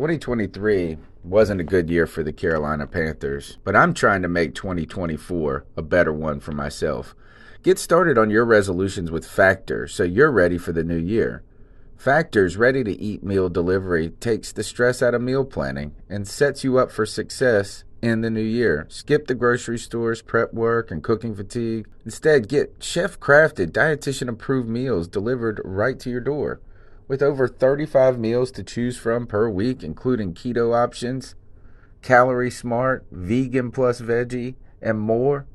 2023 wasn't a good year for the Carolina Panthers, but I'm trying to make 2024 a better one for myself. Get started on your resolutions with Factor so you're ready for the new year. Factor's ready-to-eat meal delivery takes the stress out of meal planning and sets you up for success in the new year. Skip the grocery stores, prep work, and cooking fatigue. Instead, get chef-crafted, dietitian-approved meals delivered right to your door. With over 35 meals to choose from per week, including keto options, calorie smart, vegan plus veggie, and more,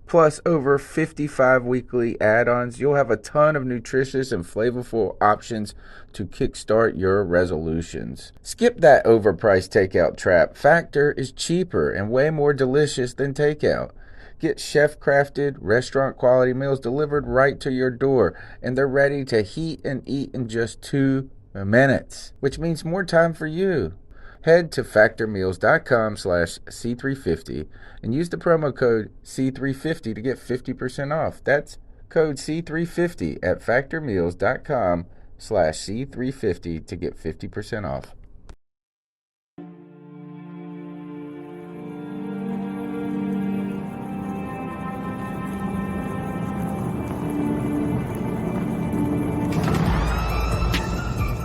plus over 55 weekly add-ons, you'll have a ton of nutritious and flavorful options to kickstart your resolutions. Skip that overpriced takeout trap. Factor is cheaper and way more delicious than takeout. Get chef-crafted, restaurant-quality meals delivered right to your door, and they're ready to heat and eat in just 2 minutes, which means more time for you. Head to factormeals.com/C350 and use the promo code C350 to get 50% off. That's code C350 at factormeals.com/C350 to get 50% off.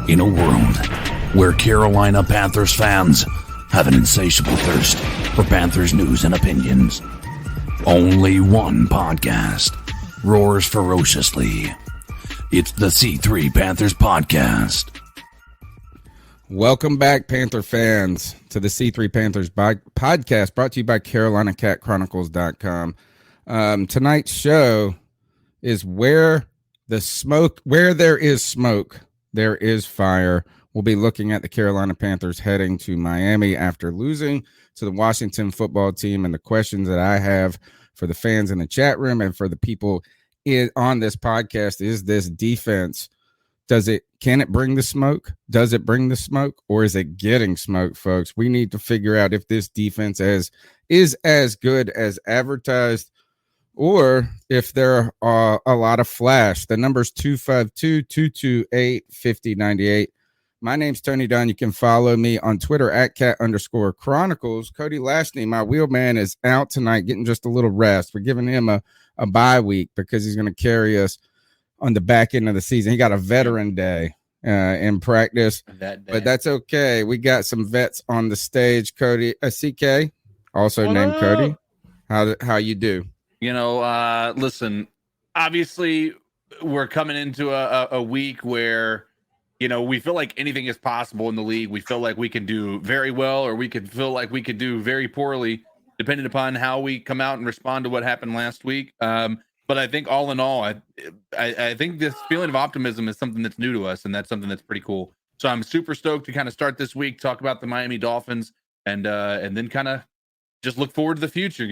In a world where Carolina Panthers fans have an insatiable thirst for Panthers news and opinions, only one podcast roars ferociously. It's the C3 Panthers Podcast. Welcome back, Panther fans, to the C3 Panthers Podcast, brought to you by CarolinaCatChronicles.com. Tonight's show is where there is smoke, there is fire. We'll be looking at the Carolina Panthers heading to Miami after losing to the Washington football team, and the questions that I have for the fans in the chat room and for the people on this podcast is this defense. Can it bring the smoke? Does it bring the smoke, or is it getting smoke, folks? We need to figure out if this defense is as good as advertised, or if there are a lot of flash. The number's 252-228-5098. My name's Tony Dunn. You can follow me on Twitter at @cat_chronicles. Cody Lashney, my wheelman, is out tonight, getting just a little rest. We're giving him a bye week because he's going to carry us on the back end of the season. He got a veteran day in practice, but that's okay. We got some vets on the stage. Cody, CK, also What named up? Cody. How you do? Listen, obviously we're coming into a week where, we feel like anything is possible in the league. We feel like we can do very well, or we could feel like we could do very poorly, depending upon how we come out and respond to what happened last week. But I think all in all, I think this feeling of optimism is something that's new to us, and that's something that's pretty cool. So I'm super stoked to kind of start this week, talk about the Miami Dolphins, and then kind of just look forward to the future,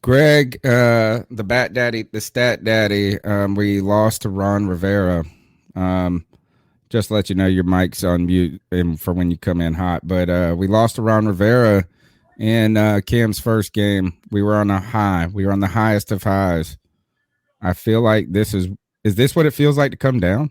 Greg, the bat daddy, the stat daddy, we lost to Ron Rivera. Just to let you know, your mic's on mute for when you come in hot. But we lost to Ron Rivera in Cam's first game. We were on a high. We were on the highest of highs. I feel like is this what it feels like to come down?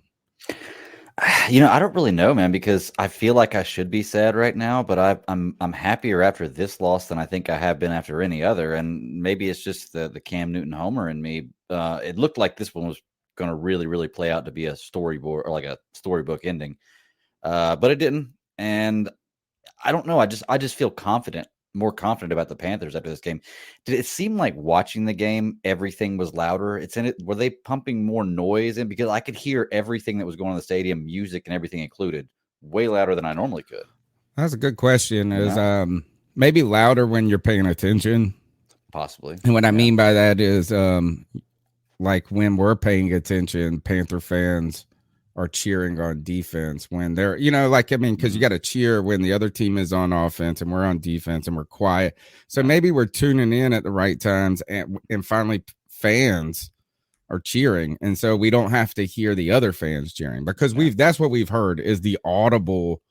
I don't really know, man, because I feel like I should be sad right now, but I'm happier after this loss than I think I have been after any other. And maybe it's just the Cam Newton homer in me. It looked like this one was going to really, really play out to be a storyboard or like a storybook ending, but it didn't. And I don't know. I just feel more confident about the Panthers after this game. Did it seem like watching the game, everything was louder? Were they pumping more noise in? Because I could hear everything that was going on in the stadium, music and everything included, way louder than I normally could. That's a good question. Maybe louder when you're paying attention? Possibly. And what I mean by that is like when we're paying attention, Panther fans are cheering on defense when they're, because you got to cheer when the other team is on offense and we're on defense and we're quiet. So maybe we're tuning in at the right times, and finally fans are cheering. And so we don't have to hear the other fans cheering, because that's what we've heard is the audible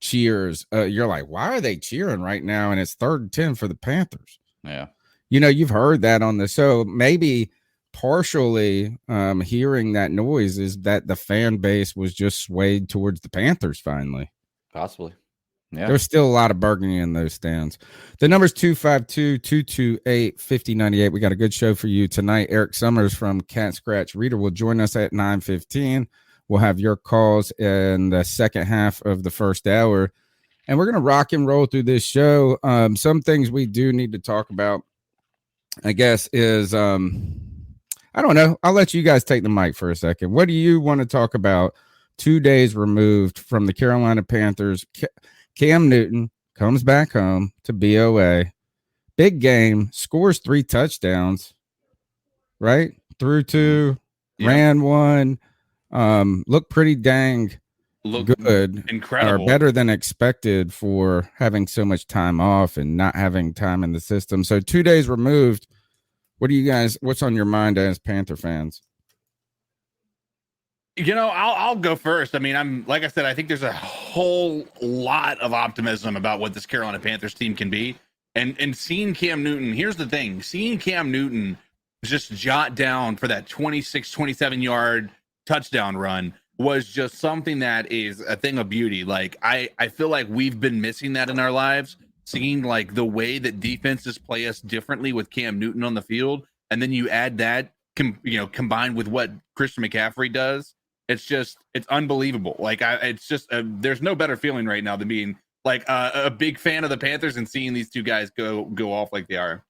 cheers. You're like, why are they cheering right now? And it's 3rd and 10 for the Panthers. Yeah. You've heard that on the show. Maybe partially hearing that noise is that the fan base was just swayed towards the Panthers finally. Possibly. Yeah. There's still a lot of burgundy in those stands. The number's 252-228-5098. We got a good show for you tonight. Eric Summers from Cat Scratch Reader will join us at 9:15. We'll have your calls in the second half of the first hour. And we're going to rock and roll through this show. Some things we do need to talk about, I guess, is I don't know. I'll let you guys take the mic for a second. What do you want to talk about 2 days removed from the Carolina Panthers? Cam Newton comes back home to BOA. Big game, scores 3 touchdowns, right? Threw 2, ran 1, looked pretty dang good. Incredible. Or better than expected for having so much time off and not having time in the system. So 2 days removed. What's on your mind as Panther fans? I'll go first. I mean, like I said, I think there's a whole lot of optimism about what this Carolina Panthers team can be. And seeing Cam Newton, here's the thing, seeing Cam Newton just jot down for that 26, 27-yard touchdown run was just something that is a thing of beauty. Like, I feel like we've been missing that in our lives, seeing like the way that defenses play us differently with Cam Newton on the field. And then you add that, combined with what Christian McCaffrey does. It's unbelievable. Like, there's no better feeling right now than being like a big fan of the Panthers and seeing these two guys go off like they are.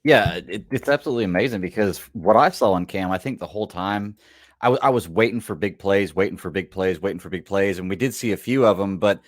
Yeah, it's absolutely amazing because what I saw on Cam, I think the whole time I was waiting for big plays, and we did see a few of them, but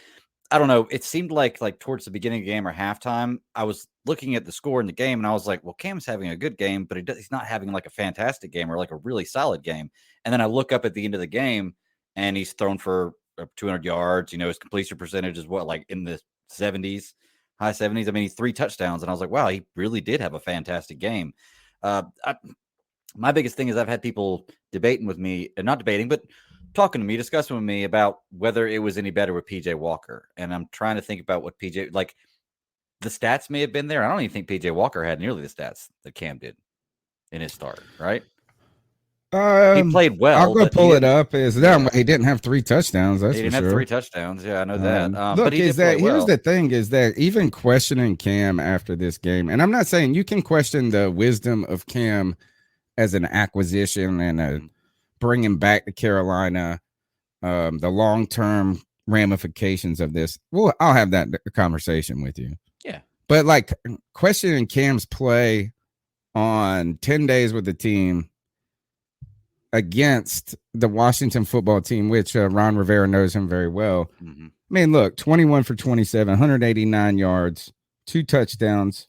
I don't know. It seemed like towards the beginning of the game or halftime, I was looking at the score in the game and I was like, well, Cam's having a good game, but he's not having like a fantastic game or like a really solid game. And then I look up at the end of the game and he's thrown for 200 yards. His completion percentage is like in the 70s, high 70s. I mean, he's 3 touchdowns. And I was like, wow, he really did have a fantastic game. My biggest thing is I've had people debating with me, and not debating, but talking to me, discussing with me about whether it was any better with PJ Walker. And I'm trying to think about what PJ, like the stats may have been there. I don't even think PJ Walker had nearly the stats that Cam did in his start, right? He played well. I'll go pull it up. He didn't have 3 touchdowns. That's he for didn't sure. have 3 touchdowns. Yeah, I know that. Look, but here's the thing is that even questioning Cam after this game, and I'm not saying you can question the wisdom of Cam as an acquisition and bring him back to Carolina, the long-term ramifications of this. Well, I'll have that conversation with you. Yeah. But like questioning Cam's play on 10 days with the team against the Washington football team, which Ron Rivera knows him very well. Mm-hmm. I mean, look, 21 for 27, 189 yards, 2 touchdowns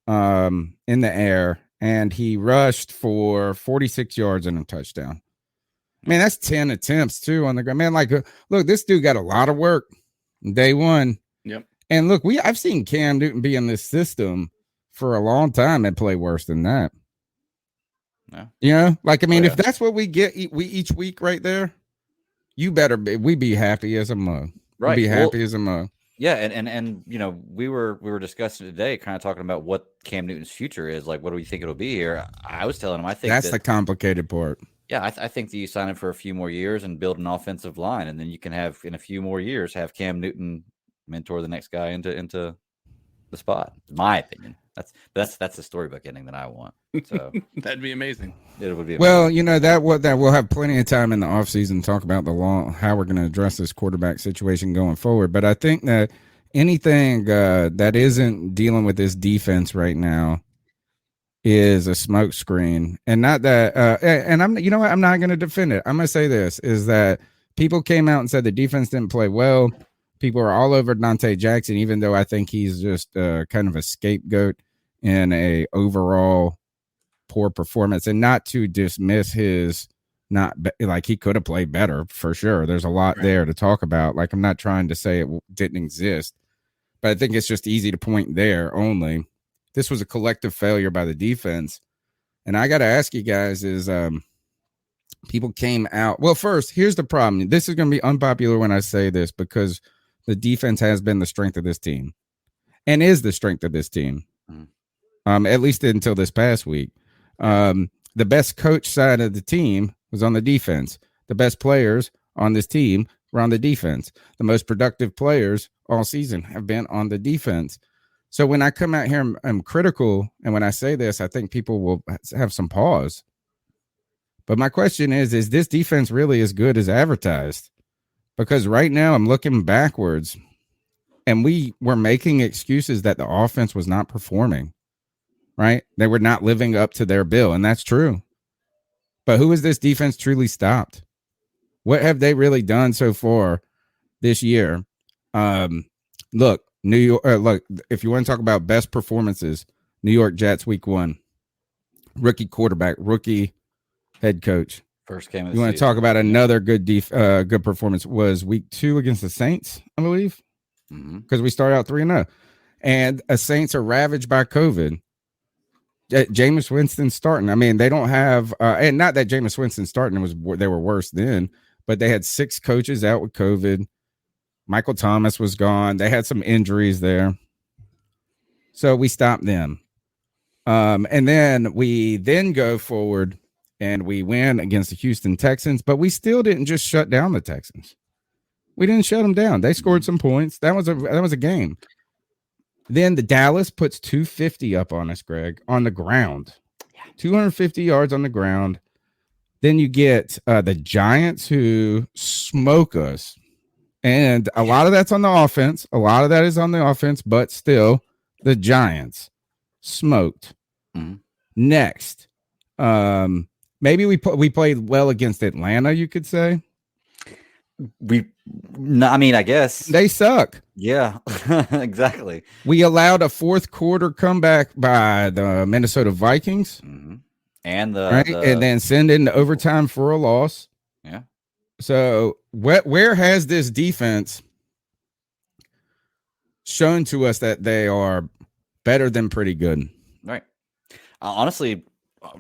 in the air, and he rushed for 46 yards and a touchdown. I mean, that's 10 attempts too on the ground. Man, like, look, this dude got a lot of work day one. Yep. And look, I've seen Cam Newton be in this system for a long time and play worse than that. Yeah. Like, I mean, if that's what we get each week right there, we be happy as a mug. Right. We'd be happy as a mug. Yeah, and we were discussing today, kind of talking about what Cam Newton's future is. Like, what do we think it'll be here? I was telling him, I think that's the complicated part. Yeah, I think that you sign him for a few more years and build an offensive line, and then you can have in a few more years have Cam Newton mentor the next guy into the spot. My opinion. That's the storybook ending that I want. So that'd be amazing. It would be amazing. Well, that we'll have plenty of time in the offseason to talk about how we're going to address this quarterback situation going forward. But I think that anything that isn't dealing with this defense right now is a smokescreen, and not that. And I'm not going to defend it. I'm going to say this is that people came out and said the defense didn't play well. People are all over Dante Jackson, even though I think he's just kind of a scapegoat in a overall poor performance, and not to dismiss his he could have played better for sure. There's a lot there to talk about. Like, I'm not trying to say it didn't exist, but I think it's just easy to point there only. This was a collective failure by the defense. And I got to ask you guys is people came out. Well, first, here's the problem. This is going to be unpopular when I say this because the defense has been the strength of this team and is the strength of this team, at least until this past week. The best coach side of the team was on the defense. The best players on this team were on the defense. The most productive players all season have been on the defense. So when I come out here, I'm critical. And when I say this, I think people will have some pause. But my question is this defense really as good as advertised? Because right now I'm looking backwards and we were making excuses that the offense was not performing, right? They were not living up to their bill. And that's true. But who has this defense truly stopped? What have they really done so far this year? Look, New York. Look, if you want to talk about best performances, New York Jets week 1, rookie quarterback, rookie head coach. First game of the You want to season. talk about another good performance was week 2 against the Saints, I believe, because we started out 3-0, and the Saints are ravaged by COVID. Jameis Winston starting. I mean, they don't have, and not that Jameis Winston starting they were worse then, but they had 6 coaches out with COVID. Michael Thomas was gone. They had some injuries there, so we stopped them. And then we go forward and we win against the Houston Texans, but we still didn't just shut down the Texans. We didn't shut them down. They scored some points. That was a game. Then the Dallas puts 250 up on us, Greg, on the ground. 250 yards on the ground. Then you get the Giants who smoke us. And a lot of that's on the offense. A lot of that is on the offense, but still the Giants smoked. Next, maybe we played well against Atlanta, you could say. I guess they suck. Yeah, exactly. We allowed a fourth quarter comeback by the Minnesota Vikings, and and then send into overtime for a loss. Yeah. So where has this defense shown to us that they are better than pretty good? Right. Honestly,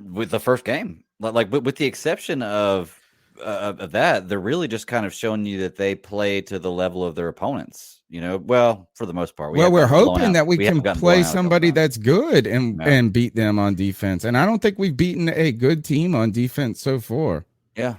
with the first game, like with the exception of that, they're really just kind of showing you that they play to the level of their opponents. Well, for the most part. We're hoping that we can play somebody that's good and beat them on defense. And I don't think we've beaten a good team on defense so far. Yeah.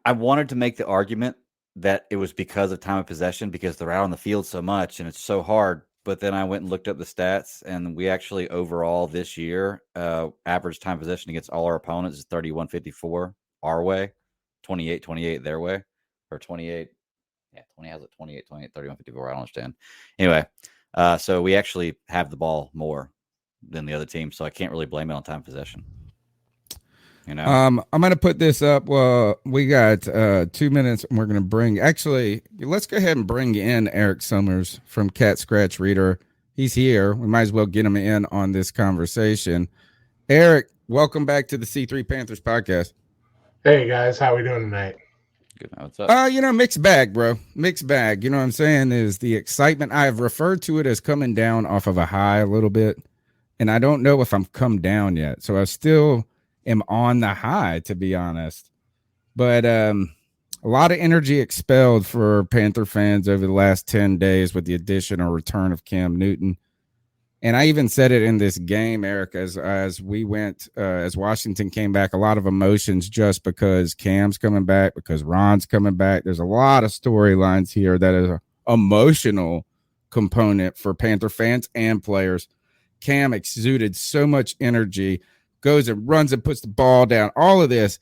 I wanted to make the argument that it was because of time of possession, because they're out on the field so much and it's so hard. But then I went and looked up the stats, and we actually overall this year, average time possession against all our opponents is 31-54 our way, 28-28 their way, or 28. Yeah, 20 has it 28, 31-54. I don't understand. Anyway, so we actually have the ball more than the other team, so I can't really blame it on time possession. I'm going to put this up. Well, we got 2 minutes, and we're going to let's go ahead and bring in Eric Summers from Cat Scratch Reader. He's here. We might as well get him in on this conversation. Eric, welcome back to the C3 Panthers podcast. Hey guys, how we doing tonight? Good. What's up? Mixed bag, bro. Mixed bag. You know what I'm saying? Is the excitement. I've referred to it as coming down off of a high a little bit, and I don't know if I'm come down yet. So I still am on the high, to be honest. But a lot of energy expelled for Panther fans over the last 10 days with the addition or return of Cam Newton. And I even said it in this game, Eric, as we went, as Washington came back, a lot of emotions just because Cam's coming back, because Ron's coming back. There's a lot of storylines here that is an emotional component for Panther fans and players. Cam exuded so much energy, goes and runs and puts the ball down, all of this.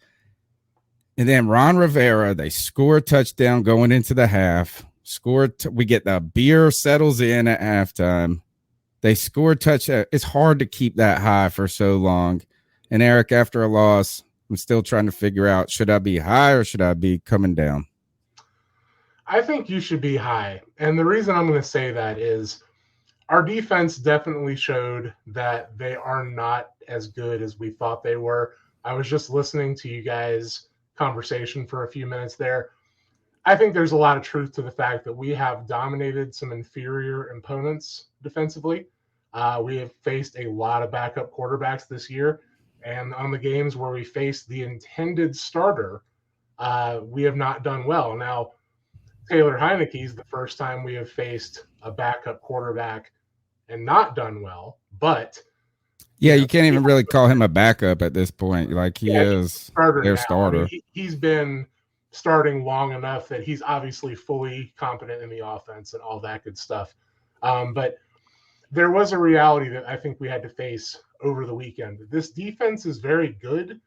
And then Ron Rivera, they score a touchdown going into the half. We get the beer settles in at halftime. They score a touchdown. It's hard to keep that high for so long. And Eric, after a loss, I'm still trying to figure out, should I be high or should I be coming down? I think you should be high. And the reason I'm going to say that is our defense definitely showed that they are not as good as we thought they were. I was just listening to you guys' conversation for a few minutes there. I think there's a lot of truth to the fact that we have dominated some inferior opponents defensively. We have faced a lot of backup quarterbacks this year. And on the games where we faced the intended starter, we have not done well. Now, Taylor Heineke's the first time we have faced a backup quarterback and not done well, but you can't even really call him a backup at this point. Like he is their starter. He's been starting long enough that he's obviously fully competent in the offense and all that good stuff. But there was a reality that I think we had to face over the weekend. This defense is very good,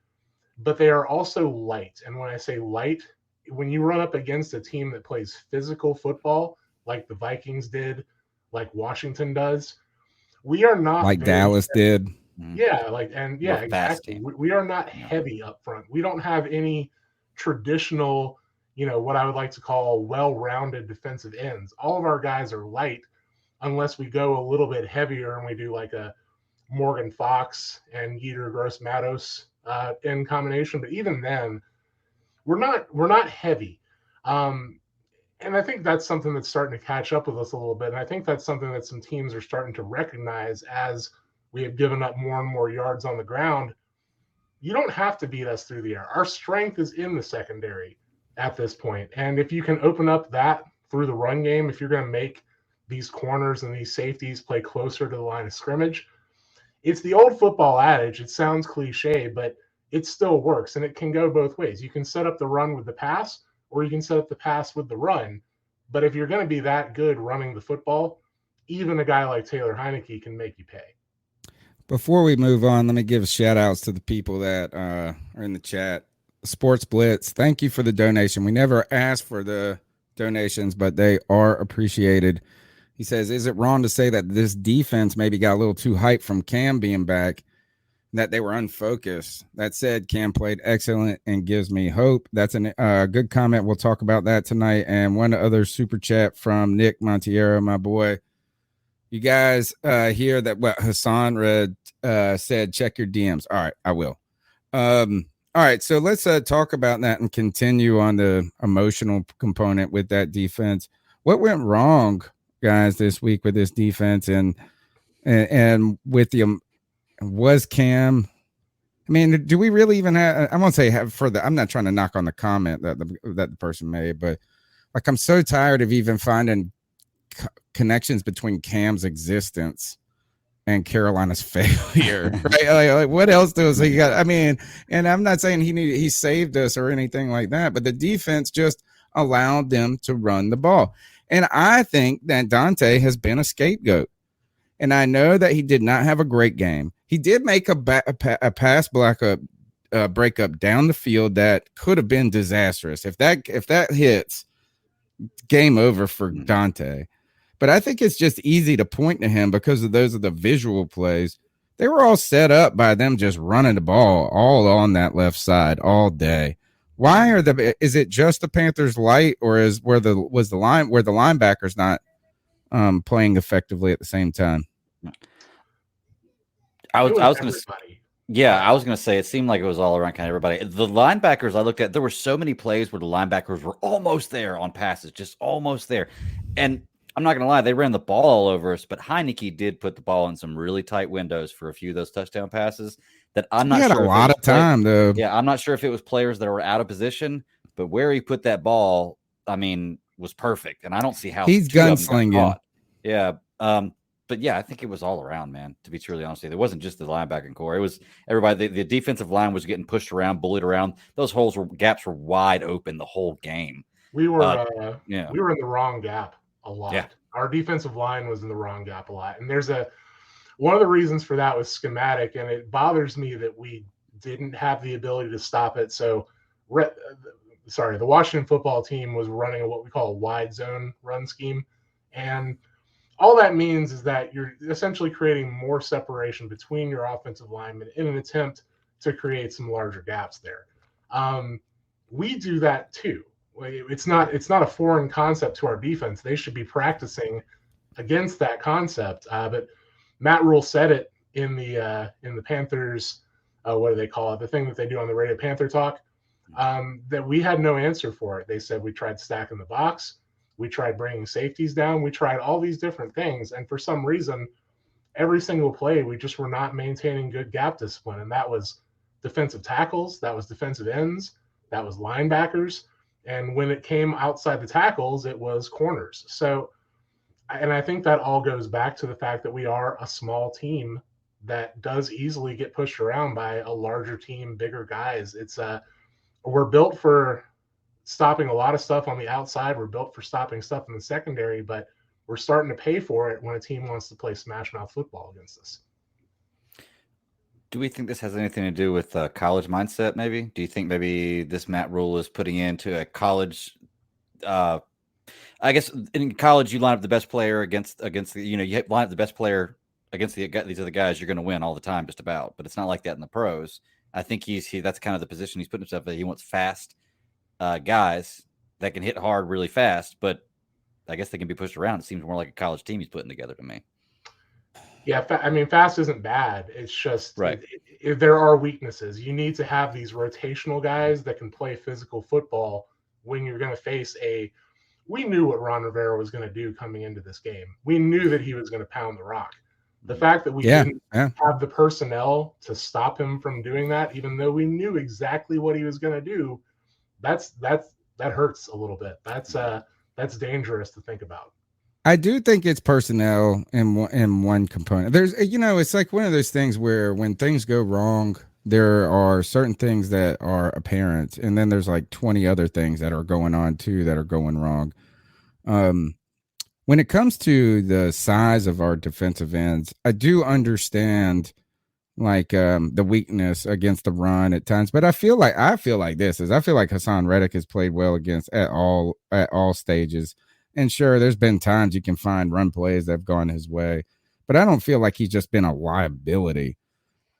but they are also light. And when I say light, when you run up against a team that plays physical football, like the Vikings did, like Washington does, we are not like Dallas did. Yeah, exactly. Team. We are not heavy up front. We don't have any traditional, what I would like to call well-rounded defensive ends. All of our guys are light, unless we go a little bit heavier and we do like a Morgan Fox and Yetur Gross-Matos in combination. But even then, we're not heavy. And I think that's something that's starting to catch up with us a little bit. And I think that's something that some teams are starting to recognize as we have given up more and more yards on the ground. You don't have to beat us through the air. Our strength is in the secondary at this point. And if you can open up that through the run game, if you're going to make these corners and these safeties play closer to the line of scrimmage, it's the old football adage. It sounds cliche, but it still works. And it can go both ways. You can set up the run with the pass, or you can set up the pass with the run. But if you're going to be that good running the football, even a guy like Taylor Heineke can make you pay. Before we move on, let me give shout outs to the people that are in the chat. Sports Blitz, thank you for the donation. We never asked for the donations, but they are appreciated. He says, is it wrong to say that this defense maybe got a little too hyped from Cam being back, that they were unfocused? That said, Cam played excellent and gives me hope. That's a good comment. We'll talk about that tonight. And one other super chat from Nick Montiero, my boy. You guys hear that what Hassan read said, check your DMs. All right, I will. All right, so let's talk about that and continue on the emotional component with that defense. What went wrong, guys, this week with this defense and with the was Cam? I mean, do we really even have? I won't say have further. I'm not trying to knock on the comment that the person made, but like I'm so tired of even finding connections between Cam's existence and Carolina's failure, right? Like what else does he got? I mean, and I'm not saying he saved us or anything like that, but the defense just allowed them to run the ball. And I think that Dante has been a scapegoat. And I know that he did not have a great game. He did make a pass breakup down the field that could have been disastrous. If that hits, game over for Dante. But I think it's just easy to point to him because of those are the visual plays. They were all set up by them just running the ball all on that left side all day. Why is it just the Panthers light, or where the linebackers not playing effectively at the same time? I was going to say it seemed like it was all around kind of everybody. The linebackers I looked at, there were so many plays where the linebackers were almost there on passes, just almost there. And I'm not going to lie, they ran the ball all over us, but Heineke did put the ball in some really tight windows for a few of those touchdown passes that I'm not sure. He had a lot of time, though. Yeah, I'm not sure if it was players that were out of position, but where he put that ball, I mean, was perfect. And I don't see how he's gunslinging. Yeah. But yeah, I think it was all around, man, to be truly honest with you. It wasn't just the linebacking core. It was everybody. The defensive line was getting pushed around, bullied around. Those gaps were wide open the whole game. We were we were in the wrong gap a lot. Yeah. Our defensive line was in the wrong gap a lot. And one of the reasons for that was schematic, and it bothers me that we didn't have the ability to stop it. So the Washington football team was running what we call a wide zone run scheme. And all that means is that you're essentially creating more separation between your offensive linemen in an attempt to create some larger gaps there. We do that too. It's not a foreign concept to our defense. They should be practicing against that concept. But Matt Rhule said it in the Panthers. What do they call it? The thing that they do on the radio, Panther Talk. That we had no answer for it. They said we tried stacking the box. We tried bringing safeties down. We tried all these different things. And for some reason, every single play, we just were not maintaining good gap discipline. And that was defensive tackles. That was defensive ends. That was linebackers. And when it came outside the tackles, it was corners. So, and I think that all goes back to the fact that we are a small team that does easily get pushed around by a larger team, bigger guys. We're built for stopping a lot of stuff on the outside. We're built for stopping stuff in the secondary, but we're starting to pay for it when a team wants to play smash mouth football against us. Do we think this has anything to do with college mindset? Maybe. Do you think maybe this Matt Rhule is putting into a college? I guess in college you line up the best player against the you line up the best player against these other guys. You're going to win all the time, just about. But it's not like that in the pros. I think that's kind of the position he's putting himself in. He wants fast guys that can hit hard really fast, but I guess they can be pushed around. It seems more like a college team he's putting together to me. Yeah, I mean, fast isn't bad. It's just right. There are weaknesses. You need to have these rotational guys that can play physical football when you're going to face we knew what Ron Rivera was going to do coming into this game. We knew that he was going to pound the rock. The fact that we didn't have the personnel to stop him from doing that, even though we knew exactly what he was going to do, that hurts a little bit. That's dangerous to think about. I do think it's personnel in one component. There's, it's like one of those things where when things go wrong, there are certain things that are apparent, and then there's like 20 other things that are going on too that are going wrong. When it comes to the size of our defensive ends, I do understand like the weakness against the run at times, but I feel like Hassan Reddick has played well against at all stages. And sure, there's been times you can find run plays that have gone his way, but I don't feel like he's just been a liability.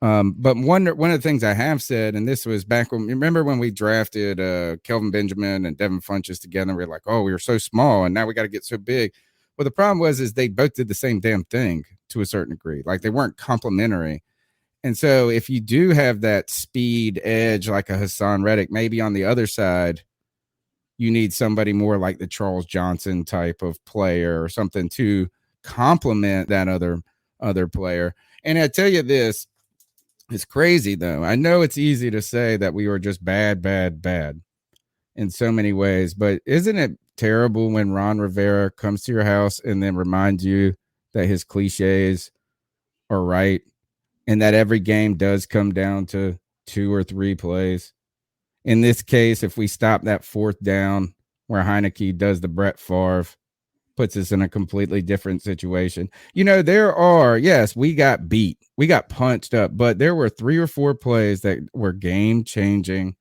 But one of the things I have said, and this was back when, remember when we drafted Kelvin Benjamin and Devin Funchess together, and we were like, oh, we were so small, and now we got to get so big. Well, the problem is they both did the same damn thing to a certain degree. Like they weren't complementary. And so if you do have that speed edge like a Hassan Reddick, maybe on the other side, you need somebody more like the Charles Johnson type of player or something to complement that other player. And I tell you this, it's crazy though. I know it's easy to say that we were just bad in so many ways, but isn't it terrible when Ron Rivera comes to your house and then reminds you that his cliches are right and that every game does come down to 2 or 3 plays? In this case, if we stop that 4th down where Heineke does the Brett Favre, puts us in a completely different situation. Yes, we got beat. We got punched up, but there were 3 or 4 plays that were game-changing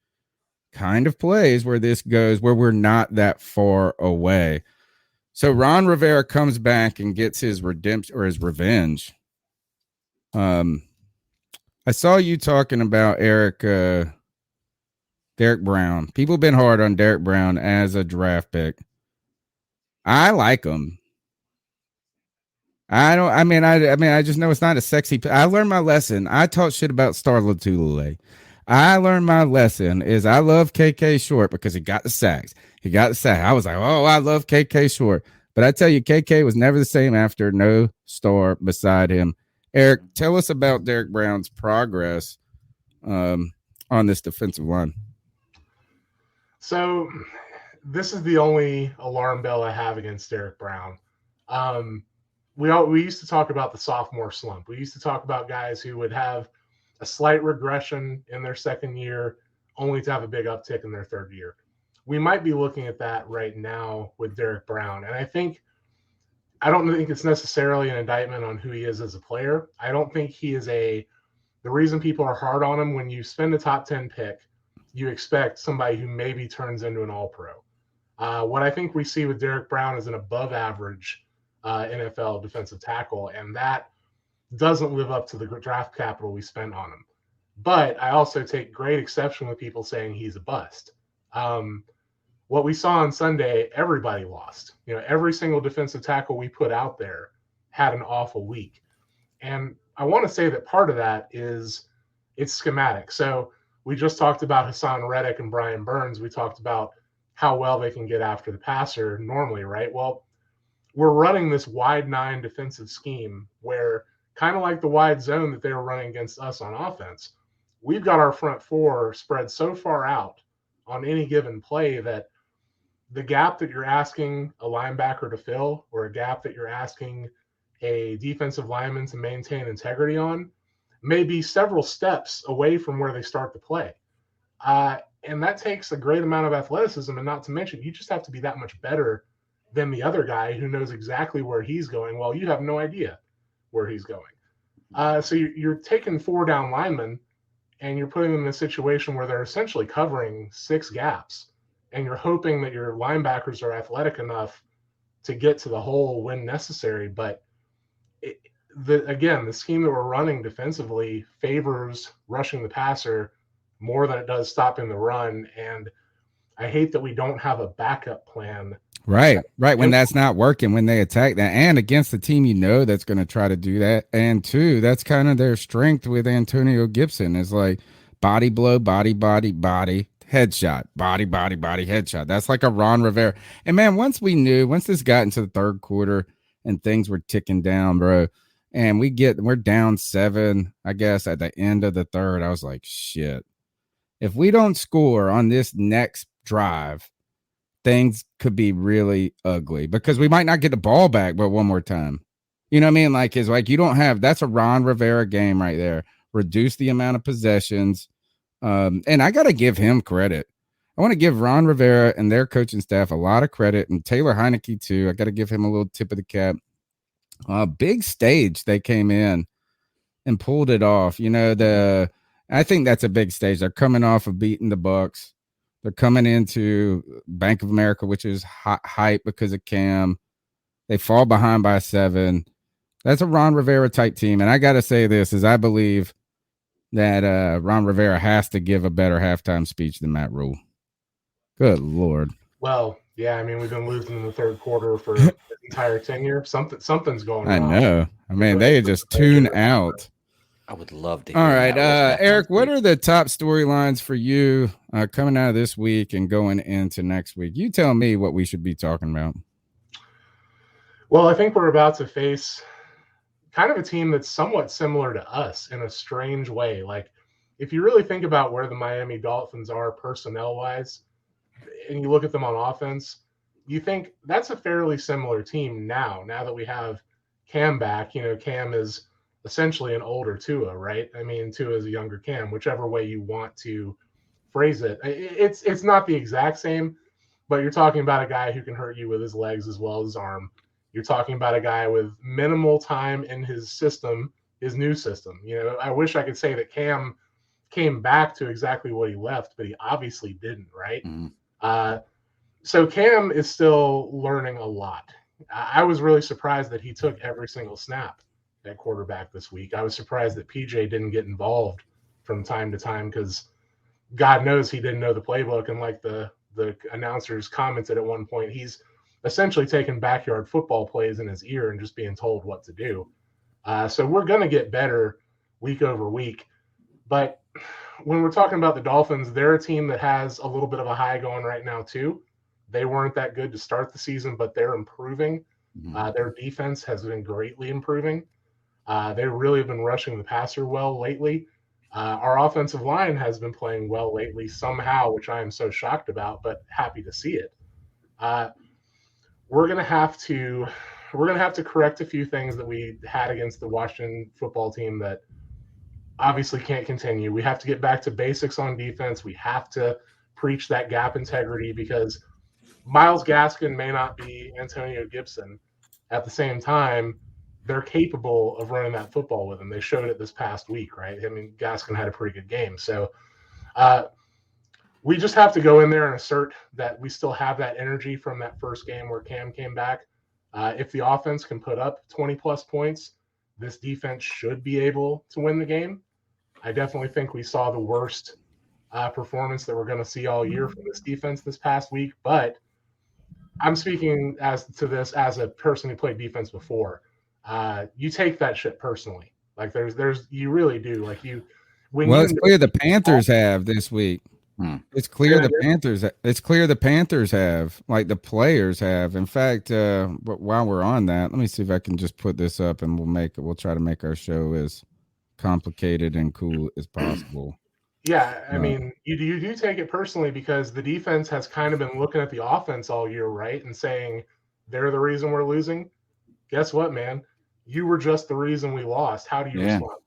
kind of plays where we're not that far away. So Ron Rivera comes back and gets his redemption or his revenge. I saw you talking about Derek Brown. People have been hard on Derek Brown as a draft pick. I like him. I just know it's not a sexy. I learned my lesson. I talked shit about Star Lotulelei. I learned my lesson is I love KK Short because he got the sacks. I was like, oh, I love KK Short. But I tell you, KK was never the same after no star beside him. Eric, tell us about Derek Brown's progress on this defensive line. So this is the only alarm bell I have against Derek Brown. We used to talk about the sophomore slump. We used to talk about guys who would have a slight regression in their second year, only to have a big uptick in their third year. We might be looking at that right now with Derek Brown. And I don't think it's necessarily an indictment on who he is as a player. I don't think he is the reason people are hard on him, when you spend a top 10 pick, you expect somebody who maybe turns into an all-pro. What I think we see with Derek Brown is an above average NFL defensive tackle, and that doesn't live up to the draft capital we spent on him. But I also take great exception with people saying he's a bust. What we saw on Sunday, everybody lost. Every single defensive tackle we put out there had an awful week. And I want to say that part of that is it's schematic. So we just talked about Hassan Reddick and Brian Burns. We talked about how well they can get after the passer normally, right? Well, we're running this wide 9 defensive scheme where, kind of like the wide zone that they were running against us on offense, we've got our front 4 spread so far out on any given play that the gap that you're asking a linebacker to fill, or a gap that you're asking a defensive lineman to maintain integrity on, may be several steps away from where they start the play. And that takes a great amount of athleticism, and not to mention, you just have to be that much better than the other guy who knows exactly where he's going while you have no idea where he's going. So you're taking 4 down linemen and you're putting them in a situation where they're essentially covering 6 gaps, and you're hoping that your linebackers are athletic enough to get to the hole when necessary. But again, the scheme that we're running defensively favors rushing the passer more than it does stopping the run. And I hate that we don't have a backup plan. Right. When that's not working, when they attack that, and against the team that's going to try to do that. And 2, that's kind of their strength with Antonio Gibson is like body blow, body, headshot, body, headshot. That's like a Ron Rivera. And man, once this got into the third quarter and things were ticking down, bro, and we're down 7, I guess, at the end of the third, I was like, shit. If we don't score on this next drive, things could be really ugly because we might not get the ball back, but one more time. You know what I mean? Like, it's like you don't have, that's a Ron Rivera game right there. Reduce the amount of possessions. And I got to give him credit. I want to give Ron Rivera and their coaching staff a lot of credit, and Taylor Heineke too. I got to give him a little tip of the cap. Big stage they came in and pulled it off. You know, I think that's a big stage. They're coming off of beating the Bucks. They're coming into Bank of America, which is hype because of Cam. They fall behind by 7. That's a Ron Rivera type team. And I got to say this is I believe that Ron Rivera has to give a better halftime speech than Matt Rhule. Good Lord. Well, yeah, I mean, we've been losing in the third quarter for the entire tenure. Something's going on. I know. I mean, they just tune out. I would love to. All right, Eric, what are the top storylines for you coming out of this week and going into next week? You tell me what we should be talking about. Well, I think we're about to face kind of a team that's somewhat similar to us in a strange way. Like, if you really think about where the Miami Dolphins are personnel-wise, and you look at them on offense, you think that's a fairly similar team now that we have Cam back. You know, Cam is essentially an older Tua, right? I mean, Tua is a younger Cam, whichever way you want to phrase it. It's not the exact same, but you're talking about a guy who can hurt you with his legs as well as his arm. You're talking about a guy with minimal time in his system, his new system. You know, I wish I could say that Cam came back to exactly what he left, but he obviously didn't, right? So Cam is still learning a lot. I was really surprised that he took every single snap at quarterback this week. I was surprised that PJ didn't get involved from time to time because God knows he didn't know the playbook. And like the announcers commented at one point, he's essentially taking backyard football plays in his ear and just being told what to do. So we're going to get better week over week. But when we're talking about the Dolphins, they're a team that has a little bit of a high going right now too. They weren't that good to start the season, but they're improving. Their defense has been greatly improving. They really have been rushing the passer well lately. Our offensive line has been playing well lately somehow, which I am so shocked about, but happy to see it. We're gonna have to correct a few things that we had against the Washington football team that obviously can't continue. We have to get back to basics on defense. We have to preach that gap integrity because Myles Gaskin may not be Antonio Gibson. At the same time, they're capable of running that football with him. They showed it this past week, right? I mean, Gaskin had a pretty good game. So we just have to go in there and assert that we still have that energy from that first game where Cam came back. If the offense can put up 20-plus points, this defense should be able to win the game. I definitely think we saw the worst performance that we're going to see all year from this defense this past week, but I'm speaking as a person who played defense before. You take that shit personally. Like there's you really do. Like it's clear the Panthers have this week. It's clear It's clear the Panthers have, like the players have. In fact, but while we're on that, let me see if I can just put this up, and we'll try to make our show as complicated and cool as possible. Yeah, I mean, you do take it personally because the defense has kind of been looking at the offense all year, right, and saying they're the reason we're losing. Guess what, man? You were just the reason we lost. How do you respond?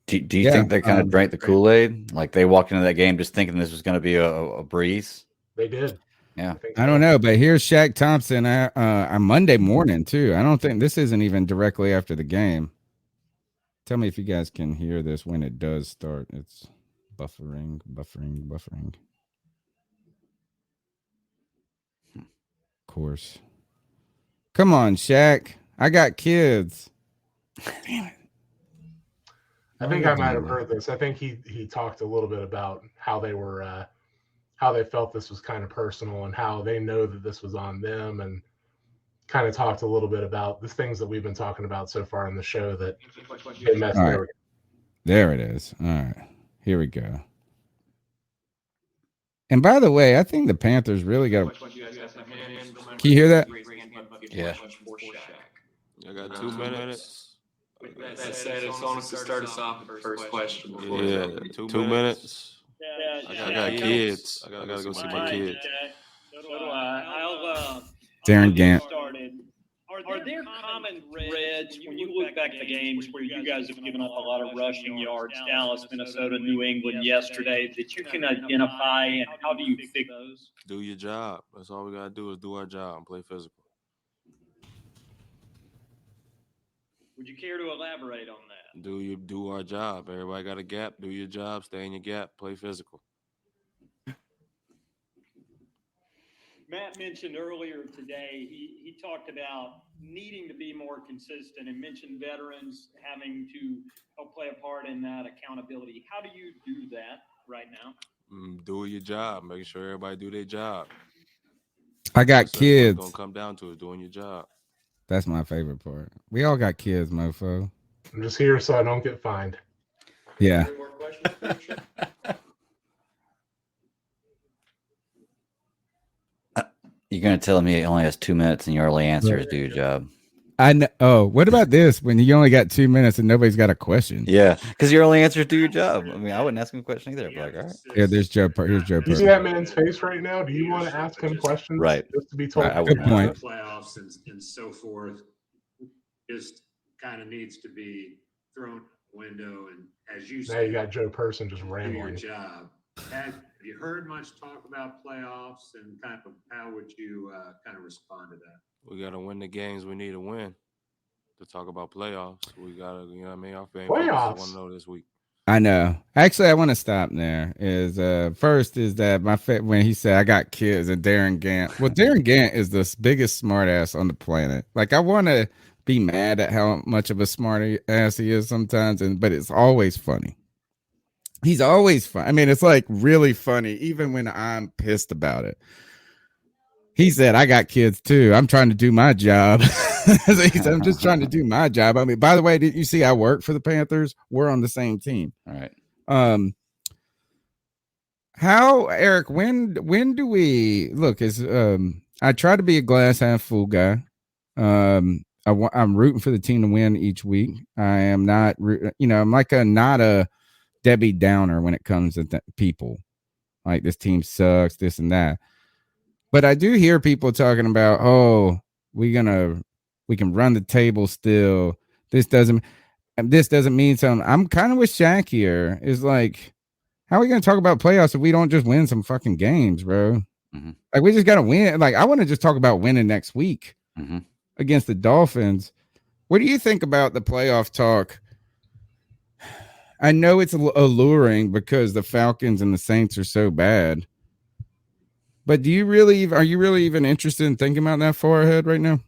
Do you think they kind of drank the Kool-Aid? Like they walked into that game just thinking this was going to be a breeze? They did. Yeah. I don't know, but here's Shaq Thompson on Monday morning too. I don't think this isn't even directly after the game. Tell me if you guys can hear this when it does start. It's buffering. Of course. Come on, Shaq. I got kids. Damn it. I think I might have heard this. I think he talked a little bit about how they were, how they felt this was kind of personal and how they know that this was on them, and kind of talked a little bit about the things that we've been talking about so far in the show that they messed up. There it is. All right, here we go. And by the way, I think the Panthers really got. Can you hear that? Yeah. I got 2 minutes. With that said, it's on us to start us off with the first question. Yeah, 2 minutes. I got kids. I gotta go see my kids. So do I. Darren Gant. Are there common threads when you look back at the games where you guys have given up a lot of rushing yards, Dallas, Minnesota, New England yesterday, that you can identify, and how do you fix those? Do your job. That's all we gotta do is do our job and play physical. Would you care to elaborate on that? Do our job. Everybody got a gap. Do your job. Stay in your gap. Play physical. Matt mentioned earlier today, he talked about needing to be more consistent and mentioned veterans having to help play a part in that accountability. How do you do that right now? Do your job. Make sure everybody do their job. I got kids. It's going to come down to it, doing your job. That's my favorite part. We all got kids, mofo. I'm just here so I don't get fined. Yeah. Any more questions? You're going to tell me it only has 2 minutes and your only answer is do your job. I know. Oh, what about this? When you only got 2 minutes and nobody's got a question. Yeah, because your only answer is do your job. I mean, I wouldn't ask him a question either. I'd be like, all right. Yeah, there's Joe. Here's Joe. You see that man's face right now? Do you want to ask him questions? Right. Just to be told. Right, good point. Playoffs and so forth just kind of needs to be thrown out the window. And as you Now said, you got Joe Person just do your rambling. job. Have you heard much talk about playoffs, and kind of how would you kind of respond to that? We got to win the games we need to win to talk about playoffs. We got to, you know what I mean? Our fan Playoffs. want to know this week. I know. Actually, I want to stop there. First is that when he said I got kids and Darren Gant. Well, Darren Gant is the biggest smartass on the planet. Like, I want to be mad at how much of a smart ass he is sometimes, but it's always funny. He's always fun. I mean, it's like really funny, even when I'm pissed about it. He said, I got kids too. I'm trying to do my job. He said, I'm just trying to do my job. I mean, by the way, did you see I work for the Panthers? We're on the same team. All right. How, Eric, when do we look? I try to be a glass half full guy. I'm rooting for the team to win each week. I am not, I'm like not a Debbie Downer when it comes to people. Like, this team sucks, this and that. But I do hear people talking about, we can run the table still. This doesn't mean something. I'm kind of with Shaq here. Is like, how are we going to talk about playoffs if we don't just win some fucking games, bro? Mm-hmm. Like, we just got to win. Like, I want to just talk about winning next week against the Dolphins. What do you think about the playoff talk? I know it's alluring because the Falcons and the Saints are so bad. But are you really even interested in thinking about that far ahead right now?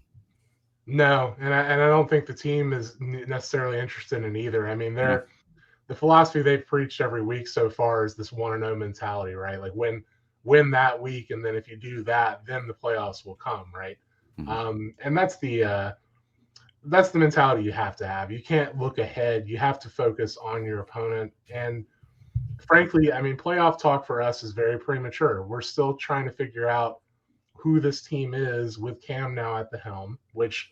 No, and I don't think the team is necessarily interested in either. I mean, the philosophy they've preached every week so far is this 1-0 mentality, right? Like, win that week, and then if you do that, then the playoffs will come, right? Mm-hmm. And that's the mentality you have to have. You can't look ahead. You have to focus on your opponent. And frankly, I mean, playoff talk for us is very premature. We're still trying to figure out who this team is with Cam now at the helm, which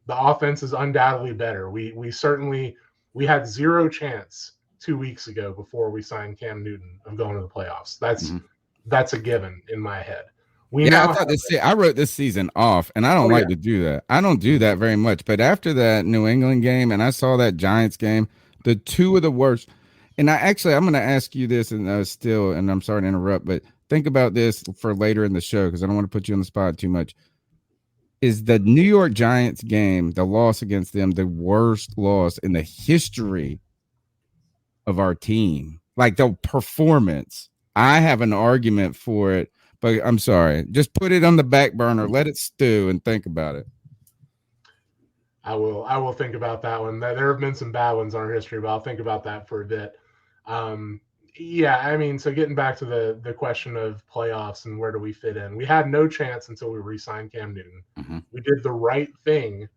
the offense is undoubtedly better. We had zero chance 2 weeks ago before we signed Cam Newton of going to the playoffs. That's a given in my head. I wrote this season off, and I don't like to do that. I don't do that very much. But after that New England game, and I saw that Giants game, the two of the worst – And I'm going to ask you this, and still, and I'm sorry to interrupt, but think about this for later in the show because I don't want to put you on the spot too much. Is the New York Giants game, the loss against them, the worst loss in the history of our team? Like the performance, I have an argument for it, but I'm sorry. Just put it on the back burner, let it stew, and think about it. I will think about that one. There have been some bad ones in our history, but I'll think about that for a bit. Yeah, I mean, so getting back to the question of playoffs and where do we fit in, we had no chance until we re-signed Cam Newton. Mm-hmm. We did the right thing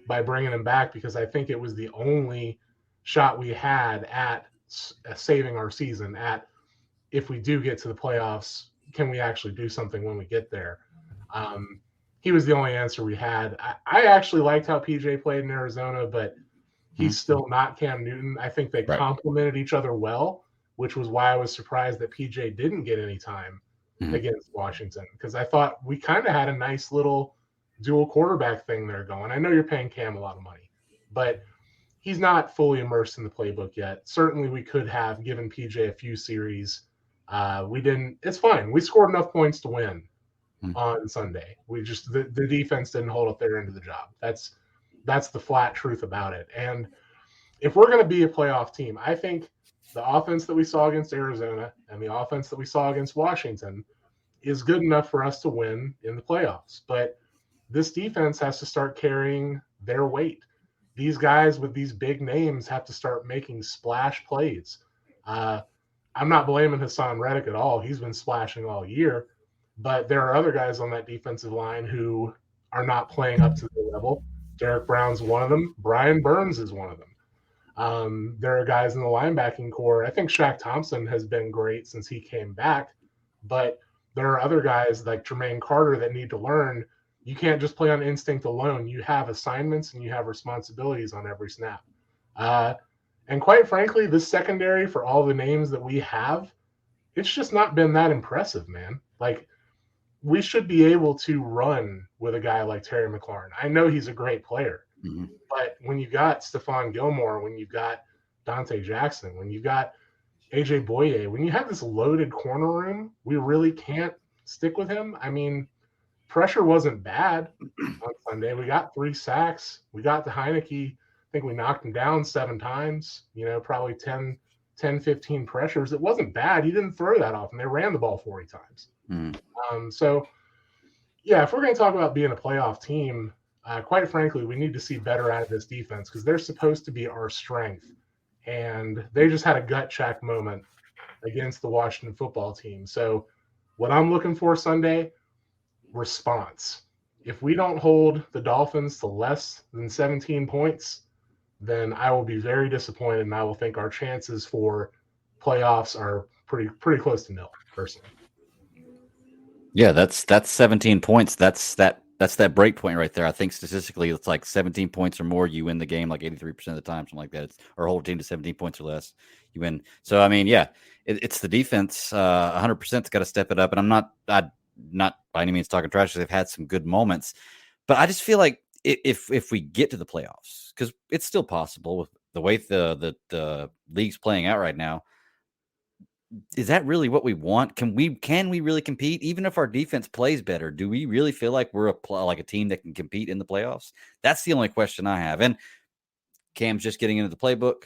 by bringing him back because I think it was the only shot we had at saving our season. At if we do get to the playoffs, can we actually do something when we get there? He was the only answer we had. I actually liked how PJ played in Arizona, but he's still not Cam Newton. I think they complemented each other well, which was why I was surprised that PJ didn't get any time against Washington, because I thought we kind of had a nice little dual quarterback thing there going. I know you're paying Cam a lot of money, but he's not fully immersed in the playbook yet. Certainly we could have given PJ a few series. We didn't. It's fine. We scored enough points to win on Sunday. We just the defense didn't hold up their end of the job. That's the flat truth about it. And if we're going to be a playoff team, I think the offense that we saw against Arizona and the offense that we saw against Washington is good enough for us to win in the playoffs. But this defense has to start carrying their weight. These guys with these big names have to start making splash plays. I'm not blaming Hassan Reddick at all. He's been splashing all year. But there are other guys on that defensive line who are not playing up to the level. Derek Brown's one of them. Brian Burns is one of them. There are guys in the linebacking core. I think Shaq Thompson has been great since he came back. But there are other guys like Jermaine Carter that need to learn. You can't just play on instinct alone. You have assignments and you have responsibilities on every snap. And quite frankly, this secondary, for all the names that we have, it's just not been that impressive, man. Like, we should be able to run with a guy like Terry McLaurin. I know he's a great player, but when you got Stephon Gilmore, when you've got Dante Jackson, when you've got AJ Boye, when you have this loaded corner room, we really can't stick with him. I mean, pressure wasn't bad on Sunday. We got 3 sacks. We got to Heineke. I think we knocked him down 7 times, probably 10, 15 pressures. It wasn't bad. He didn't throw that often. They ran the ball 40 times. So, yeah, if we're going to talk about being a playoff team, quite frankly, we need to see better out of this defense because they're supposed to be our strength. And they just had a gut check moment against the Washington football team. So what I'm looking for Sunday, response. If we don't hold the Dolphins to less than 17 points, then I will be very disappointed, and I will think our chances for playoffs are pretty close to nil, personally. Yeah, that's 17 points. That's that break point right there. I think statistically it's like 17 points or more, you win the game like 83% of the time, something like that. Or hold team to 17 points or less, you win. So I mean, yeah, it's the defense 100%'s got to step it up. And I'm not by any means talking trash. They've had some good moments, but I just feel like if we get to the playoffs, because it's still possible with the way the league's playing out right now. Is that really what we want? Can we really compete? Even if our defense plays better, do we really feel like we're a team that can compete in the playoffs? That's the only question I have. And Cam's just getting into the playbook.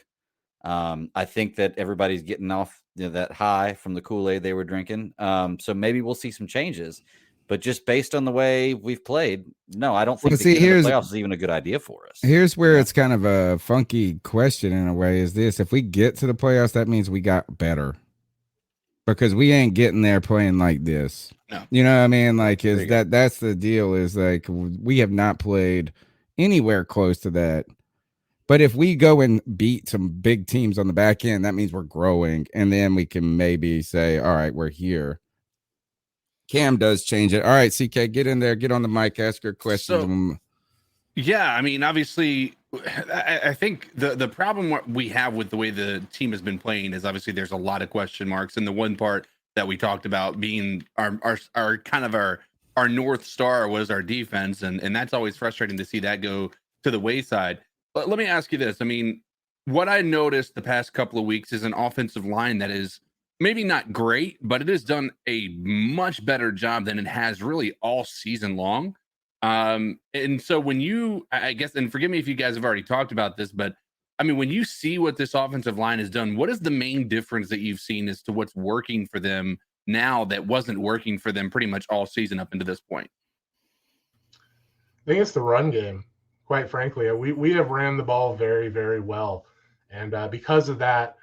I think that everybody's getting off that high from the Kool-Aid they were drinking. So maybe we'll see some changes. But just based on the way we've played, no, I don't think the playoffs is even a good idea for us. Here's where it's kind of a funky question in a way is this. If we get to the playoffs, that means we got better. Because we ain't getting there playing like this. No. You know what I mean? Like, that's the deal is like, we have not played anywhere close to that. But if we go and beat some big teams on the back end, that means we're growing. And then we can maybe say, all right, we're here. Cam does change it. All right, CK, get in there, get on the mic, ask your questions. Yeah, I mean, obviously, I think the problem we have with the way the team has been playing is obviously there's a lot of question marks, and the one part that we talked about being our kind of our North Star was our defense, and that's always frustrating to see that go to the wayside. But let me ask you this: I mean, what I noticed the past couple of weeks is an offensive line that is maybe not great, but it has done a much better job than it has really all season long. And so when you, I guess, and forgive me if you guys have already talked about this, but I mean, when you see what this offensive line has done, what is the main difference that you've seen as to what's working for them now that wasn't working for them pretty much all season up into this point? I think it's the run game, quite frankly. We have ran the ball very, very well. And because of that,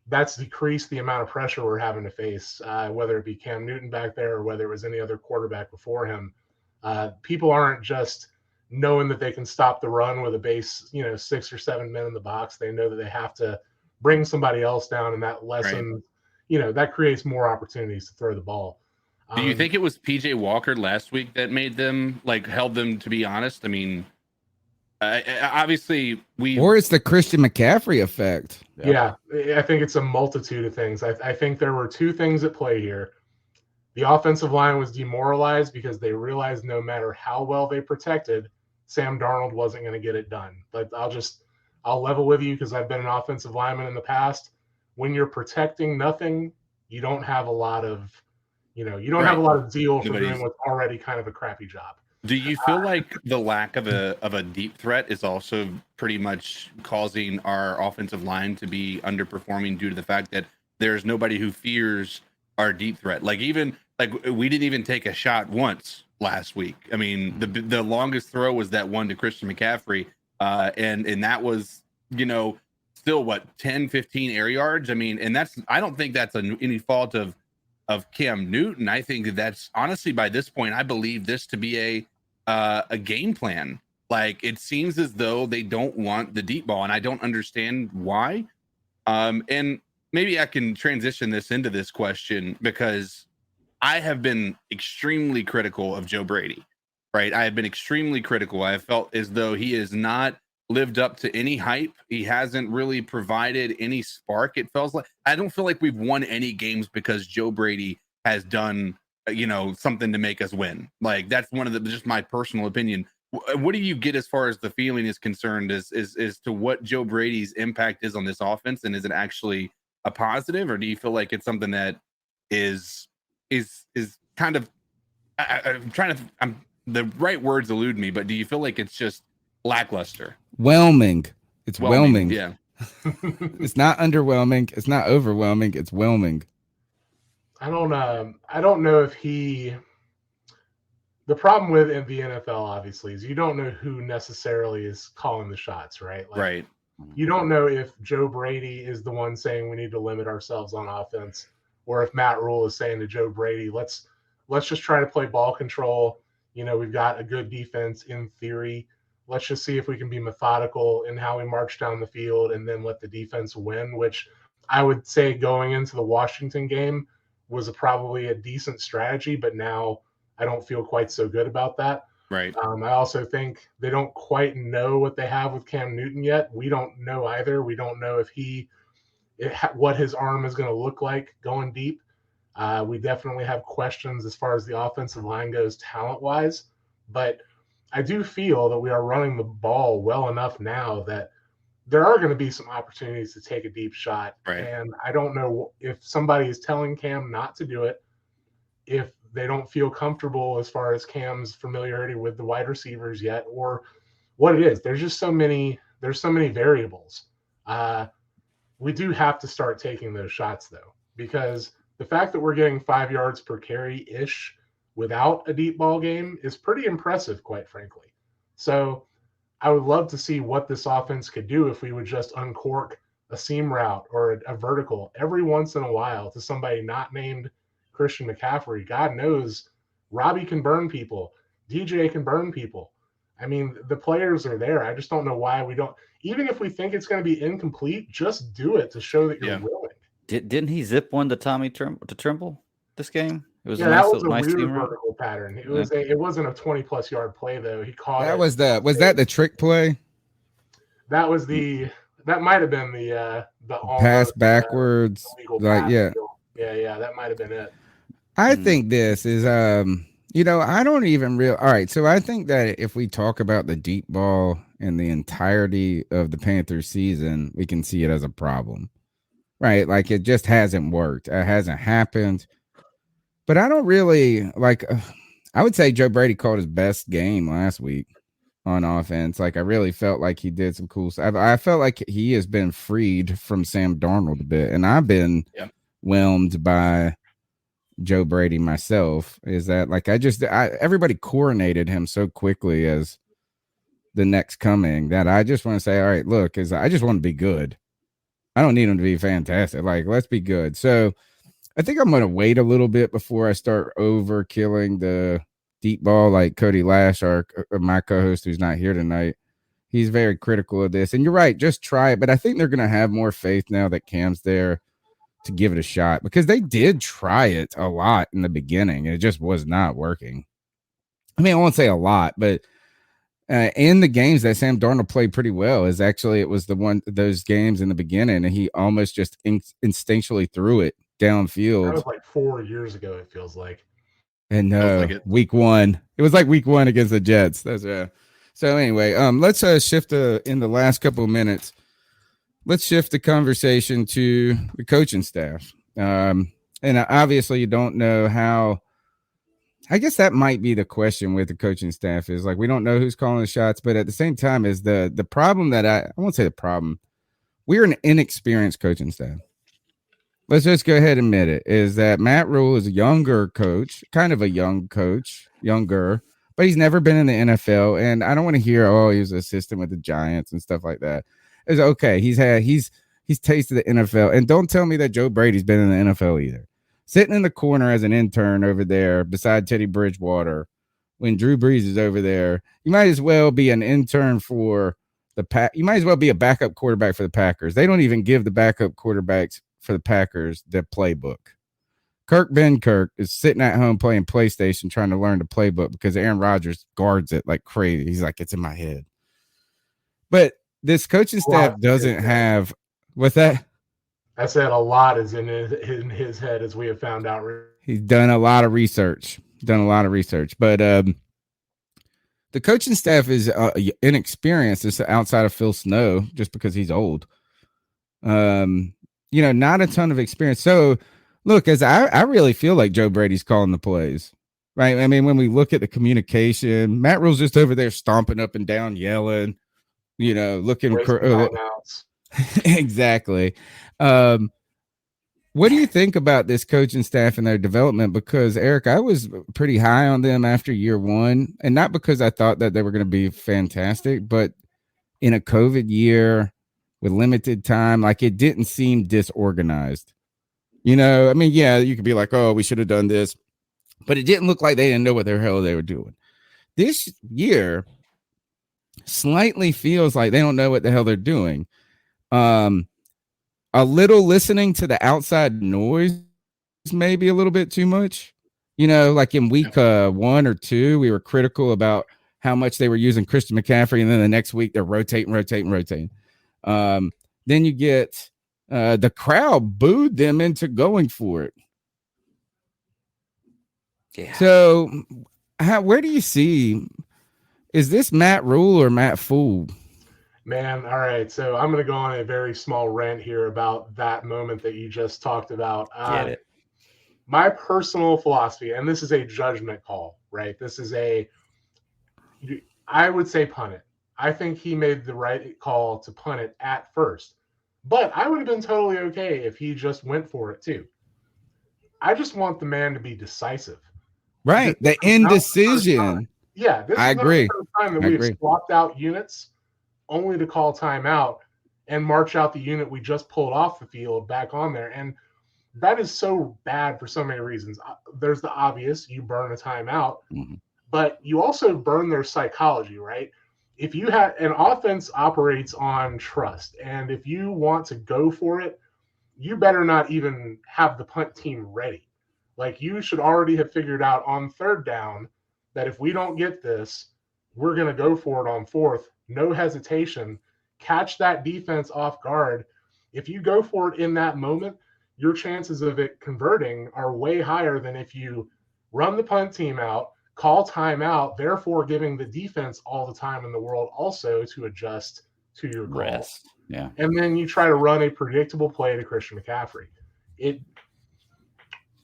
that's decreased the amount of pressure we're having to face, whether it be Cam Newton back there or whether it was any other quarterback before him. People aren't just knowing that they can stop the run with a base, 6 or 7 men in the box. They know that they have to bring somebody else down, and that lessens, that creates more opportunities to throw the ball. Do you think it was PJ Walker last week that made them, held them to be honest? I mean, obviously or it's the Christian McCaffrey effect. Yeah, I think it's a multitude of things. I think there were two things at play here. The offensive line was demoralized because they realized no matter how well they protected, Sam Darnold wasn't going to get it done. But I'll level with you because I've been an offensive lineman in the past. When you're protecting nothing, you don't have a lot of, have a lot of zeal for doing what's already kind of a crappy job. Do you feel like the lack of a deep threat is also pretty much causing our offensive line to be underperforming due to the fact that there's nobody who fears our deep threat? We didn't even take a shot once last week. I mean, the longest throw was that one to Christian McCaffrey, and that was, still what, 10, 15 air yards. I mean, and I don't think that's any fault of Cam Newton. I think that's honestly, by this point, I believe this to be a game plan. It seems as though they don't want the deep ball, and I don't understand why. And maybe I can transition this into this question because I have been extremely critical of Joe Brady, right? I have been extremely critical. I have felt as though he has not lived up to any hype. He hasn't really provided any spark. It feels like I don't feel like we've won any games because Joe Brady has done, something to make us win. That's one of just my personal opinion. What do you get as far as the feeling is concerned as to what Joe Brady's impact is on this offense? And is it actually a positive, or do you feel like it's something that is kind of, the right words elude me, but do you feel like it's just lackluster? Whelming. It's whelming. Yeah. It's not underwhelming. It's not overwhelming. It's whelming. I don't know if the problem with the NFL obviously is you don't know who necessarily is calling the shots, right? Right. You don't know if Joe Brady is the one saying we need to limit ourselves on offense, or if Matt Rhule is saying to Joe Brady, let's just try to play ball control. We've got a good defense in theory. Let's just see if we can be methodical in how we march down the field and then let the defense win, which I would say going into the Washington game was probably a decent strategy, but now I don't feel quite so good about that. Right. I also think they don't quite know what they have with Cam Newton yet. We don't know either. We don't know what his arm is going to look like going deep. We definitely have questions as far as the offensive line goes talent-wise, but I do feel that we are running the ball well enough now that there are going to be some opportunities to take a deep shot. Right. And I don't know if somebody is telling Cam not to do it, if they don't feel comfortable as far as Cam's familiarity with the wide receivers yet, or what it is. There's just so many variables. We do have to start taking those shots though, because the fact that we're getting 5 yards per carry-ish without a deep ball game is pretty impressive, quite frankly. So I would love to see what this offense could do if we would just uncork a seam route or a vertical every once in a while to somebody not named Christian McCaffrey. God knows Robbie can burn people. DJ can burn people. I mean, the players are there. I just don't know why we don't. Even if we think it's going to be incomplete, just do it to show that you're willing. Didn't he zip one to Trimble this game? It was that was a weird vertical pattern. It wasn't a 20+ yard play though. He caught that. Was that the trick play? That might have been the pass backwards. That might have been it. I think this is I don't even all right. So I think that if we talk about the deep ball and the entirety of the Panthers season, we can see it as a problem, right? Like it just hasn't worked. It hasn't happened. But I don't really like, I would say Joe Brady called his best game last week on offense. Like I really felt like he did some cool stuff. I felt like he has been freed from Sam Darnold a bit. And I've been whelmed by Joe Brady myself. Is that like everybody coronated him so quickly as the next coming that I just want to say, all right, look, I just want to be good. I don't need him to be fantastic. Like, let's be good. So I think I'm going to wait a little bit before I start overkilling the deep ball. Like Cody Lash, my co-host who's not here tonight, he's very critical of this. And you're right, just try it. But I think they're going to have more faith now that Cam's there to give it a shot, because they did try it a lot in the beginning. It just was not working. I mean, I won't say a lot, but in the games that Sam Darnold played pretty well, it was those games in the beginning, and he almost just instinctually threw it downfield. That was like 4 years ago, it feels like. And week one. It was like week one against the Jets. That's So anyway, let's shift in the last couple of minutes. Let's shift the conversation to the coaching staff. And obviously you don't know how. I guess that might be the question with the coaching staff is like, we don't know who's calling the shots, but at the same time is the problem that I won't say the problem. We're an inexperienced coaching staff. Let's just go ahead and admit it, is that Matt Rhule is a younger coach, kind of a young coach, younger, but he's never been in the NFL. And I don't want to hear, he was an assistant with the Giants and stuff like that. It's okay. He's tasted the NFL. And don't tell me that Joe Brady's been in the NFL either. Sitting in the corner as an intern over there beside Teddy Bridgewater when Drew Brees is over there, you might as well be an intern for the Pack. You might as well be a backup quarterback for the Packers. They don't even give the backup quarterbacks for the Packers the playbook. Kirk is sitting at home playing PlayStation trying to learn the playbook because Aaron Rodgers guards it like crazy. He's like, it's in my head. But this coaching staff doesn't have what's that? I said a lot is in his head, as we have found out. He's done a lot of research. But the coaching staff is inexperienced. It's outside of Phil Snow, just because he's old. Not a ton of experience. So, look, as I really feel like Joe Brady's calling the plays, right? I mean, when we look at the communication, Matt Rhule's just over there stomping up and down, yelling, looking exactly. What do you think about this coaching staff and their development? Because, Eric, I was pretty high on them after year one, and not because I thought that they were going to be fantastic, but in a COVID year with limited time, like it didn't seem disorganized. I mean, yeah, you could be like, we should have done this, but it didn't look like they didn't know what the hell they were doing. This year slightly feels like they don't know what the hell they're doing. A little listening to the outside noise, maybe a little bit too much. Like in week 1 or 2, we were critical about how much they were using Christian McCaffrey, and then the next week they're rotating. Then you get the crowd booed them into going for it. Yeah. So, where do you see? Is this Matt Rhule or Matt Fool? Man, all right. So I'm going to go on a very small rant here about that moment that you just talked about. Get it. My personal philosophy, and this is a judgment call, right? I would say punt it. I think he made the right call to punt it at first. But I would have been totally okay if he just went for it too. I just want the man to be decisive. Right. The indecision. Yeah, this is I agree. the first time that we've swapped out units only to call timeout and march out the unit we just pulled off the field back on there. And that is so bad for so many reasons. There's the obvious, you burn a timeout, but you also burn their psychology, right? If you have an offense operates on trust, and if you want to go for it, you better not even have the punt team ready. Like, you should already have figured out on third down that if we don't get this, we're going to go for it on fourth. No hesitation. Catch that defense off guard. If you go for it in that moment, your chances of it converting are way higher than if you run the punt team out, call timeout, therefore giving the defense all the time in the world also to adjust to your call. Rest. Yeah. And then you try to run a predictable play to Christian McCaffrey.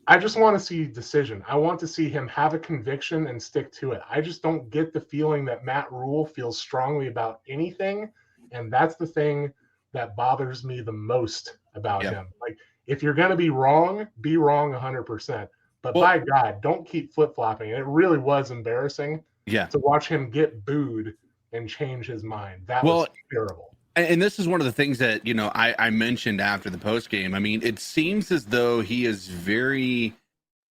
I just want to see decision. I want to see him have a conviction and stick to it. I just don't get the feeling that Matt Rhule feels strongly about anything, and that's the thing that bothers me the most about him. Like, if you're going to be wrong 100%. But by God, don't keep flip-flopping. And it really was embarrassing to watch him get booed and change his mind. That was terrible. And this is one of the things that, you know, I mentioned after the post game. I mean, it seems as though he is very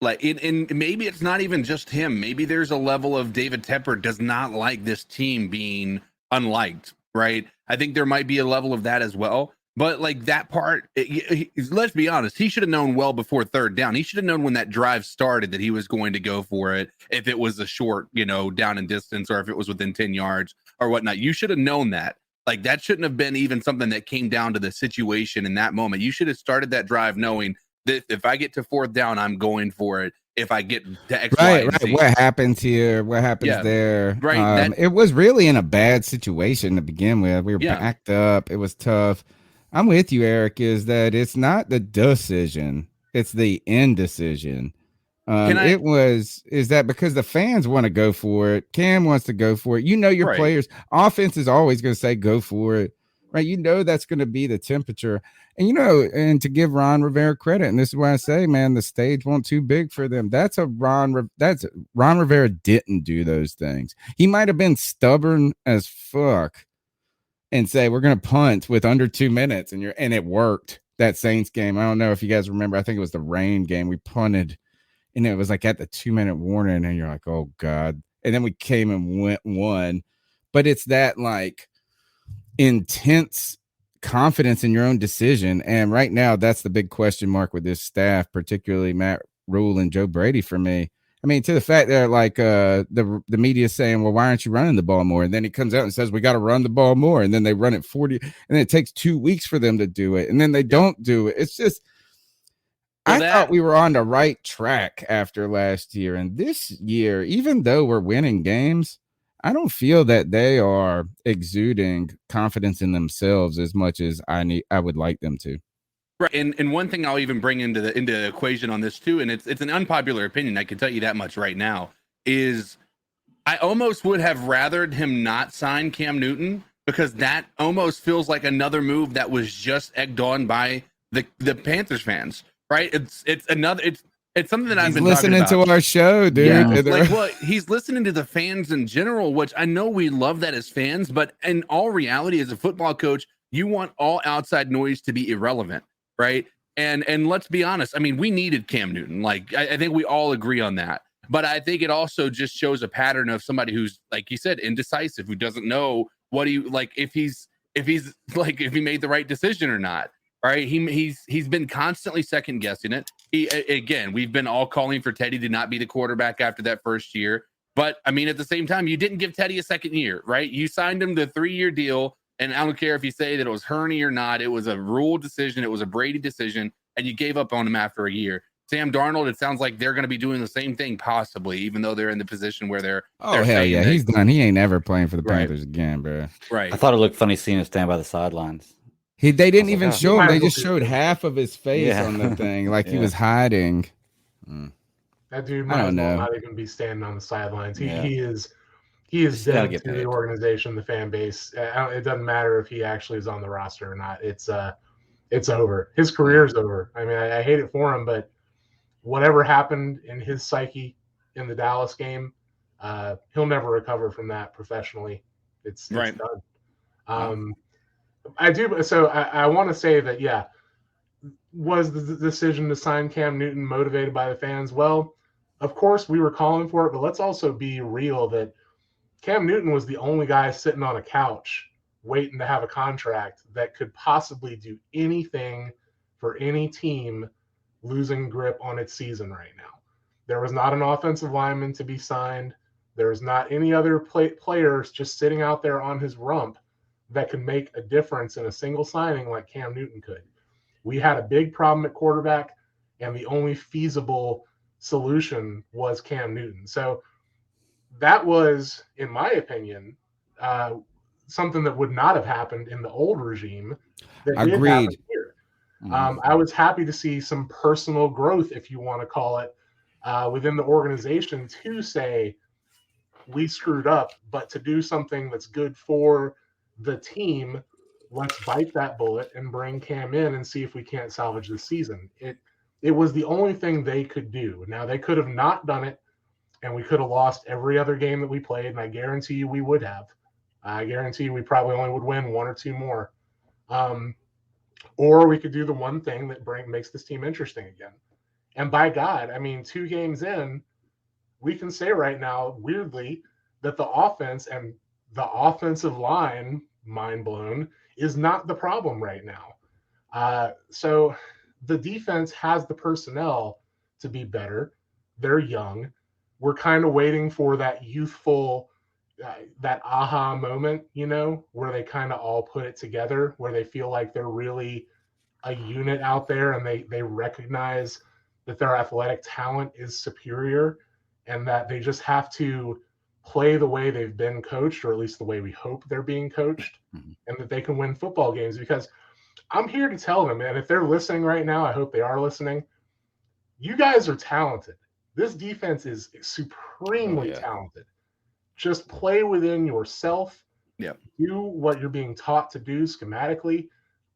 like, and maybe it's not even just him. Maybe there's a level of David Tepper does not like this team being unliked, right? I think there might be a level of that as well. But like that part, let's be honest, he should have known well before third down. He should have known when that drive started that he was going to go for it. If it was a short, you know, down in distance, or if it was within 10 yards or whatnot, you should have known that. Like, that shouldn't have been even something that came down to the situation in that moment. You should have started that drive knowing that if I get to fourth down, I'm going for it. If I get to X, Y, and Z. What happens here? What happens there? Right. It was really in a bad situation to begin with. We were backed up. It was tough. I'm with you, Eric, is that it's not the decision. It's the indecision. Is that because the fans want to go for it? Cam wants to go for it. You know, your players, offense is always going to say go for it, right? You know, that's going to be the temperature. And, you know, and to give Ron Rivera credit, and this is why I say, man, the stage wasn't too big for them. Ron Rivera didn't do those things. He might have been stubborn as fuck and say, we're going to punt with under 2 minutes. And it worked. That Saints game. I don't know if you guys remember. I think it was the rain game. We punted. And it was like at the 2-minute warning, and you're like, oh, God. And then we came and won. But it's that, like, intense confidence in your own decision. And right now, that's the big question mark with this staff, particularly Matt Rhule and Joe Brady for me. I mean, to the fact that, like, the media saying, well, why aren't you running the ball more? And then he comes out and says, we got to run the ball more. And then they run it 40. And then it takes 2 weeks for them to do it. And then they don't do it. It's just – I thought we were on the right track after last year. And this year, even though we're winning games, I don't feel that they are exuding confidence in themselves as much as I would like them to. Right. And one thing I'll even bring into the equation on this too, and it's an unpopular opinion, I can tell you that much right now, is I almost would have rathered him not sign Cam Newton, because that almost feels like another move that was just egged on by the Panthers fans. Right, it's something that I've been listening to our show, dude. Yeah, he's listening to the fans in general, which I know we love that as fans, but in all reality, as a football coach, you want all outside noise to be irrelevant, right? And let's be honest, I mean, we needed Cam Newton. Like, I think we all agree on that. But I think it also just shows a pattern of somebody who's, like you said, indecisive, who doesn't know what he like if he made the right decision or not. Right, he's been constantly second guessing it. Again, we've been all calling for Teddy to not be the quarterback after that first year. But I mean, at the same time, you didn't give Teddy a second year, right? You signed him to a 3-year deal, and I don't care if you say that it was Hurney or not. It was a Rhule decision. It was a Brady decision, and you gave up on him after a year. Sam Darnold, it sounds like they're going to be doing the same thing, possibly, even though they're in the position where they're. Oh, hell yeah, he's done. He ain't ever playing for the Panthers again, bro. Right. I thought it looked funny seeing him stand by the sidelines. They didn't even show him. They just showed half of his face on the thing, like he was hiding. That dude might as well not even be standing on the sidelines. He is dead to the organization, the fan base. It doesn't matter if he actually is on the roster or not. It's over. His career's over. I mean, I hate it for him, but whatever happened in his psyche in the Dallas game, he'll never recover from that professionally. It's done. I do. So I want to say that, was the decision to sign Cam Newton motivated by the fans? Well, of course we were calling for it, but let's also be real that Cam Newton was the only guy sitting on a couch waiting to have a contract that could possibly do anything for any team losing grip on its season right now. There was not an offensive lineman to be signed. There was not any other players just sitting out there on his rump that could make a difference in a single signing like Cam Newton could. We had a big problem at quarterback, and the only feasible solution was Cam Newton. So that was, in my opinion, something that would not have happened in the old regime that did happen Agreed. here. I was happy to see some personal growth, if you want to call it, within the organization to say, we screwed up, but to do something that's good for the team, let's bite that bullet and bring Cam in and see if we can't salvage the season. It was the only thing they could do. Now, they could have not done it, and we could have lost every other game that we played, and I guarantee you we would have. I guarantee you we probably only would win one or two more. Or we could do the one thing that makes this team interesting again. And by God, I mean, 2 games in, we can say right now, weirdly, that the offense and the offensive line, mind blown, is not the problem right now. So the defense has the personnel to be better. They're young. We're kind of waiting for that youthful, that aha moment, where they kind of all put it together, where they feel like they're really a unit out there and they recognize that their athletic talent is superior and that they just have to play the way they've been coached, or at least the way we hope they're being coached, and that they can win football games. Because I'm here to tell them, and if they're listening right now, I hope they are listening, you guys are talented. This defense is supremely talented. Just play within yourself. Do what you're being taught to do schematically.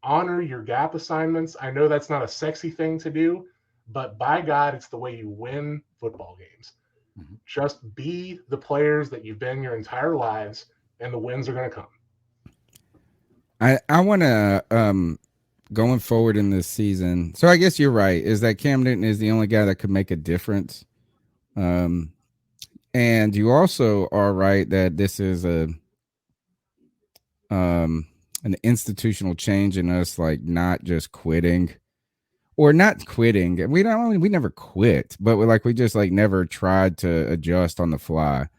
Honor your gap assignments. I know that's not a sexy thing to do, but by God, it's the way you win football games. Just be the players that you've been your entire lives, and the wins are going to come. I want to, going forward in this season, so I guess you're right, is that Cam Newton is the only guy that could make a difference. And you also are right that this is an institutional change in us, like not just quitting. Or not quitting. We never quit, but we just never tried to adjust on the fly.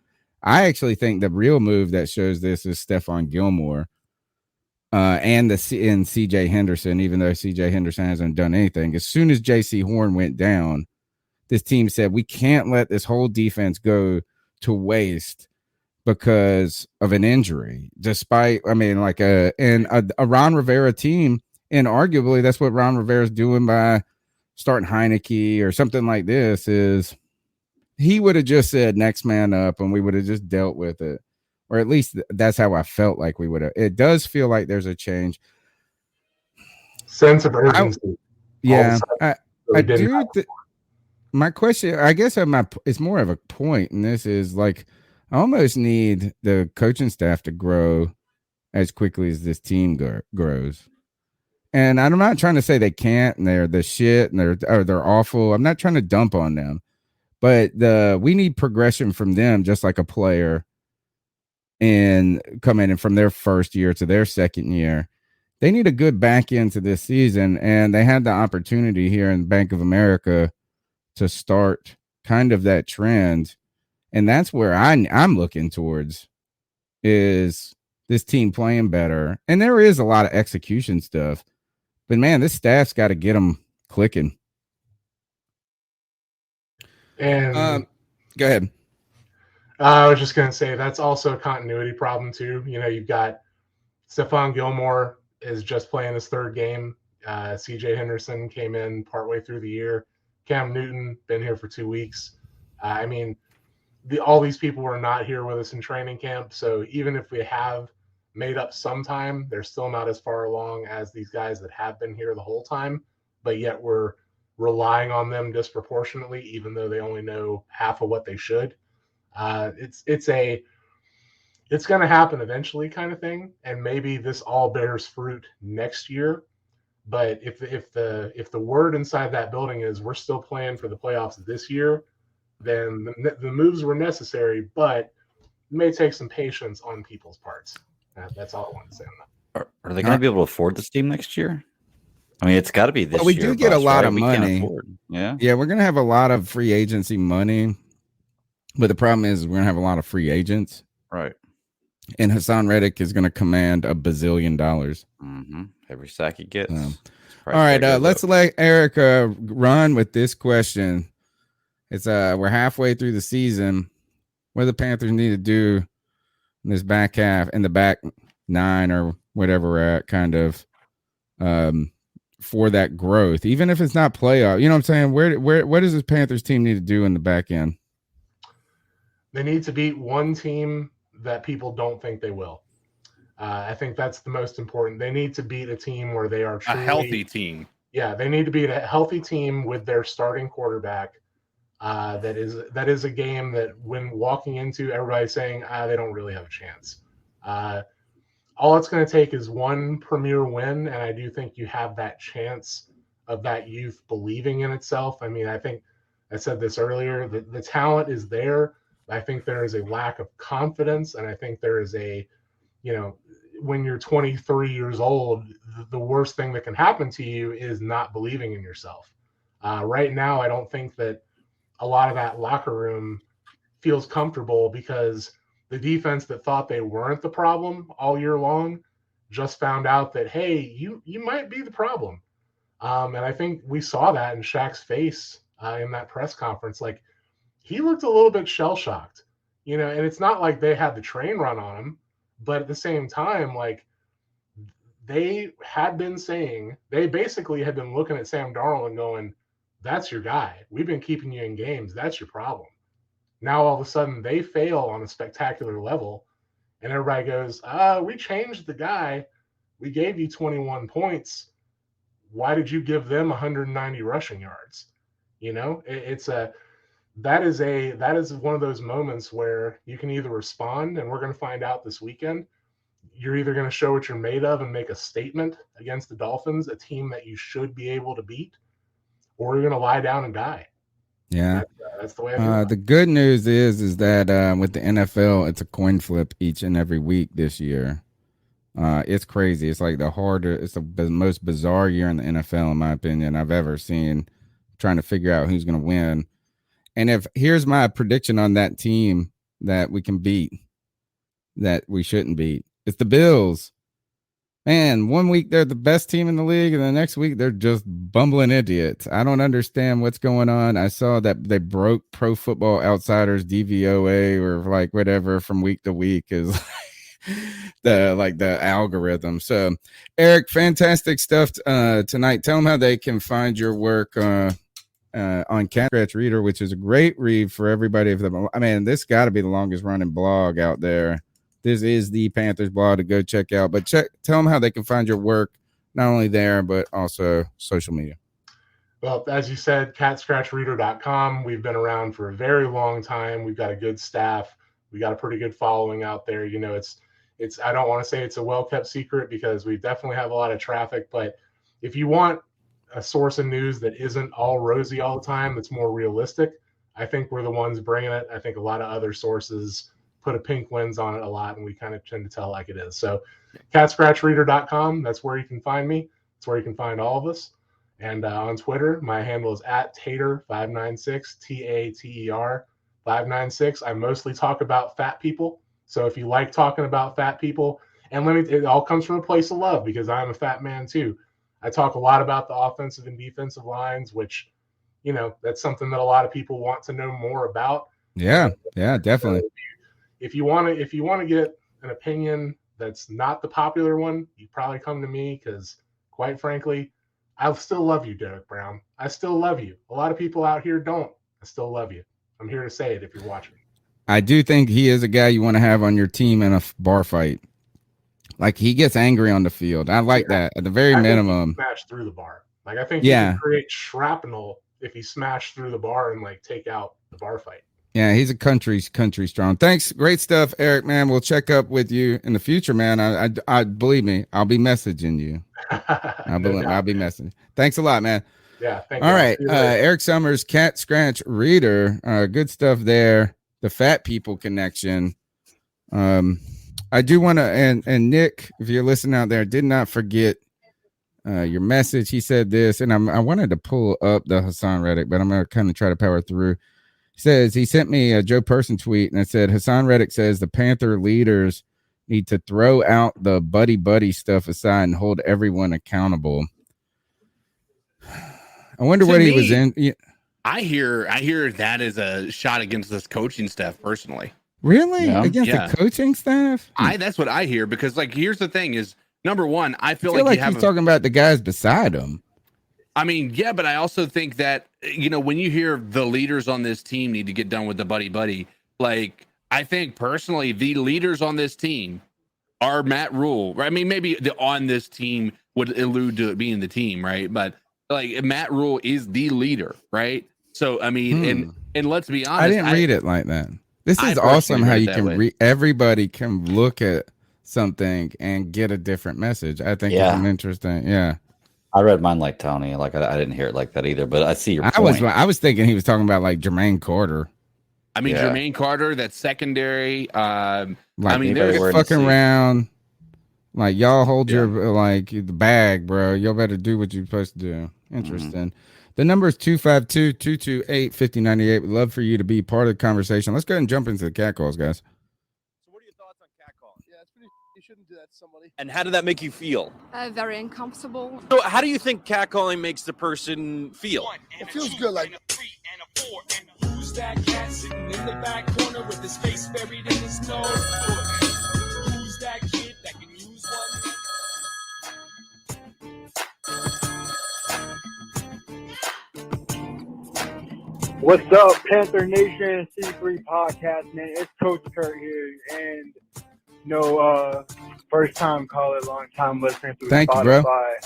I actually think the real move that shows this is Stephon Gilmore and CJ Henderson, even though CJ Henderson hasn't done anything. As soon as JC Horn went down, this team said, we can't let this whole defense go to waste because of an injury. Despite, a Ron Rivera team. And arguably, that's what Ron Rivera is doing by starting Heineke or something like this. Is he would have just said next man up, and we would have just dealt with it, or at least that's how I felt like we would have. It does feel like there's a change, sense of urgency. I do. My question, I guess, it's more of a point, and this is I almost need the coaching staff to grow as quickly as this team grows. And I'm not trying to say they can't, and they're the shit, and they're awful. I'm not trying to dump on them, but we need progression from them, just like a player, and coming in from their first year to their second year. They need a good back end to this season, and they had the opportunity here in Bank of America to start kind of that trend, and that's where I'm looking towards, is this team playing better. And there is a lot of execution stuff. But, man, this staff's got to get them clicking. And go ahead. I was just going to say that's also a continuity problem, too. You've got Stephon Gilmore is just playing his 3rd game. CJ Henderson came in partway through the year. Cam Newton, been here for 2 weeks. All these people were not here with us in training camp. So even if we have made up some time, they're still not as far along as these guys that have been here the whole time, but yet we're relying on them disproportionately, even though they only know half of what they should. It's going to happen eventually, kind of thing, and maybe this all bears fruit next year. But if the word inside that building is we're still playing for the playoffs this year, then the moves were necessary, but it may take some patience on people's parts. That's all I want to say on that. Are they going to be able to afford this team next year? It's got to be this year. We do get a lot of money. Yeah, we're going to have a lot of free agency money, but the problem is we're going to have a lot of free agents. Right. And Hassan Reddick is going to command $1 billion. Every sack he gets. All right, let's let Eric run with this question. It's we're halfway through the season. what the Panthers need to do in this back half, in the back 9 or whatever we're at, kind of for that growth, even if it's not playoff. You know what I'm saying? What does this Panthers team need to do in the back end? They need to beat one team that people don't think they will. I think that's the most important. They need to beat a team where they are truly a healthy team. Yeah, they need to beat a healthy team with their starting quarterback. That is a game that when walking into, everybody's saying they don't really have a chance. All it's going to take is one premier win, and I do think you have that chance of that youth believing in itself. I mean, I think I said this earlier, the talent is there. I think there is a lack of confidence, and I think there is a, when you're 23 years old, the worst thing that can happen to you is not believing in yourself. Right now, I don't think that a lot of that locker room feels comfortable because the defense that thought they weren't the problem all year long just found out that, hey, you might be the problem. And I think we saw that in Shaq's face in that press conference. Like, he looked a little bit shell-shocked, and it's not like they had the train run on him, but at the same time, like, they had been saying, they basically had been looking at Sam Darnold and going, that's your guy. We've been keeping you in games. That's your problem. Now, all of a sudden, they fail on a spectacular level, and everybody goes, we changed the guy. We gave you 21 points. Why did you give them 190 rushing yards? That is one of those moments where you can either respond, and we're going to find out this weekend. You're either going to show what you're made of and make a statement against the Dolphins, a team that you should be able to beat, or you're going to lie down and die. Yeah, that's the way I feel. The good news is that with the NFL, it's a coin flip each and every week this year. It's crazy. It's like it's the most bizarre year in the NFL, in my opinion, I've ever seen, trying to figure out who's going to win. And here's my prediction on that team that we can beat, that we shouldn't beat. It's the Bills. Man, one week they're the best team in the league, and the next week they're just bumbling idiots. I don't understand what's going on. I saw that they broke Pro Football Outsiders DVOA or like whatever from week to week is the algorithm. So, Eric, fantastic stuff tonight. Tell them how they can find your work on Cat Scratch Reader, which is a great read for everybody. I mean, this got to be the longest running blog out there. This is the Panthers blog to go check out. But tell them how they can find your work, not only there, but also social media. Well, as you said, catscratchreader.com. We've been around for a very long time. We've got a good staff. We got a pretty good following out there. It's I don't want to say it's a well-kept secret because we definitely have a lot of traffic. But if you want a source of news that isn't all rosy all the time, that's more realistic, I think we're the ones bringing it. I think a lot of other sources put a pink lens on it a lot, and we kind of tend to tell like it is. So catscratchreader.com, that's where you can find me. That's where you can find all of us. And on Twitter, my handle is @Tater596, TATER 596. I mostly talk about fat people. So if you like talking about fat people, and it all comes from a place of love because I'm a fat man too. I talk a lot about the offensive and defensive lines, which, that's something that a lot of people want to know more about. Yeah, definitely. So if you want to get an opinion that's not the popular one, you probably come to me because, quite frankly, I still love you, Derek Brown. I still love you. A lot of people out here don't. I still love you. I'm here to say it if you're watching. I do think he is a guy you want to have on your team in a bar fight. Like, he gets angry on the field. I like that at the very minimum. Smash through the bar. Like, I think he can create shrapnel if he smashed through the bar and take out the bar fight. Yeah, he's a country strong. Thanks. Great stuff, Eric, man. We'll check up with you in the future, man. I believe me, I'll be messaging you. I'll be messaging. Thanks a lot, man. Yeah, thank you. All right. Eric Summers, Cat Scratch Reader. Good stuff there. The fat people connection. I do want to, and Nick, if you're listening out there, did not forget your message. He said this, and I wanted to pull up the Hassan Reddick, but I'm going to kind of try to power through. Says he sent me a Joe Person tweet, and it said Hassan Reddick says the Panther leaders need to throw out the buddy stuff aside and hold everyone accountable. I wonder what he was in. I hear that as a shot against this coaching staff personally. Really? Yeah. Against Yeah. the coaching staff? That's what I hear, because like here's the thing is, number one, I feel, I feel like you have he's talking about the guys beside him. I mean, yeah, but I also think that, when you hear the leaders on this team need to get done with the buddy, like, I think personally the leaders on this team are Matt Rhule. Right? I mean, maybe the on this team would allude to it being the team, right? But like Matt Rhule is the leader, right? So I mean, and let's be honest, I didn't read it like that. This I is awesome personally how read it you that can way. read. Everybody can look at something and get a different message. I think it's an interesting. Yeah, I read mine like Tony. Like I didn't hear it like that either. But I see your point. I was thinking he was talking about like Jermaine Carter. I mean, Jermaine Carter, that's secondary. Like, I mean, they're there's fucking around. Like, y'all hold your the bag, bro. Y'all better do what you're supposed to do. Interesting. The number is 252-228-5098. We'd love for you to be part of the conversation. Let's go ahead and jump into the cat calls, guys. So what are your thoughts on cat call? Yeah, it's pretty. You shouldn't do that to somebody. And how did that make you feel? Very uncomfortable. So how do you think catcalling makes the person feel? It feels good, like. Who's that cat sitting in the back corner with his face buried in his nose? Who's that kid that can use one? What's up, Panther Nation C3 podcast, man? It's Coach Kurt here, and first time caller, long time listener through Thank Spotify. you, bro.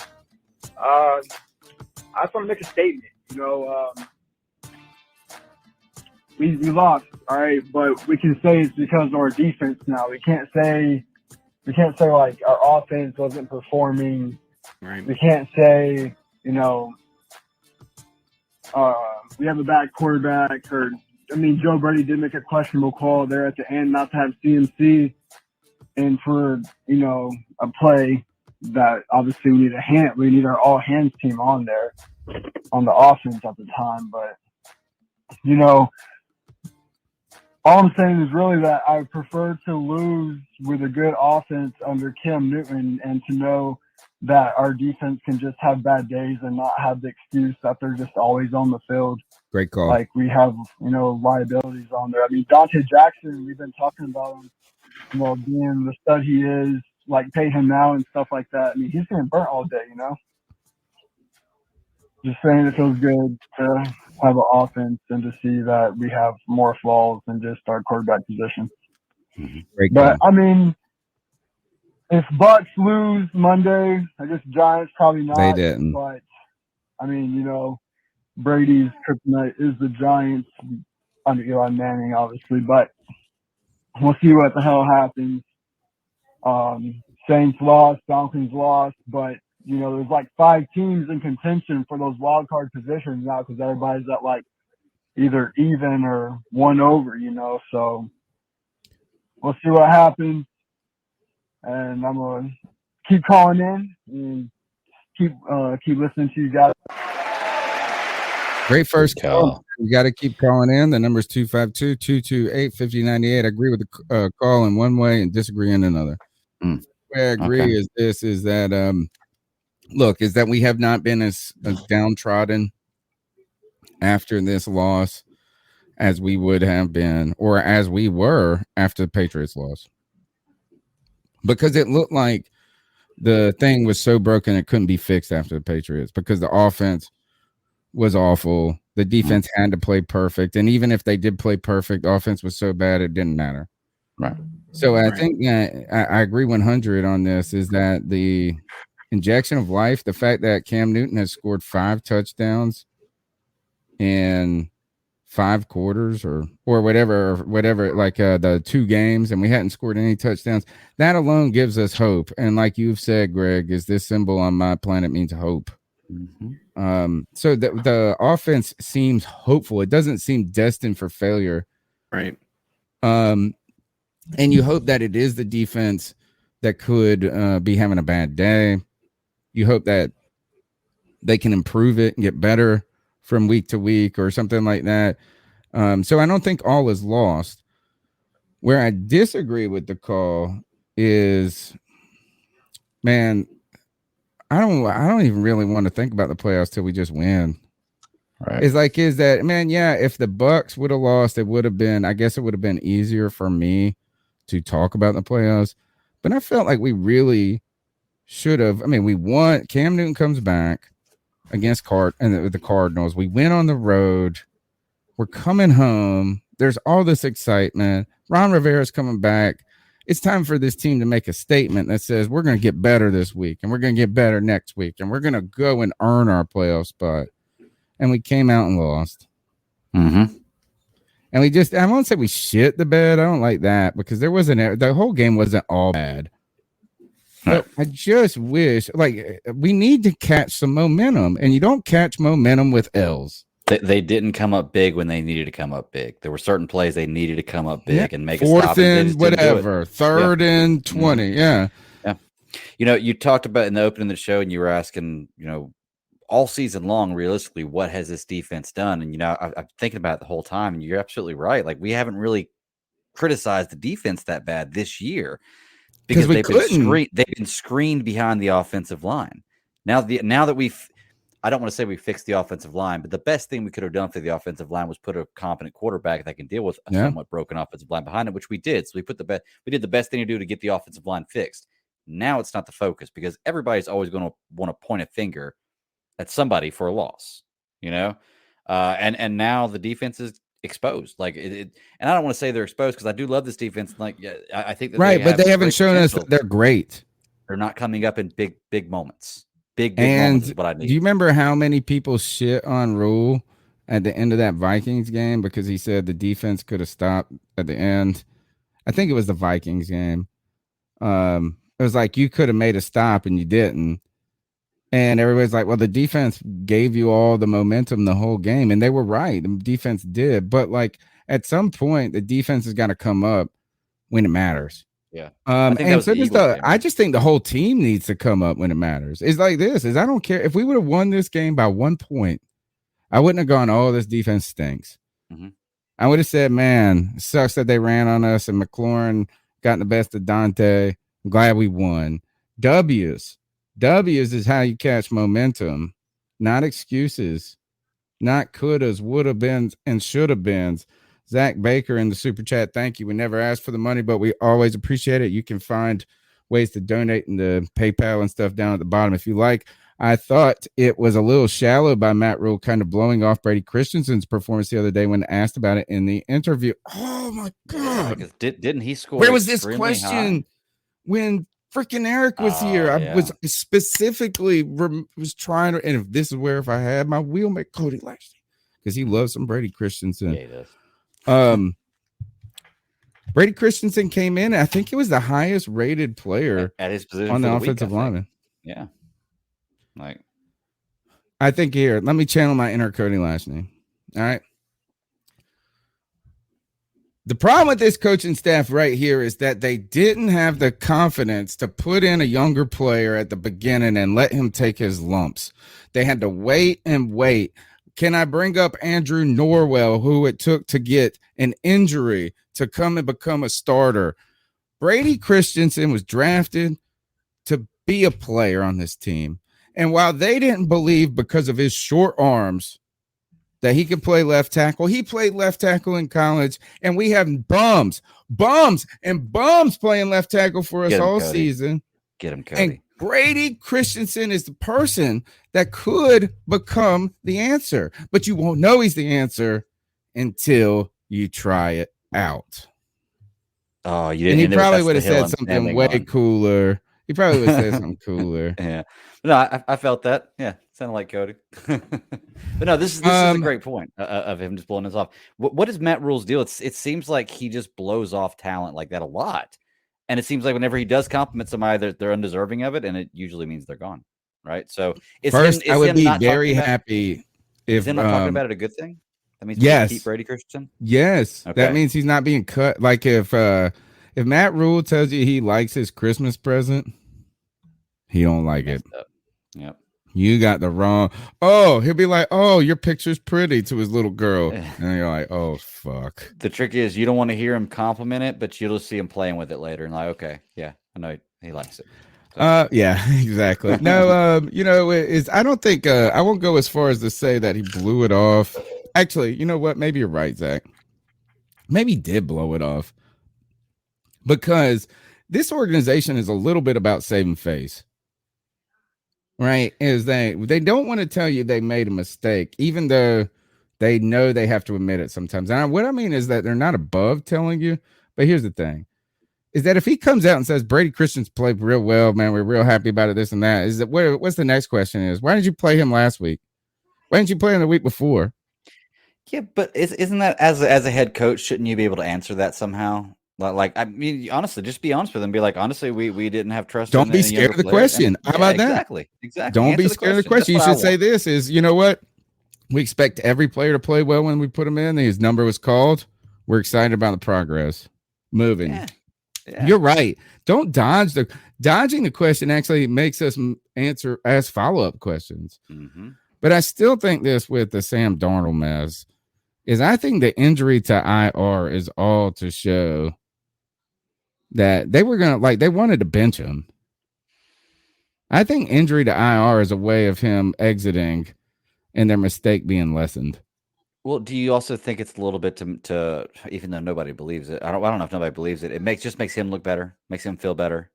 I just want to make a statement. We lost, all right, but we can say it's because of our defense now. We can't say like our offense wasn't performing. Right. We can't say we have a bad quarterback, Joe Brady did make a questionable call there at the end not to have CMC, and for a play that obviously we need our all hands team on there on the offense at the time, but all I'm saying is really that I prefer to lose with a good offense under Cam Newton and to know that our defense can just have bad days and not have the excuse that they're just always on the field. Great call. Like we have, liabilities on there. I mean, Dante Jackson, we've been talking about him, being the stud he is, like pay him now and stuff like that. I mean, he's getting burnt all day, Just saying it feels good to have an offense and to see that we have more flaws than just our quarterback position. Great But, call. I mean, if Bucks lose Monday, I guess Giants probably not. They didn't. But, I mean, Brady's kryptonite is the Giants under Eli Manning, obviously. But we'll see what the hell happens. Saints lost, Falcons lost, but there's like 5 teams in contention for those wild card positions now because everybody's at like either even or 1 over, so we'll see what happens. And I'm going to keep calling in and keep listening to you guys. Great first call. You got to keep calling in. The number is 252-228-5098. I agree with the call in one way and disagree in another. Where I agree is that is that we have not been as downtrodden after this loss as we would have been, or as we were after the Patriots loss, because it looked like the thing was so broken it couldn't be fixed after the Patriots because the offense was awful. The defense had to play perfect, and even if they did play perfect, the offense was so bad it didn't matter. Right. So I think I agree 100 on this. Is that the injection of life? The fact that Cam Newton has scored 5 touchdowns in 5 quarters or whatever, like the 2 games, and we hadn't scored any touchdowns. That alone gives us hope. And like you've said, Greg, is this symbol on my planet means hope. So the offense seems hopeful. It doesn't seem destined for failure. Right. And you hope that it is the defense that could be having a bad day. You hope that they can improve it and get better from week to week or something like that. So I don't think all is lost. Where I disagree with the call is, man, I don't even really want to think about the playoffs till we just win. Right. It's like, is that, man, yeah, if the Bucks would have lost, it would have been, I guess it would have been easier for me to talk about the playoffs. But I felt like we really should have. I mean, we won. Cam Newton comes back against the Cardinals. We went on the road. We're coming home. There's all this excitement. Ron Rivera's coming back. It's time for this team to make a statement that says we're going to get better this week, and we're going to get better next week, and we're going to go and earn our playoff spot. And we came out and lost. Mm-hmm. And we just, I won't say we shit the bed. I don't like that because the whole game wasn't all bad. But I just wish, like, we need to catch some momentum, and you don't catch momentum with L's. They didn't come up big when they needed to come up big. There were certain plays they needed to come up big and make a stop. Fourth and whatever, third and 20. Yeah. You talked about in the opening of the show, and you were asking, all season long, realistically, what has this defense done? And, I'm thinking about it the whole time, and you're absolutely right. Like, we haven't really criticized the defense that bad this year because they've been screened behind the offensive line. Now that I don't want to say we fixed the offensive line, but the best thing we could have done for the offensive line was put a competent quarterback that can deal with a somewhat broken offensive line behind it, which we did. So we did the best thing to do to get the offensive line fixed. Now it's not the focus because everybody's always going to want to point a finger at somebody for a loss, and now the defense is exposed. Like and I don't want to say they're exposed because I do love this defense. Like, I think that but they haven't shown us that they're great. They're not coming up in big moments. Big and moments is what I need. Do you remember how many people shit on Rhule at the end of that Vikings game because he said the defense could have stopped at the end? I think it was the Vikings game. It was like you could have made a stop and you didn't. And everybody's like, well, the defense gave you all the momentum the whole game. And they were right. The defense did. But, like, at some point, the defense has got to come up when it matters. Yeah. I just think the whole team needs to come up when it matters. It's like this. I don't care. If we would have won this game by 1 point, I wouldn't have gone, oh, this defense stinks. Mm-hmm. I would have said, man, it sucks that they ran on us and McLaurin got the best of Dante. I'm glad we won. W's is how you catch momentum, not excuses, not couldas, would have been, and should have been. Zach Baker in the super chat. Thank you. We never ask for the money, but we always appreciate it. You can find ways to donate in the PayPal and stuff down at the bottom if you like. I thought it was a little shallow by Matt Rhule kind of blowing off Brady Christensen's performance the other day when asked about it in the interview. Oh my God. Because didn't he score? Where was this question when freaking Eric was here? I was specifically was trying to, and if I had my wheel, make Cody Lashley because he loves some Brady Christensen. Yeah, he does. Brady Christensen came in. I think he was the highest rated player at his position on the offensive lineman. Yeah. I think here, let me channel my inner Cody Lashley. All right. The problem with this coaching staff right here is that they didn't have the confidence to put in a younger player at the beginning and let him take his lumps. They had to wait and wait. Can I bring up Andrew Norwell, who it took to get an injury to come and become a starter? Brady Christensen was drafted to be a player on this team. And while they didn't believe because of his short arms that he could play left tackle, he played left tackle in college. And we have bums playing left tackle for us all season. Get him, Cody. And Brady Christensen is the person that could become the answer, but you won't know he's the answer until you try it out. Oh, you didn't. And he probably would have said something way cooler. He probably would have said something cooler. Yeah. No, I felt that. Yeah. Sounded like Cody. But no, this is a great point of him just blowing this off. What is Matt Rhule's deal? It seems like he just blows off talent like that a lot. And it seems like whenever he does compliment somebody, they're undeserving of it, and it usually means they're gone, right? So I would be very happy if him not talking about it a good thing. That means yes, keep Brady Christensen. Yes, okay. That means he's not being cut. Like if Matt Rhule tells you he likes his Christmas present, he don't like it. Yep. You got the wrong. Oh, he'll be like, "Oh, your picture's pretty" to his little girl, and you're like, "Oh, fuck." The trick is you don't want to hear him compliment it, but you'll see him playing with it later, and like, okay, yeah, I know he likes it. Yeah, exactly. No, I don't think I won't go as far as to say that he blew it off. Actually, you know what? Maybe you're right, Zach. Maybe he did blow it off because this organization is a little bit about saving face. Right? Is they don't want to tell you they made a mistake, even though they know they have to admit it sometimes. And what I mean is that they're not above telling you. But here's the thing. Is that if he comes out and says Brady Christian's played real well, man, we're real happy about it, this and that, is that what's the next question is, why didn't you play him last week? Why didn't you play him the week before? Yeah, but isn't that as a head coach, shouldn't you be able to answer that somehow? Like I mean, honestly, just be honest with them. Be like, honestly, we didn't have trust. Don't be scared of the question. How about that? Exactly. Don't be scared of the question. You should say this is, you know what? We expect every player to play well when we put him in. His number was called. We're excited about the progress. Moving. Yeah. You're right. Don't dodging the question actually makes us ask follow-up questions. Mm-hmm. But I still think this with the Sam Darnold mess is I think the injury to IR is all to show that they were they wanted to bench him. I think injury to IR is a way of him exiting and their mistake being lessened. Well, do you also think it's a little bit to even though nobody believes it? I don't know if nobody believes it. It just makes him look better, makes him feel better.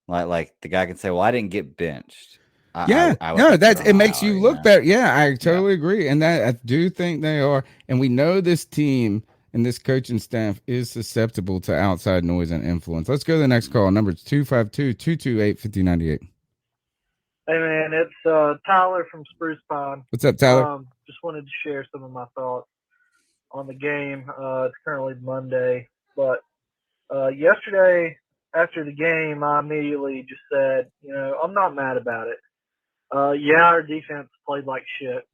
Like the guy can say, "Well, I didn't get benched." It makes you look better. Yeah, I totally agree, and that I do think they are. And we know this team and this coaching staff is susceptible to outside noise and influence. Let's go to the next call. Number 252-228-5098. Hey man, it's Tyler from Spruce Pine. What's up, Tyler? Just wanted to share some of my thoughts on the game. It's currently Monday, but yesterday after the game, I immediately just said, I'm not mad about it. Our defense played like shit.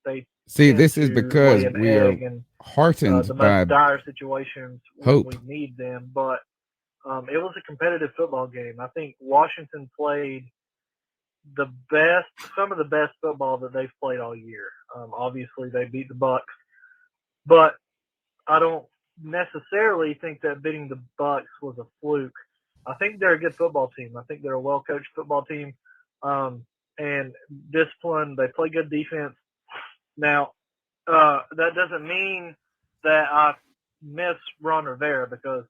They this is because we are heartened the by most dire situations when we need them. But it was a competitive football game. I think Washington played some of the best football that they've played all year. Obviously, they beat the Bucs, but I don't necessarily think that beating the Bucs was a fluke. I think they're a good football team. I think they're a well-coached football team, and disciplined. They play good defense. Now, that doesn't mean that I miss Ron Rivera, because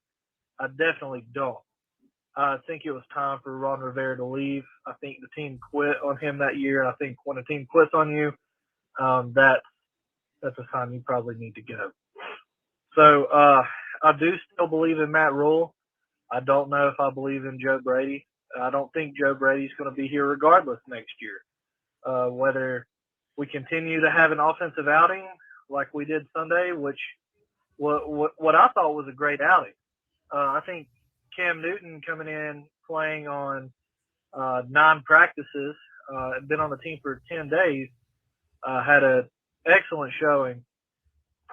I definitely don't. I think it was time for Ron Rivera to leave. I think the team quit on him that year. I think when a team quits on you, that's a sign you probably need to go. So I do still believe in Matt Rhule. I don't know if I believe in Joe Brady. I don't think Joe Brady's going to be here regardless next year. Whether we continue to have an offensive outing like we did Sunday, which what I thought was a great outing. I think Cam Newton coming in, playing on 9 practices, been on the team for 10 days, had an excellent showing.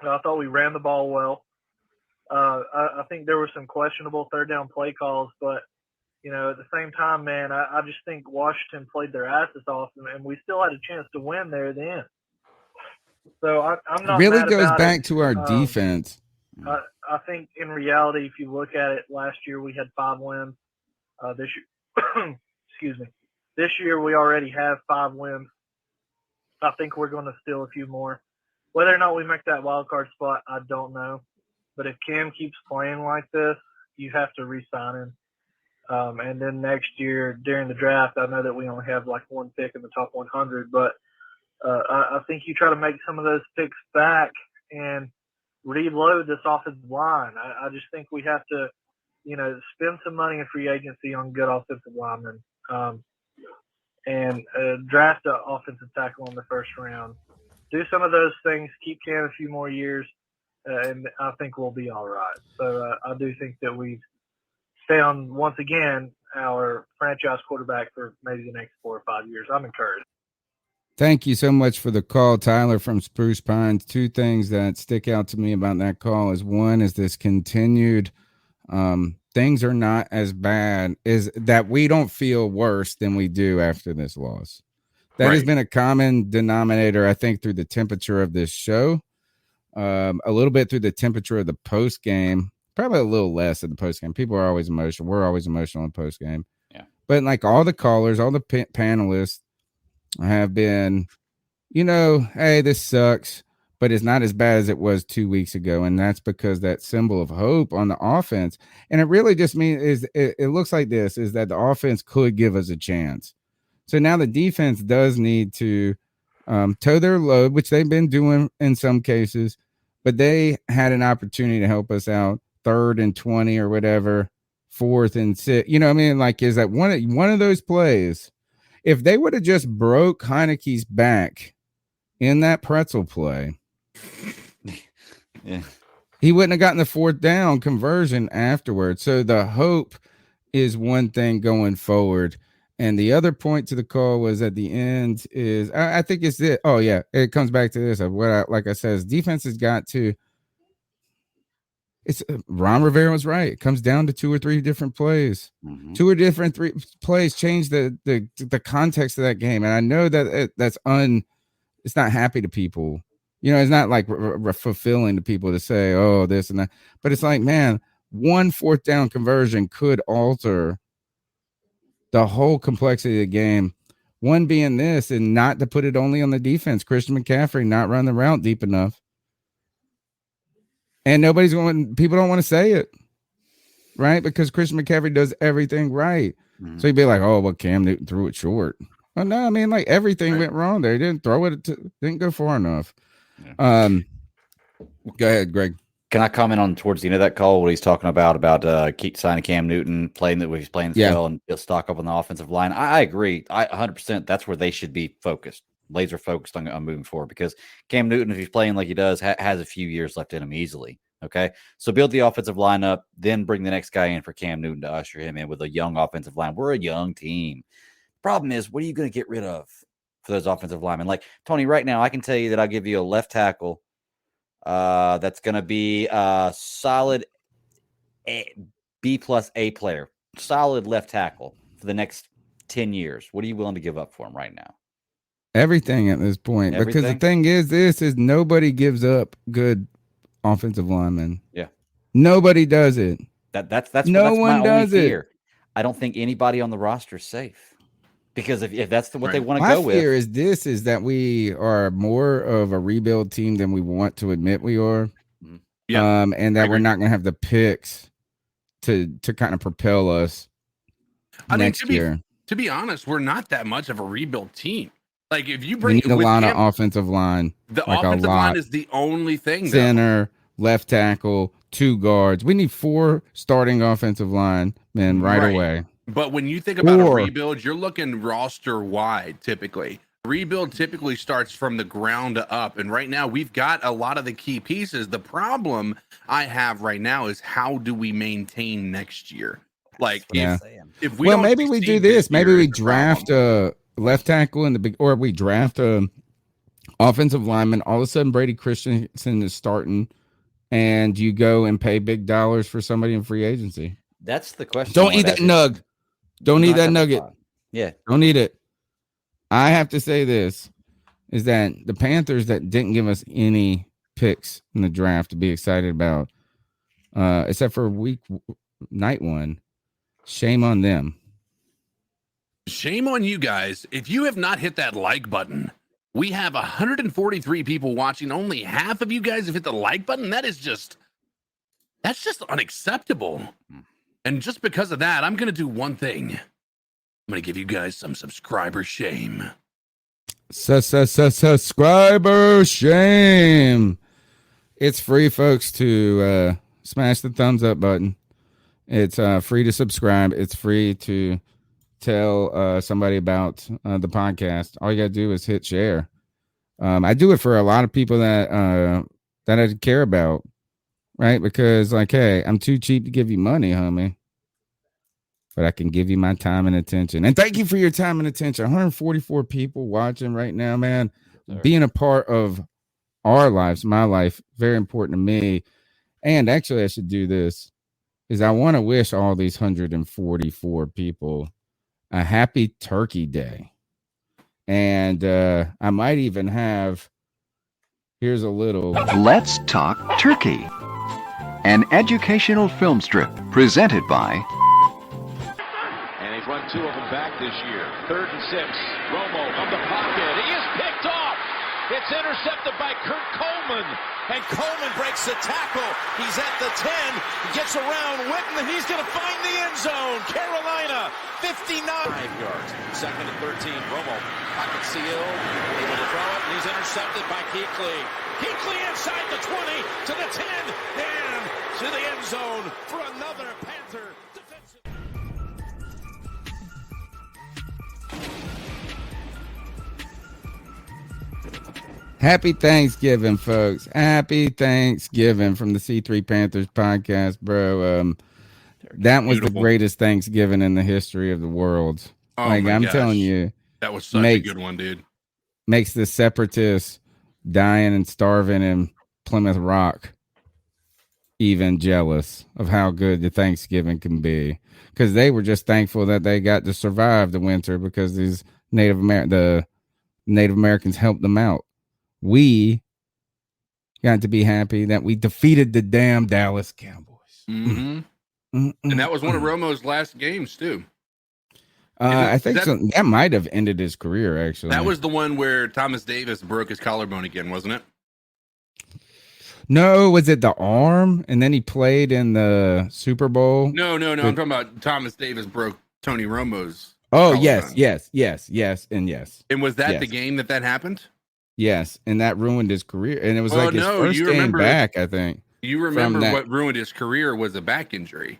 I thought we ran the ball well. I think there were some questionable third down play calls, but, at the same time, man, I just think Washington played their asses off, and we still had a chance to win there at the end. So I'm not really mad goes about back it. to our defense. I think in reality, if you look at it, last year we had 5 wins. This year, excuse me. This year we already have 5 wins. I think we're going to steal a few more. Whether or not we make that wild card spot, I don't know. But if Cam keeps playing like this, you have to re-sign him. And then next year during the draft, I know that we only have like 1 pick in the top 100, but I think you try to make some of those picks back and reload this offensive line. I just think we have to, spend some money in free agency on good offensive linemen, and draft an offensive tackle in the first round. Do some of those things, keep Cam a few more years, and I think we'll be all right. So I do think that we've found, once again, our franchise quarterback for maybe the next 4 or 5 years. I'm encouraged. Thank you so much for the call, Tyler from Spruce Pines. 2 things that stick out to me about that call is, one is this continued things are not as bad, is that we don't feel worse than we do after this loss. That has been a common denominator, I think, through the temperature of this show, a little bit through the temperature of the post game, probably a little less of the post game. People are always emotional. We're always emotional in post game. Yeah. But like all the callers, all the panelists have been, hey, this sucks, but it's not as bad as it was 2 weeks ago. And that's because that symbol of hope on the offense. And it really just means it looks like this is that the offense could give us a chance. So now the defense does need to toe their load, which they've been doing in some cases, but they had an opportunity to help us out 3rd and 20 or whatever, 4th and 6. You know what I mean? Like, is that one of those plays? If they would have just broke Heineke's back in that pretzel play, yeah, he wouldn't have gotten the 4th down conversion afterwards. So the hope is one thing going forward. And the other point to the call was at the end is I think it's it. Oh yeah, it comes back to this of what like I said, defense has got to. It's Ron Rivera was right. It comes down to 2 or 3 different plays. Mm-hmm. 2 or different 3 plays change the context of that game. And I know that it's not happy to people. It's not like fulfilling to people to say, oh, this and that. But it's like, man, 1 4th down conversion could alter the whole complexity of the game. One being this, and not to put it only on the defense. Christian McCaffrey not run the route deep enough. And people don't want to say it, right? Because Christian McCaffrey does everything right. Mm-hmm. So you'd be like, oh, well, Cam Newton threw it short. Oh, no, I mean, like everything went wrong there. He didn't throw it, didn't go far enough. Yeah. Go ahead, Greg. Can I comment on towards the end of that call what he's talking about keep signing Cam Newton, playing that he's playing well and stock up on the offensive line? I agree. 100%. That's where they should be focused, laser focused on moving forward, because Cam Newton, if he's playing like he does, has a few years left in him easily. Okay, so build the offensive line up, then bring the next guy in for Cam Newton to usher him in with a young offensive line. We're a young team. Problem is, what are you going to get rid of for those offensive linemen? Like Tony, right now, I can tell you that I'll give you a left tackle. That's going to be a solid B+A player, solid left tackle for the next 10 years. What are you willing to give up for him right now? Everything at this point. Everything? Because the thing is nobody gives up good offensive linemen. Yeah. Nobody does it. That's no one does it. I don't think anybody on the roster is safe. Because if that's what they want to go with. My fear is that we are more of a rebuild team than we want to admit we are. Yeah. And that we're not going to have the picks to kind of propel us next year. To be honest, we're not that much of a rebuild team. Like if you we need a lot of offensive line. The offensive line is the only thing. Center, left tackle, 2 guards. We need 4 starting offensive line men right away. But when you think about a rebuild, you're looking roster wide typically. Rebuild typically starts from the ground up. And right now we've got a lot of the key pieces. The problem I have right now is how do we maintain next year? Like if we don't maybe we do this. Maybe we draft a left tackle in the big, or we draft a offensive lineman. All of a sudden Brady Christensen is starting and you go and pay big dollars for somebody in free agency. That's the question. Don't eat that nug. Don't eat that nugget. Yeah. Don't eat it. I have to say this is that the Panthers that didn't give us any picks in the draft to be excited about, except for night 1, shame on them. Shame on you guys. If you have not hit that like button, we have 143 people watching. Only half of you guys have hit the like button. That's just unacceptable. And just because of that, I'm going to do one thing. I'm going to give you guys some subscriber shame. Subscriber shame. It's free, folks, to smash the thumbs up button. It's free to subscribe. It's free to tell somebody about the podcast. All you got to do is hit share. I do it for a lot of people that I care about. Right? Because, like, hey, I'm too cheap to give you money, homie. But I can give you my time and attention. And thank you for your time and attention. 144 people watching right now, man. Sorry. Being a part of our lives, my life, very important to me. And actually, I should do this, is I want to wish all these 144 people a happy Turkey Day. And I might even have, here's a little. Let's Talk Turkey. An educational film strip presented by... And he's run two of them back this year. 3rd and 6. Romo from the pocket. He is picked off. It's intercepted by Kurt Coleman. And Coleman breaks the tackle. He's at the 10. He gets around Witten, and he's going to find the end zone. Carolina, 59. 5 yards. 2nd and 13. Romo, pocket seal. Able to throw it, and he's intercepted by Kuechly. Kuechly inside the 20 to the 10 and to the end zone for another Panther defensive. Happy Thanksgiving, folks. Happy Thanksgiving from the C3 Panthers podcast, bro. That was the greatest Thanksgiving in the history of the world. Oh, like, I'm gosh. telling you. That was such a good one, dude. Makes the separatists dying and starving in Plymouth Rock even jealous of how good the Thanksgiving can be. Because they were just thankful that they got to survive the winter because these the Native Americans helped them out. We got to be happy that we defeated the damn Dallas Cowboys. Mm-hmm. And that was one of Romo's last games, too. I think that might have ended his career, actually. That was the one where Thomas Davis broke his collarbone again, wasn't it? No, was it the arm? And then he played in the Super Bowl? No. I'm talking about Thomas Davis broke Tony Romo's collarbone. yes. And was that the game that happened? Yes, and that ruined his career. And it was his first game back, I think. You remember what ruined his career was a back injury.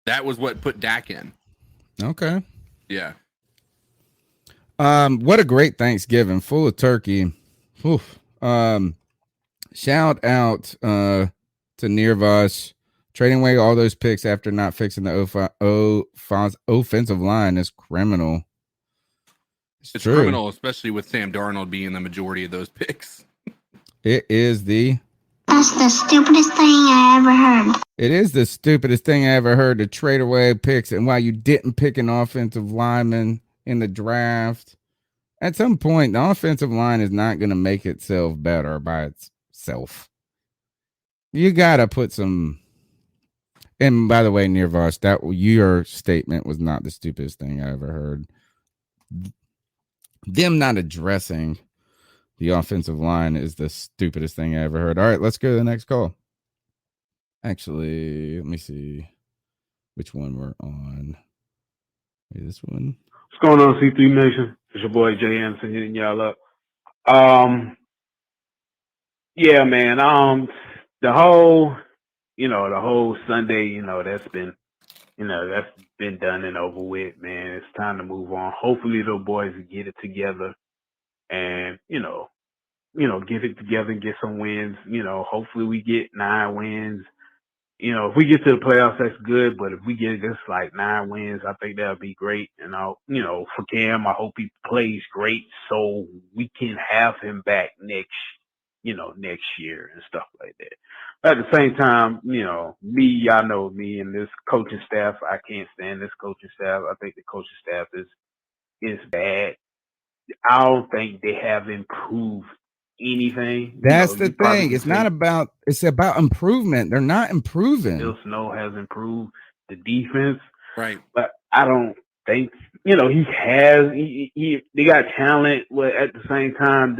That was what put Dak in. Okay. Yeah. What a great Thanksgiving, full of turkey. Oof. Shout out to Nirvash trading away all those picks after not fixing the offensive line is criminal. It's criminal, especially with Sam Darnold being the majority of those picks. That's the stupidest thing I ever heard. It is the stupidest thing I ever heard to trade away picks. And while you didn't pick an offensive lineman in the draft, at some point, the offensive line is not going to make itself better by itself. You got to put some. And by the way, Nirvash, that your statement was not the stupidest thing I ever heard. Them not addressing the offensive line is the stupidest thing I ever heard. All right, let's go to the next call. Actually, let me see which one we're on. Maybe this one. What's going on, C3 Nation? It's your boy Jay Anderson hitting y'all up. Yeah, man. The whole Sunday, that's been done and over with, man. It's time to move on. Hopefully the boys will get it together and, get it together and get some wins. Hopefully we get 9 wins. If we get to the playoffs, that's good. But if we get just like 9 wins, I think that'll be great. And for Cam, I hope he plays great so we can have him back next year and stuff like that. At the same time, y'all know me and this coaching staff. I can't stand this coaching staff. I think the coaching staff is bad. I don't think they have improved anything. That's the thing. It's about improvement. They're not improving. Bill Snow has improved the defense. Right. But I don't think, he has, they got talent, but at the same time,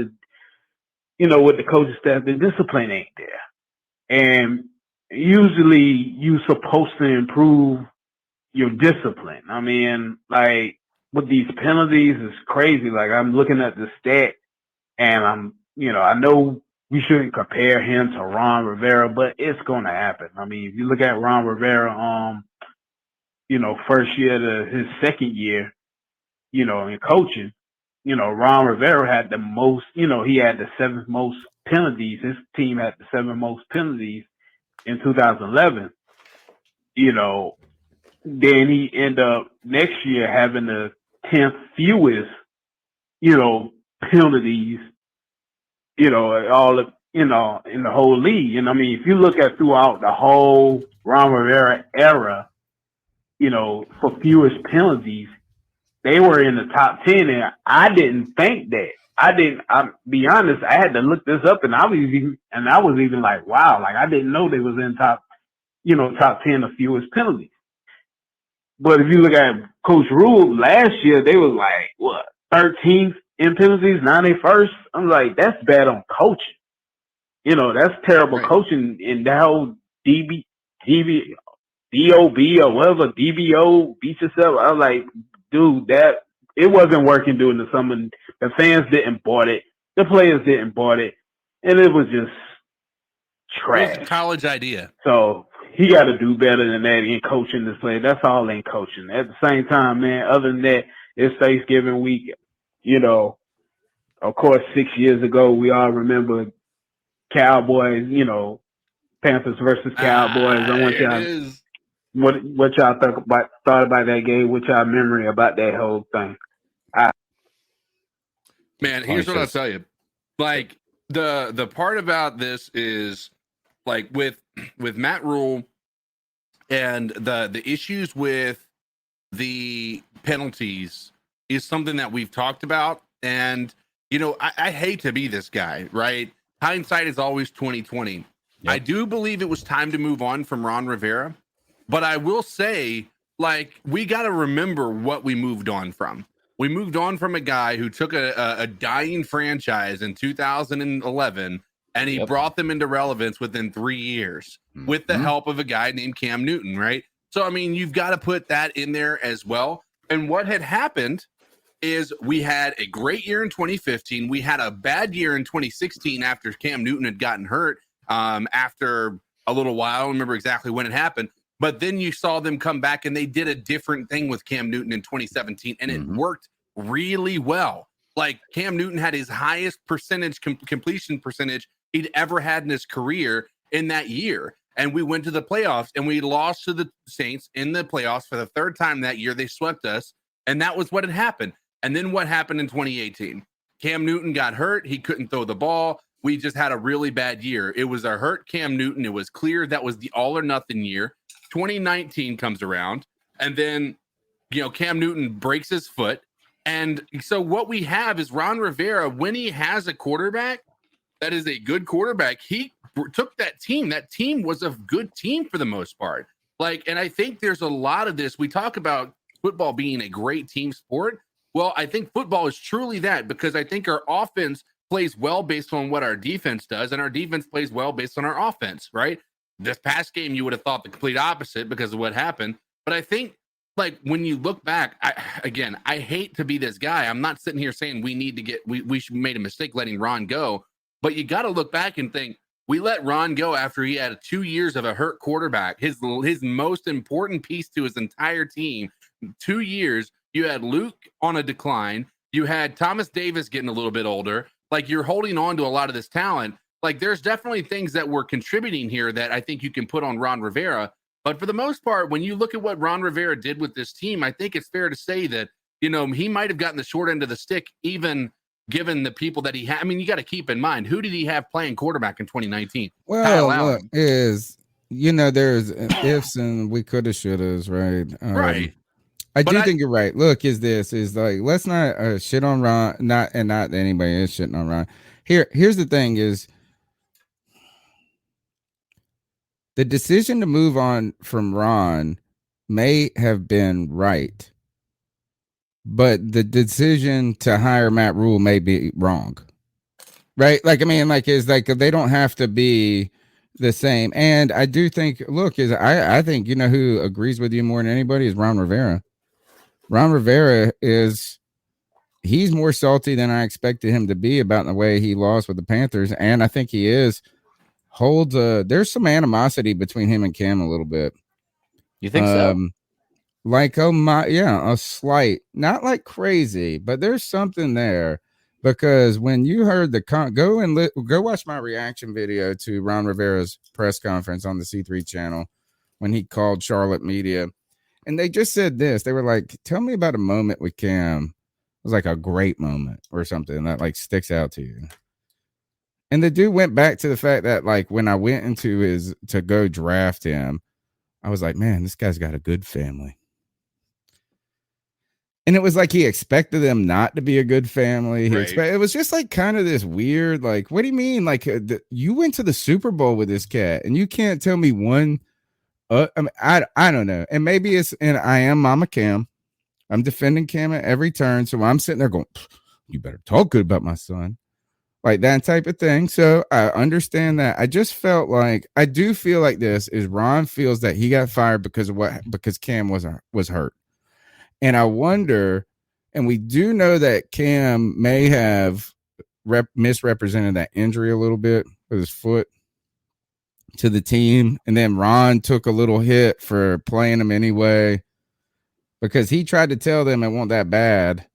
with the coaching staff, the discipline ain't there. And usually you're supposed to improve your discipline. I mean, like with these penalties, it's crazy. Like I'm looking at the stat and I know we shouldn't compare him to Ron Rivera, but it's going to happen. I mean, if you look at Ron Rivera, first year to his second year, in coaching, Ron Rivera had the most, he had the 7th most penalties. His team had the 7th most penalties in 2011. Then he ended up next year having the 10th fewest, penalties, all of, in the whole league. And I mean, if you look at throughout the whole Ron Rivera era, for fewest penalties, they were in the top 10, and I didn't think that. I'll be honest, I had to look this up, and I was even like, wow, like I didn't know they was in top 10 of fewest penalties. But if you look at Coach Rhule last year, they was like, what, 13th in penalties, 91st? I'm like, that's bad on coaching. You know, that's terrible coaching. And that whole DOB or whatever, DBO, beat yourself. I was like, dude, that it wasn't working during the summer. The fans didn't bought it. The players didn't bought it. And it was just trash. It was a college idea. So he got to do better than that in coaching this play. That's all in coaching. At the same time, man, other than that, it's Thanksgiving week. You know, of course, 6 years ago, we all remember Cowboys, you know, Panthers versus Cowboys. I want y'all, what y'all thought about that game? What's y'all memory about that whole thing? Man, here's what I'll tell you. Like, the part about this is, like, with Matt Rhule and the issues with the penalties is something that we've talked about. And, you know, I hate to be this guy, right? Hindsight is always 20/20. Yep. I do believe it was time to move on from Ron Rivera, but I will say, like, we got to remember what we moved on from. We moved on from a guy who took a dying franchise in 2011 and he brought them into relevance within 3 years with the help of a guy named Cam Newton, right? So, I mean, you've got to put that in there as well. And what had happened is we had a great year in 2015. We had a bad year in 2016 after Cam Newton had gotten hurt after a little while. I don't remember exactly when it happened. But then you saw them come back and they did a different thing with Cam Newton in 2017, and it worked really well. Like, Cam Newton had his highest percentage completion percentage he'd ever had in his career in that year. And we went to the playoffs and we lost to the Saints in the playoffs for the third time that year. They swept us. And that was what had happened. And then what happened in 2018? Cam Newton got hurt. He couldn't throw the ball. We just had a really bad year. It was a hurt Cam Newton. It was clear that was the all or nothing year. 2019 comes around. And then, you know, Cam Newton breaks his foot. And so what we have is Ron Rivera, when he has a quarterback that is a good quarterback, he took that team. That team was a good team for the most part. Like, and I think there's a lot of this. We talk about football being a great team sport. Well, I think football is truly that, because I think our offense plays well based on what our defense does, and our defense plays well based on our offense, right? This past game, you would have thought the complete opposite because of what happened. But I think, like, when you look back, I hate to be this guy. I'm not sitting here saying we made a mistake letting Ron go, but you got to look back and think, we let Ron go after he had 2 years of a hurt quarterback, his most important piece to his entire team. 2 years, you had Luke on a decline. You had Thomas Davis getting a little bit older. Like, you're holding on to a lot of this talent. Like, there's definitely things that were contributing here that I think you can put on Ron Rivera. But for the most part, when you look at what Ron Rivera did with this team, I think it's fair to say that, you know, he might have gotten the short end of the stick, even given the people that he had. I mean, you got to keep in mind, who did he have playing quarterback in 2019? Well, look, there's ifs and we coulda, shouldas, right? Right. I think you're right. Look, is like, let's not shit on Ron, not that anybody is shitting on Ron. Here's the thing is, the decision to move on from Ron may have been right, but the decision to hire Matt Rhule may be wrong. Right? Like, I mean, like, is like, they don't have to be the same. And I do think, look, I think, you know, who agrees with you more than anybody is Ron Rivera. Ron Rivera he's more salty than I expected him to be about the way he lost with the Panthers. And I think he there's some animosity between him and Cam a little bit. You think so? Like, a slight, not like crazy, but there's something there, because when you heard go watch my reaction video to Ron Rivera's press conference on the C3 channel when he called Charlotte media. And they just said this. They were like, tell me about a moment with Cam. It was like a great moment or something that like sticks out to you. And the dude went back to the fact that, like, when I went into to go draft him, I was like, man, this guy's got a good family. And it was like he expected them not to be a good family. It was just like kind of this weird, like, what do you mean? Like, you went to the Super Bowl with this cat and you can't tell me one I mean, I don't know. And maybe it's, and I am Mama Cam. I'm defending Cam at every turn. So I'm sitting there going, you better talk good about my son. Like that type of thing. So I understand that. I just felt like, I do feel like this is Ron feels that he got fired because Cam was hurt. And I wonder, and we do know that Cam may have misrepresented that injury a little bit with his foot to the team. And then Ron took a little hit for playing him anyway, because he tried to tell them it wasn't that bad.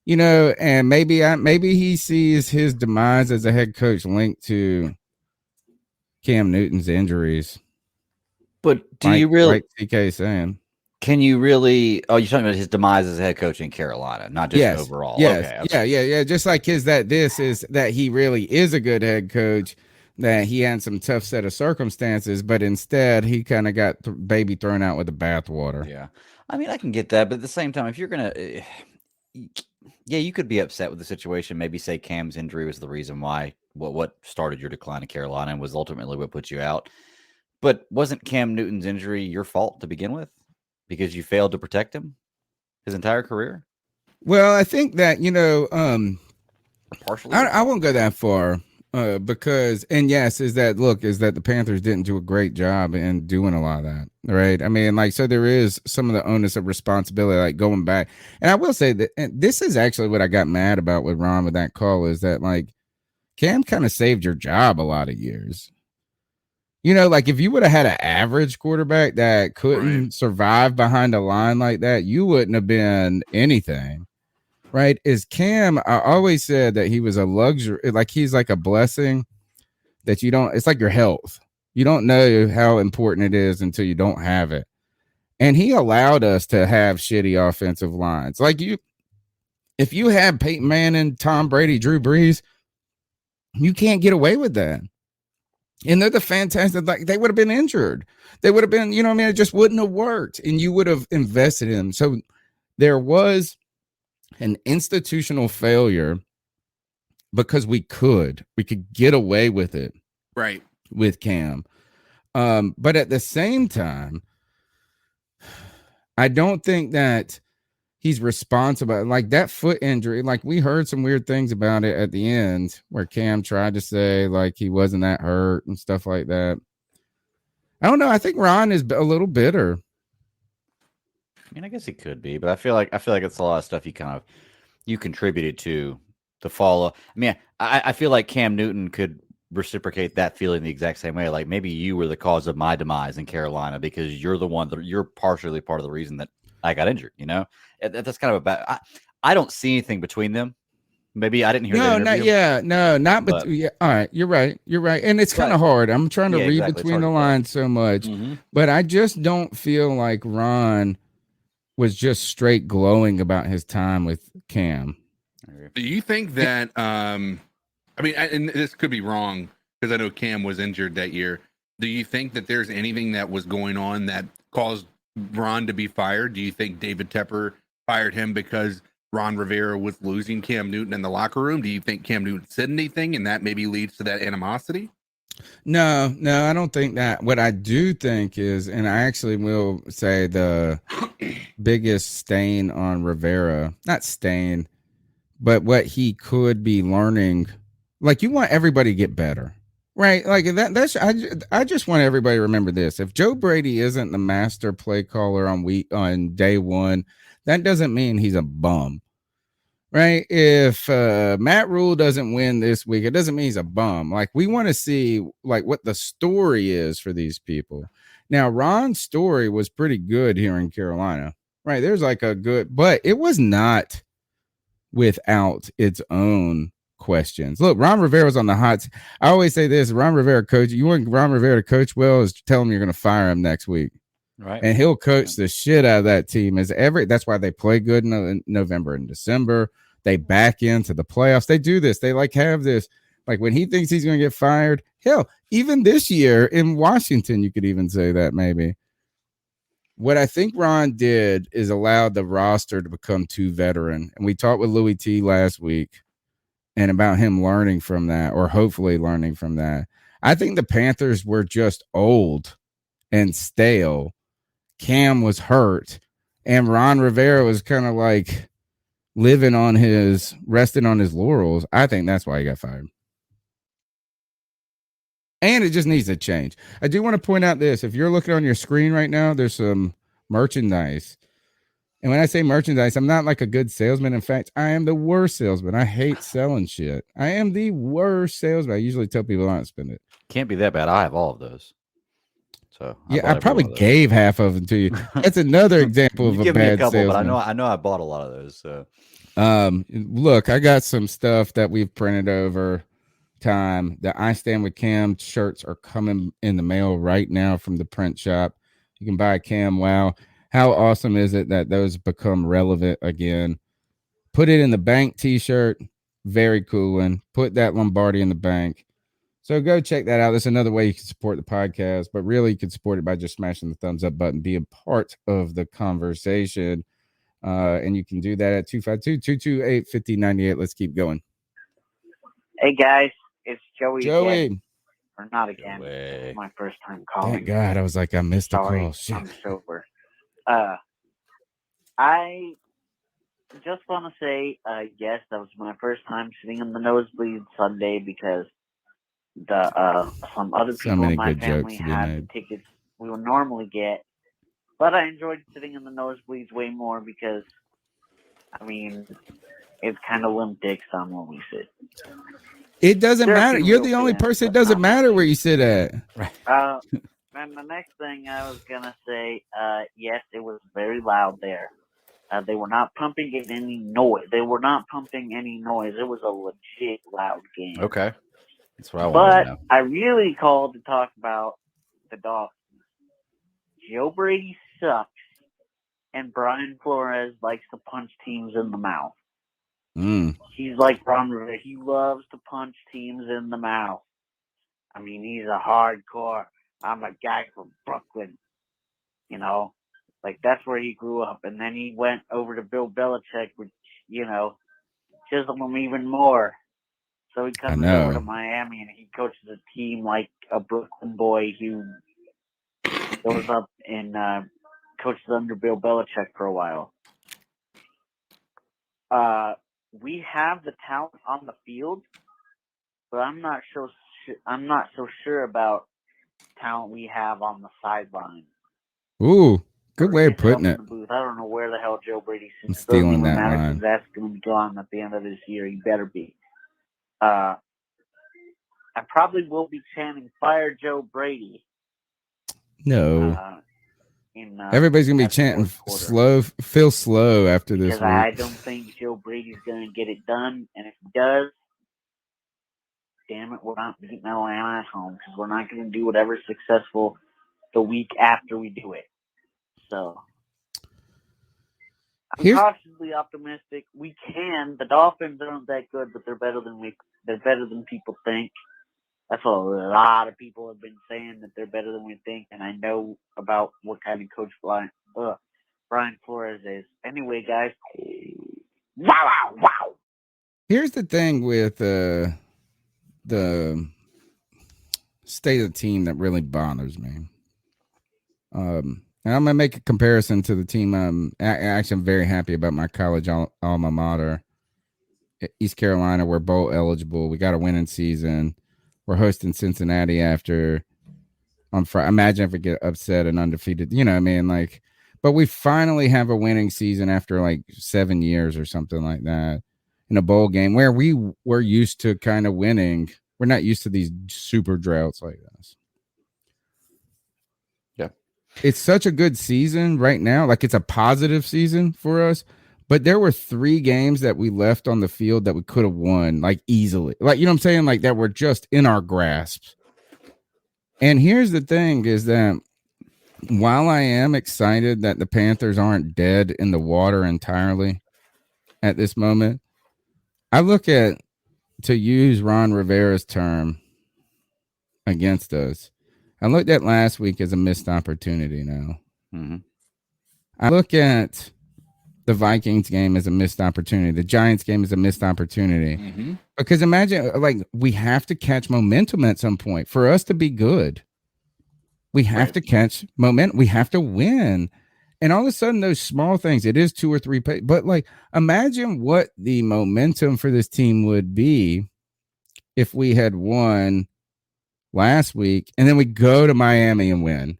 You know, and maybe he sees his demise as a head coach linked to Cam Newton's injuries. But do you really, like TK saying, can you really? Oh, you're talking about his demise as a head coach in Carolina, not just overall. Yes, okay. Yeah. Just like that he really is a good head coach. That he had some tough set of circumstances, but instead he kind of got baby thrown out with the bathwater. Yeah, I mean, I can get that, but at the same time, if you're gonna. Yeah, you could be upset with the situation. Maybe say Cam's injury was the reason why what started your decline in Carolina and was ultimately what put you out. But wasn't Cam Newton's injury your fault to begin with because you failed to protect him his entire career? Well, I think that, partially. I won't go that far because, and yes, is that the Panthers didn't do a great job in doing a lot of that, right? I mean, like, so there is some of the onus of responsibility, like going back. And I will say that, and this is actually what I got mad about with Ron with that call, is that like Cam kind of saved your job a lot of years. Like if you would have had an average quarterback that couldn't survive behind a line like that, you wouldn't have been anything. Right? Is Cam, I always said that he was a luxury, like he's like a blessing that it's like your health. You don't know how important it is until you don't have it. And he allowed us to have shitty offensive lines. Like if you had Peyton Manning, Tom Brady, Drew Brees, you can't get away with that. And they're the fantastic, like they would have been injured. They would have been, it just wouldn't have worked. And you would have invested in them. So there was an institutional failure because we could get away with it, right, with Cam. But at the same time, I don't think that he's responsible. Like that foot injury, like we heard some weird things about it at the end where Cam tried to say like he wasn't that hurt and stuff like that. I don't know. I think Ron is a little bitter. I mean, I guess he could be, but I feel like it's a lot of stuff you contributed to the fall. I mean, I feel like Cam Newton could reciprocate that feeling the exact same way. Like maybe you were the cause of my demise in Carolina because you're the one that you're partially part of the reason that I got injured. That's kind of about. I don't see anything between them. Maybe I didn't hear. But all right, you're right, and it's kind of hard. I'm trying to read between the lines so much, but I just don't feel like Ron was just straight glowing about his time with Cam. Do you think that, I mean, and this could be wrong because I know Cam was injured that year. Do you think that there's anything that was going on that caused Ron to be fired? Do you think David Tepper fired him because Ron Rivera was losing Cam Newton in the locker room? Do you think Cam Newton said anything and that maybe leads to that animosity? No, I don't think that. What I do think is, and I actually will say the biggest stain on Rivera, not stain, but what he could be learning, like you want everybody to get better, right? Like I just want everybody to remember this. If Joe Brady isn't the master play caller on day one, that doesn't mean he's a bum. Right. If Matt Rhule doesn't win this week, it doesn't mean he's a bum. Like we want to see like what the story is for these people. Now, Ron's story was pretty good here in Carolina. Right. There's like but it was not without its own questions. Look, Ron Rivera's on the hot. I always say this: Ron Rivera coach. You want Ron Rivera to coach well, is tell him you're going to fire him next week. Right. And he'll coach the shit out of that team. That's why they play good in November and December. They back into the playoffs. They do this. They like have this, like when he thinks he's going to get fired. Hell, even this year in Washington, you could even say that maybe. What I think Ron did is allowed the roster to become too veteran. And we talked with Louis T last week and about him learning from that, or hopefully learning from that. I think the Panthers were just old and stale. Cam was hurt, and Ron Rivera was kind of like resting on his laurels. I think that's why he got fired. And it just needs to change. I do want to point out this. If you're looking on your screen right now, there's some merchandise. And when I say merchandise, I'm not like a good salesman. In fact, I am the worst salesman. I hate selling shit. I am the worst salesman. I usually tell people not to spend it. Can't be that bad. I have all of those. So I probably gave half of them to you. That's another example of a give me a bad couple, salesman. but I know I bought a lot of those. So, look, I got some stuff that we've printed over time. The I Stand With Cam shirts are coming in the mail right now from the print shop. You can buy a Cam Wow. How awesome is it that those become relevant again? Put it in the bank t-shirt. Very cool one. Put that Lombardi in the bank. So go check that out. That's another way you can support the podcast, but really you can support it by just smashing the thumbs up button, be a part of the conversation. And you can do that at 252-228-5098. Let's keep going. Hey guys, it's Joey. Joey. Again. Or not again. It's my first time calling. Thank God. I was like, I missed the call. Shit. I'm sober. I just want to say, yes, that was my first time sitting in the nosebleed Sunday because some other people in my family had the tickets we would normally get. But I enjoyed sitting in the nosebleeds way more because, I mean, it's kind of limp dicks on when we sit. It doesn't matter. You're the only person. It doesn't matter where you sit at. And the next thing I was going to say, yes, it was very loud there. They were not pumping any noise. It was a legit loud game. Okay. That's what I want to know. But I really called to talk about the Dolphins. Joe Brady sucks, and Brian Flores likes to punch teams in the mouth. He's like Ron Rivera. He loves to punch teams in the mouth. I mean, he's a hardcore. I'm a guy from Brooklyn. You know, like that's where he grew up. And then he went over to Bill Belichick, which, you know, chiseled him even more. So he comes over to Miami and he coaches a team like a Brooklyn boy who goes up and coaches under Bill Belichick for a while. We have the talent on the field, but I'm not so sure about talent we have on the sideline. Ooh, good way of putting it. I don't know where the hell Joe Brady sits. I'm stealing that line. That's going to be gone at the end of this year. He better be. I probably will be chanting "Fire Joe Brady." No. Everybody's gonna be chanting slow, feel slow after this week. I don't think Joe Brady's gonna get it done, and if he does, damn it, we're not beating Atlanta at home because we're not gonna do whatever's successful the week after we do it. So I'm cautiously optimistic. We can. The Dolphins aren't that good, but they're better than people think. That's what a lot of people have been saying, that they're better than we think, and I know about what kind of coach Brian Flores is. Anyway, guys, wow. Here's the thing with the state of the team that really bothers me. And I'm gonna make a comparison to the team. I'm very happy about my college alma mater, East Carolina. We're bowl eligible. We got a winning season. We're hosting Cincinnati on Friday. Imagine if we get upset and undefeated. You know what I mean? Like, but we finally have a winning season after like 7 years or something like that in a bowl game where we were used to kind of winning. We're not used to these super droughts like this. Yeah. It's such a good season right now. Like, it's a positive season for us. But there were 3 games that we left on the field that we could have won, like, easily. Like, you know what I'm saying? Like, that were just in our grasp. And here's the thing is that while I am excited that the Panthers aren't dead in the water entirely at this moment, I look at, to use Ron Rivera's term against us, I looked at last week as a missed opportunity now. Mm-hmm. I look at the Vikings game is a missed opportunity. The Giants game is a missed opportunity. Mm-hmm. Because imagine, like, we have to catch momentum at some point for us to be good. We have to catch momentum. We have to win. And all of a sudden, those small things, it is 2 or 3 plays. But like, imagine what the momentum for this team would be if we had won last week and then we go to Miami and win.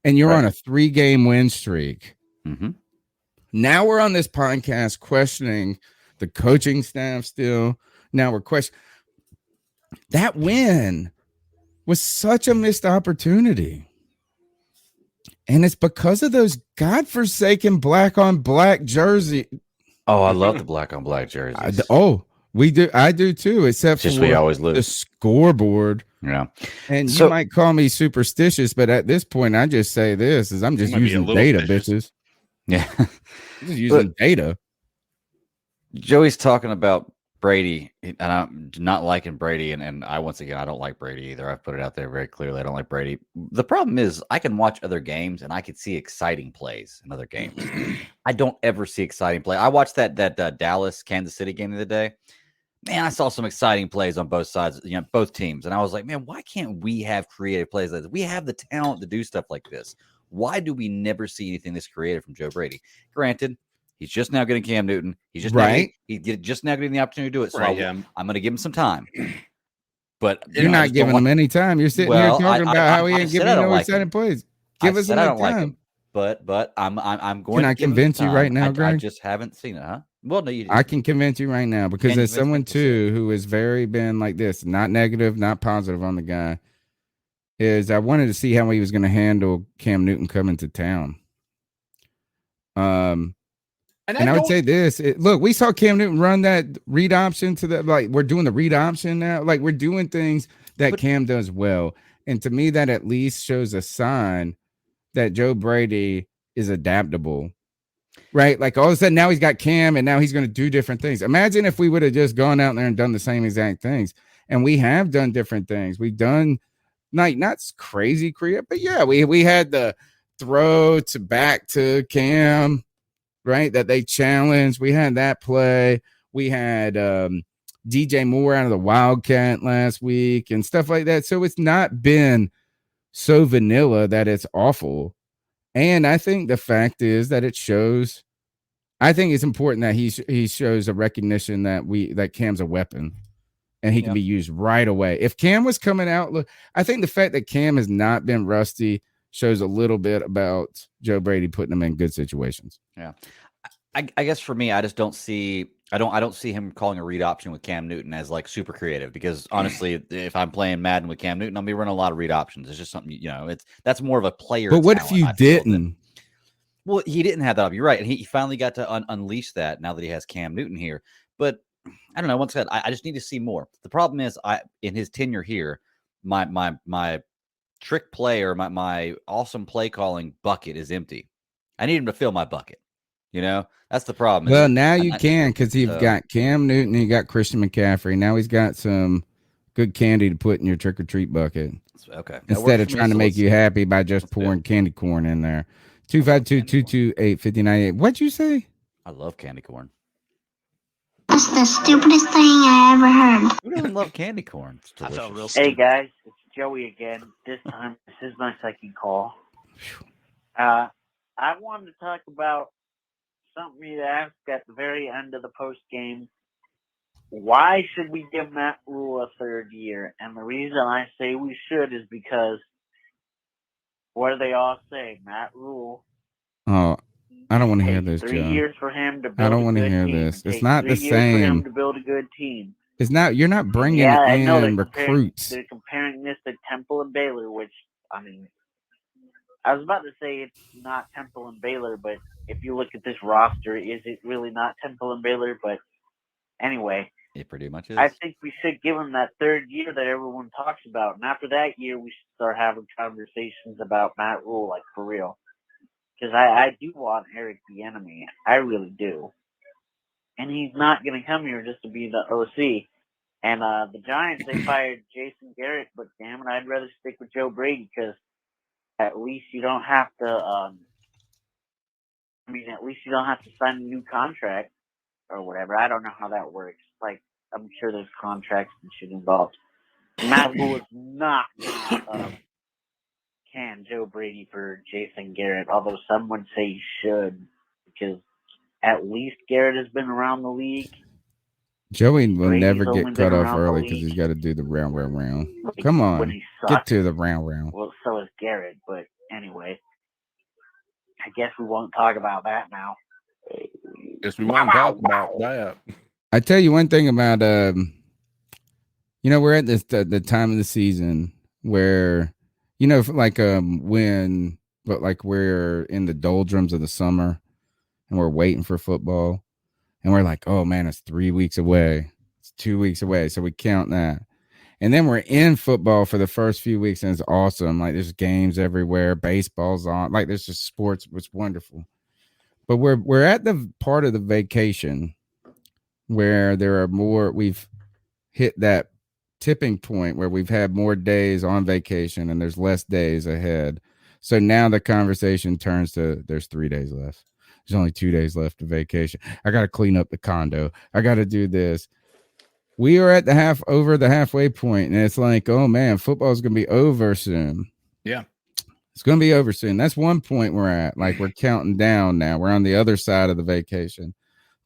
And you're on a 3-game win streak. Mm-hmm. Now we're on this podcast questioning the coaching staff still. Now we're questioning. That win was such a missed opportunity. And it's because of those godforsaken black on black jersey. Oh, I love the black on black jerseys. We do. I do too, except just for we always lose. The scoreboard. Yeah. And you might call me superstitious, but at this point, I just say this is I'm just using data, bitches. Yeah. I'm just using data. Joey's talking about Brady, and I'm not liking Brady, and I once again I don't like Brady either. I've put it out there very clearly. I don't like Brady. The problem is I can watch other games and I can see exciting plays in other games. I don't ever see exciting play. I watched that Dallas Kansas City game the other day. Man, I saw some exciting plays on both sides, both teams, and I was like, man, why can't we have creative plays like this? We have the talent to do stuff like this. Why do we never see anything this creative from Joe Brady? Granted, he's just now getting Cam Newton. He's just just now getting the opportunity to do it. So I'm going to give him some time. But you're not giving him any time. You're sitting here talking about how he ain't giving no exciting plays. Give us some time. Like him, but I'm going. Can I convince you right now, Greg? I just haven't seen it, huh? Well, no, you didn't. I can convince you right now because there's someone too who has very been like this, not negative, not positive on the guy. Is I wanted to see how he was going to handle Cam Newton coming to town. And I would say this. Look, we saw Cam Newton run that read option to the we're doing the read option now. Like we're doing things that Cam does well. And to me, that at least shows a sign that Joe Brady is adaptable. Right? Like all of a sudden now he's got Cam and now he's going to do different things. Imagine if we would have just gone out there and done the same exact things. And we have done different things. We've done not crazy creative, but yeah, we had the throw to back to Cam, right? That they challenged. We had that play. We had DJ Moore out of the Wildcat last week and stuff like that. So it's not been so vanilla that it's awful. And I think the fact is that it shows. I think it's important that he shows a recognition that Cam's a weapon. And he can be used right away. If Cam was coming out, look, I think the fact that Cam has not been rusty shows a little bit about Joe Brady putting him in good situations. Yeah, I guess for me, I just don't see. I don't see him calling a read option with Cam Newton as like super creative because honestly, if I'm playing Madden with Cam Newton, I'll be running a lot of read options. It's just something that's more of a player. But what if you didn't? Well, he didn't have that up. You're right, and he finally got to unleash that now that he has Cam Newton here, but. I don't know. Once again, I just need to see more. The problem is, in his tenure here, my trick play or my awesome play calling bucket is empty. I need him to fill my bucket. That's the problem. Well, now you can because you've got Cam Newton, and you got Christian McCaffrey. Now he's got some good candy to put in your trick or treat bucket. Okay. Instead of trying to make you happy by just pouring candy corn in there. 252-228-5098. What'd you say? I love candy corn. That's the stupidest thing I ever heard. Who doesn't love candy corn? I felt real stupid. Hey guys, it's Joey again. This time, this is my second call. I wanted to talk about something you asked at the very end of the post game. Why should we give Matt Rhule a third year? And the reason I say we should is because what do they all say? Matt Rhule. Oh. I don't want to hear this, 3 Joe. years for him to build I don't want to hear this. It's not the same. For him to build a good team. It's not. You're not bringing in recruits. They're comparing this to Temple and Baylor, which I was about to say it's not Temple and Baylor, but if you look at this roster, is it really not Temple and Baylor? But anyway, it pretty much is. I think we should give him that third year that everyone talks about, and after that year, we should start having conversations about Matt Rhule, like for real. Because I do want Eric Bieniemy. I really do. And he's not going to come here just to be the OC. And the Giants, they fired Jason Garrett, but damn it, I'd rather stick with Joe Brady because at least you don't have to at least you don't have to sign a new contract or whatever. I don't know how that works. Like, I'm sure there's contracts and shit involved. Matt Rhule is not can Joe Brady for Jason Garrett, although some would say he should, because at least Garrett has been around the league. Joey will Brady's never only get been cut off around the early because league. he's got to do the round. Like, Come when on, he get sucks. to the round. Well, so is Garrett, but anyway, I guess we won't talk about that now. Guess we won't talk about that. I tell you one thing about we're at this the time of the season where like we're in the doldrums of the summer and we're waiting for football and we're like, oh man, it's 3 weeks away, it's 2 weeks away, so we count that. And then we're in football for the first few weeks, and it's awesome. Like, there's games everywhere, baseball's on, like there's just sports. It's wonderful. But we're at the part of the vacation where there are more. We've hit that tipping point where we've had more days on vacation, and there's less days ahead. So now the conversation turns to there's 3 days left. There's only 2 days left of vacation. I got to clean up the condo. I got to do this. We are at over the halfway point, and it's like, oh man, football is going to be over soon. Yeah. It's going to be over soon. That's one point we're at. Like, we're counting down now. We're on the other side of the vacation.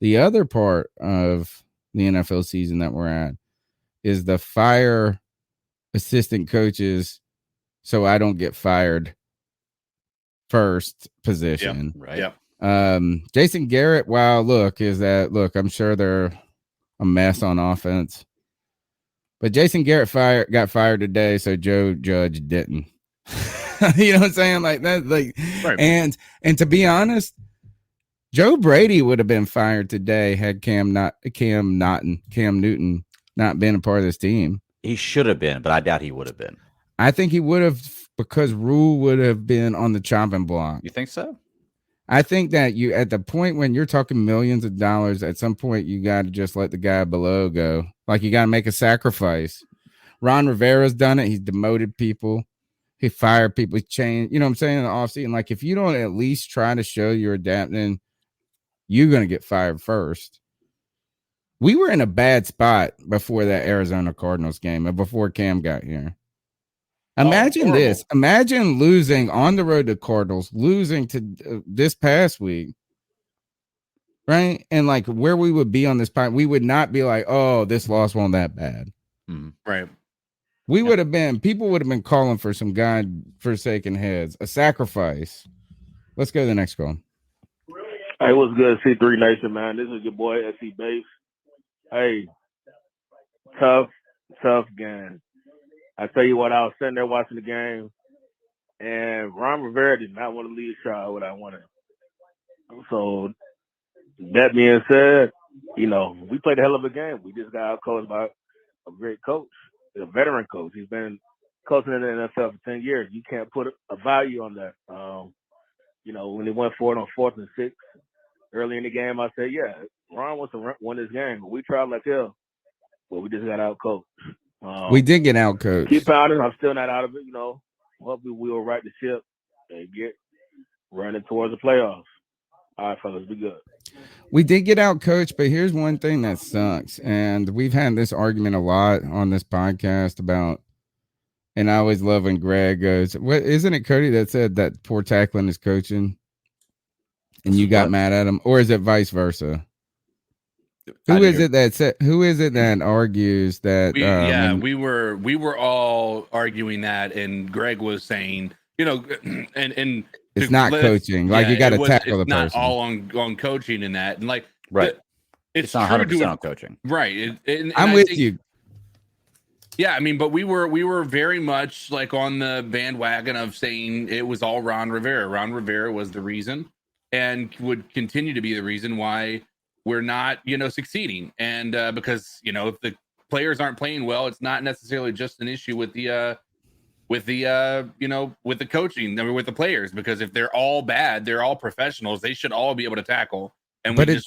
The other part of the NFL season that we're at is the fire assistant coaches so I don't get fired first position. Yep. Right. Jason Garrett, I'm sure they're a mess on offense. But Jason Garrett got fired today, so Joe Judge didn't. You know what I'm saying? Like that, like right. And to be honest, Joe Brady would have been fired today had Cam Newton not been a part of this team. He should have been, but I doubt he would have been. I think he would have, because Rhule would have been on the chopping block. You think so? I think that you, at the point when you're talking millions of dollars, at some point you got to just let the guy below go. Like, you got to make a sacrifice. Ron Rivera's done it. He's demoted people. He fired people. He changed. You know what I'm saying? In the offseason, like, if you don't at least try to show you're adapting, you're going to get fired first. We were in a bad spot before that Arizona Cardinals game and before Cam got here. Imagine this. Imagine losing on the road to Cardinals, losing to this past week, right? And like where we would be on this point, we would not be like, oh, this loss wasn't that bad. Right. We would have been, people would have been calling for some God-forsaken heads, a sacrifice. Let's go to the next call. Hey, what's good, C3 Nation, man? This is your boy, SC Base. Hey, tough game. I tell you what, I was sitting there watching the game, and Ron Rivera did not want to lead Shaw what I wanted. So, that being said, we played a hell of a game. We just got out-coached by a great coach, a veteran coach. He's been coaching in the NFL for 10 years. You can't put a value on that. When he went for it on 4th and 6 early in the game, I said, yeah, Ron wants to win this game. But we tried like hell, but we just got out-coached. We did get out-coached. Keep pounding. I'm still not out of it, Hopefully we will right the ship and get running towards the playoffs. All right, fellas, be good. We did get out-coached, but here's one thing that sucks. And we've had this argument a lot on this podcast about, and I always love when Greg goes, "What isn't it, Cody, that said that poor tackling is coaching?" And you got mad at him, or is it vice versa? Who is it that argues that? We were all arguing that, and Greg was saying, and it's not coaching. Like, you got to tackle the person. It's not all on coaching and that, and like, right. It's not 100% on coaching, right? And I'm with you. Yeah, I mean, but we were very much like on the bandwagon of saying it was all Ron Rivera. Ron Rivera was the reason, and would continue to be the reason why we're not, succeeding. And because, if the players aren't playing well, it's not necessarily just an issue with the coaching, with the players, because if they're all bad, they're all professionals, they should all be able to tackle. And it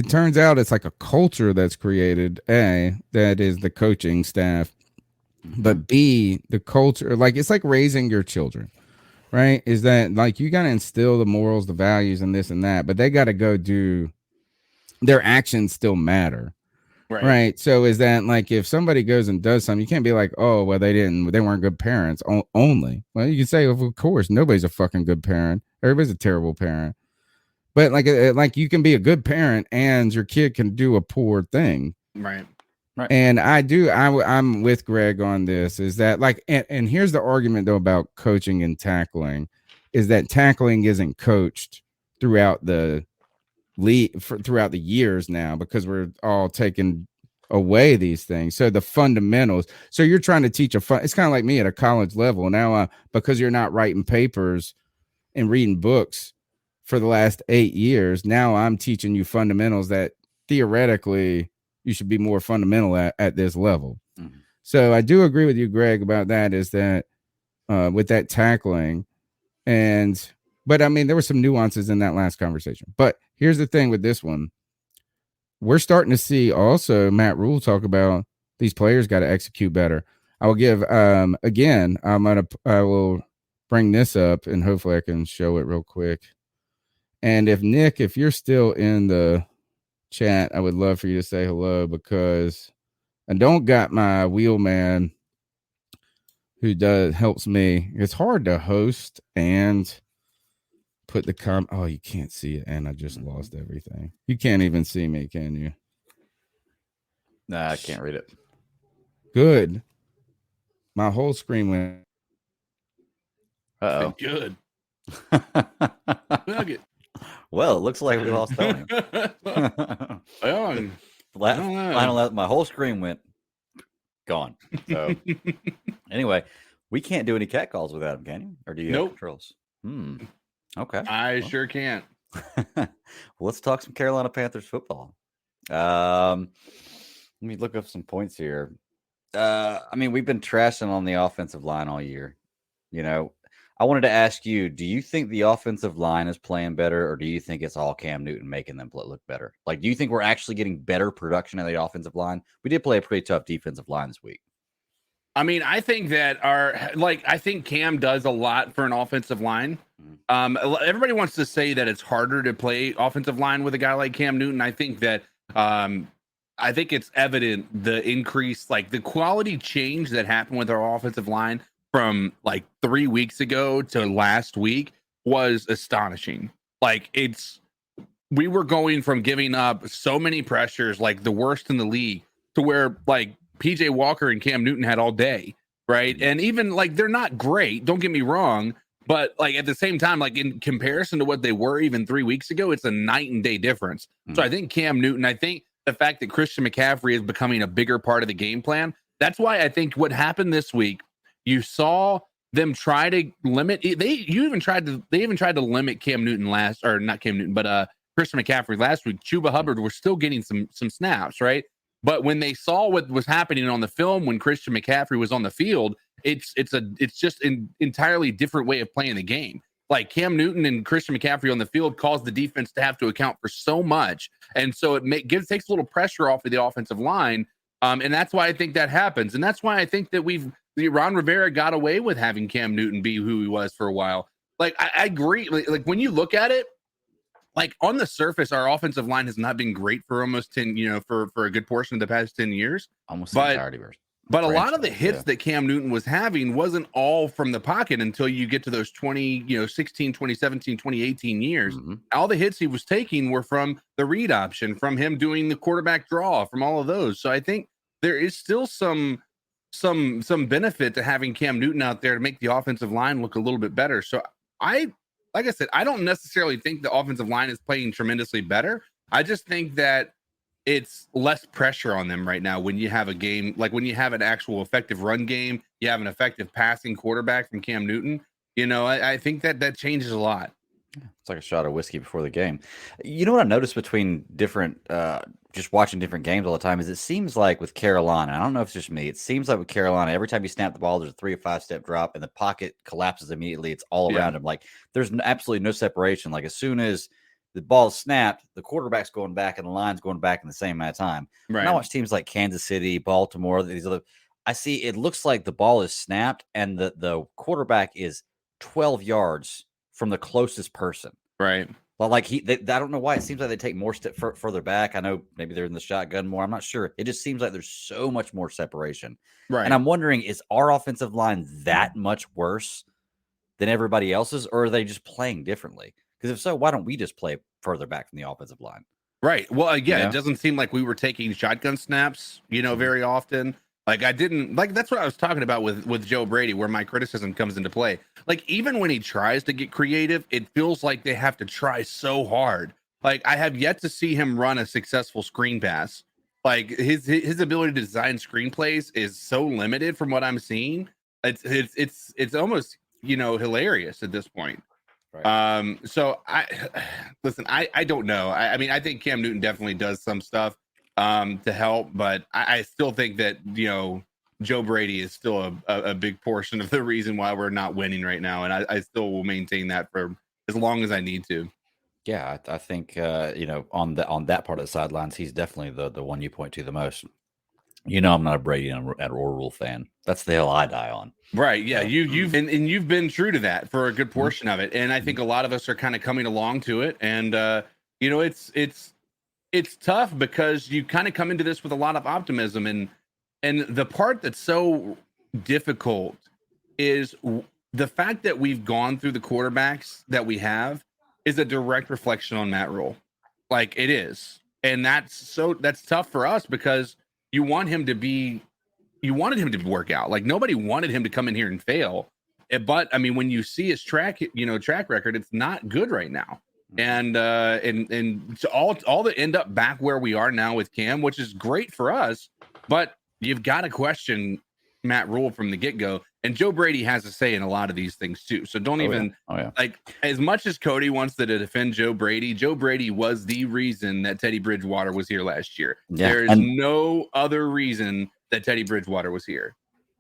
turns out it's like a culture that's created, that is the coaching staff, but B, the culture, like, it's like raising your children. Right? Is that, like, you got to instill the morals, the values, and this and that, but they got to go do, their actions still matter, Right. So is that like if somebody goes and does something, you can't be like, oh, well, they weren't good parents only. Well, you can say, of course, nobody's a fucking good parent. Everybody's a terrible parent. But like you can be a good parent and your kid can do a poor thing. Right. And I'm with Greg on this, is that like, and here's the argument though about coaching and tackling, is that tackling isn't coached throughout the throughout the years now, because we're all taking away these things. So the fundamentals, so you're trying to teach it's kind of like me at a college level now, because you're not writing papers and reading books for the last 8 years. Now I'm teaching you fundamentals that theoretically you should be more fundamental at this level. Mm-hmm. So I do agree with you, Greg, about that, is that with that tackling. But I mean, there were some nuances in that last conversation. But here's the thing with this one. We're starting to see also Matt Rhule talk about these players got to execute better. I will give, again, I will bring this up and hopefully I can show it real quick. And if Nick, if you're still in the chat, I would love for you to say hello, because I don't got my wheelman who helps me. It's hard to host and put the oh, you can't see it, and I just lost everything. You can't even see me, can you? Nah, I can't read it. Good. My whole screen went. Uh-oh. Good. Well, it looks like we lost Tony. My whole screen went gone. So anyway, we can't do any cat calls without him, can you? Or do you have controls? Okay. I sure can't. Well, let's talk some Carolina Panthers football. Let me look up some points here. I mean, we've been trashing on the offensive line all year. You know, I wanted to ask you, do you think the offensive line is playing better, or do you think it's all Cam Newton making them look better? Like, do you think we're actually getting better production of the offensive line? We did play a pretty tough defensive line this week. I mean, I think that I think Cam does a lot for an offensive line. Everybody wants to say that it's harder to play offensive line with a guy like Cam Newton. I think that I think it's evident the increase, like the quality change that happened with our offensive line from like 3 weeks ago to last week was astonishing. Like we were going from giving up so many pressures, like the worst in the league, to where like PJ Walker and Cam Newton had all day, right? And even like they're not great, don't get me wrong, but like at the same time, like in comparison to what they were even 3 weeks ago, it's a night and day difference. So I think Cam Newton, I think the fact that Christian McCaffrey is becoming a bigger part of the game plan, that's why I think what happened this week, you saw them try to limit. They even tried to limit Cam Newton Christian McCaffrey last week. Chuba Hubbard was still getting some snaps, right? But when they saw what was happening on the film when Christian McCaffrey was on the field, it's just an entirely different way of playing the game. Like Cam Newton and Christian McCaffrey on the field caused the defense to have to account for so much, and so it takes a little pressure off of the offensive line, and that's why I think that happens, and that's why I think that Ron Rivera got away with having Cam Newton be who he was for a while. Like I agree. Like when you look at it, like on the surface, our offensive line has not been great for almost 10, for a good portion of the past 10 years. Almost the entirety of But a lot of the hits that Cam Newton was having wasn't all from the pocket until you get to those 2016, 2017, 2018 years. All the hits he was taking were from the read option, from him doing the quarterback draw, from all of those. So I think there is still some benefit to having Cam Newton out there to make the offensive line look a little bit better. So like I said, I don't necessarily think the offensive line is playing tremendously better. I just think that it's less pressure on them right now when you have a game, like when you have an actual effective run game, you have an effective passing quarterback from Cam Newton. I think that changes a lot. It's like a shot of whiskey before the game. You know what I noticed between different, just watching different games all the time, is it seems like with Carolina, I don't know if it's just me, it seems like with Carolina, every time you snap the ball, there's a 3 or 5 step drop and the pocket collapses immediately. It's all around him. Like there's absolutely no separation. Like as soon as the ball is snapped, the quarterback's going back and the line's going back in the same amount of time. Right. When I watch teams like Kansas City, Baltimore, these other, I see it looks like the ball is snapped and the quarterback is 12 yards from the closest person. Right. Well, like I don't know why it seems like they take more step further back. I know maybe they're in the shotgun more. I'm not sure. It just seems like there's so much more separation. Right. And I'm wondering, is our offensive line that much worse than everybody else's, or are they just playing differently? Because if so, why don't we just play further back from the offensive line? Right. Well, yeah, You know? it doesn't seem like we were taking shotgun snaps, very often. Like I didn't like that's what I was talking about with Joe Brady, where my criticism comes into play. Like even when he tries to get creative, it feels like they have to try so hard. Like I have yet to see him run a successful screen pass. Like his ability to design screenplays is so limited from what I'm seeing. It's almost hilarious at this point. Right. So I don't know. I mean, I think Cam Newton definitely does some stuff to help, but I still think that Joe Brady is still a big portion of the reason why we're not winning right now, and I still will maintain that for as long as I need to. Yeah, I think on that part of the sidelines, he's definitely the one you point to the most. I'm not a Brady and a Rhule fan. That's the hill I die on. Right. Yeah. You've been true to that for a good portion of it. And I think a lot of us are kind of coming along to it. And, it's tough because you kind of come into this with a lot of optimism. And the part that's so difficult is the fact that we've gone through the quarterbacks that we have is a direct reflection on Matt Rhule. Like it is. And that's tough for us because you wanted him to work out. Like nobody wanted him to come in here and fail. But I mean, when you see his track record, it's not good right now. And so all to end up back where we are now with Cam, which is great for us, but you've got to question Matt Rhule from the get-go. And Joe Brady has a say in a lot of these things too. So don't like as much as Cody wants to defend Joe Brady was the reason that Teddy Bridgewater was here last year. Yeah, there is no other reason that Teddy Bridgewater was here.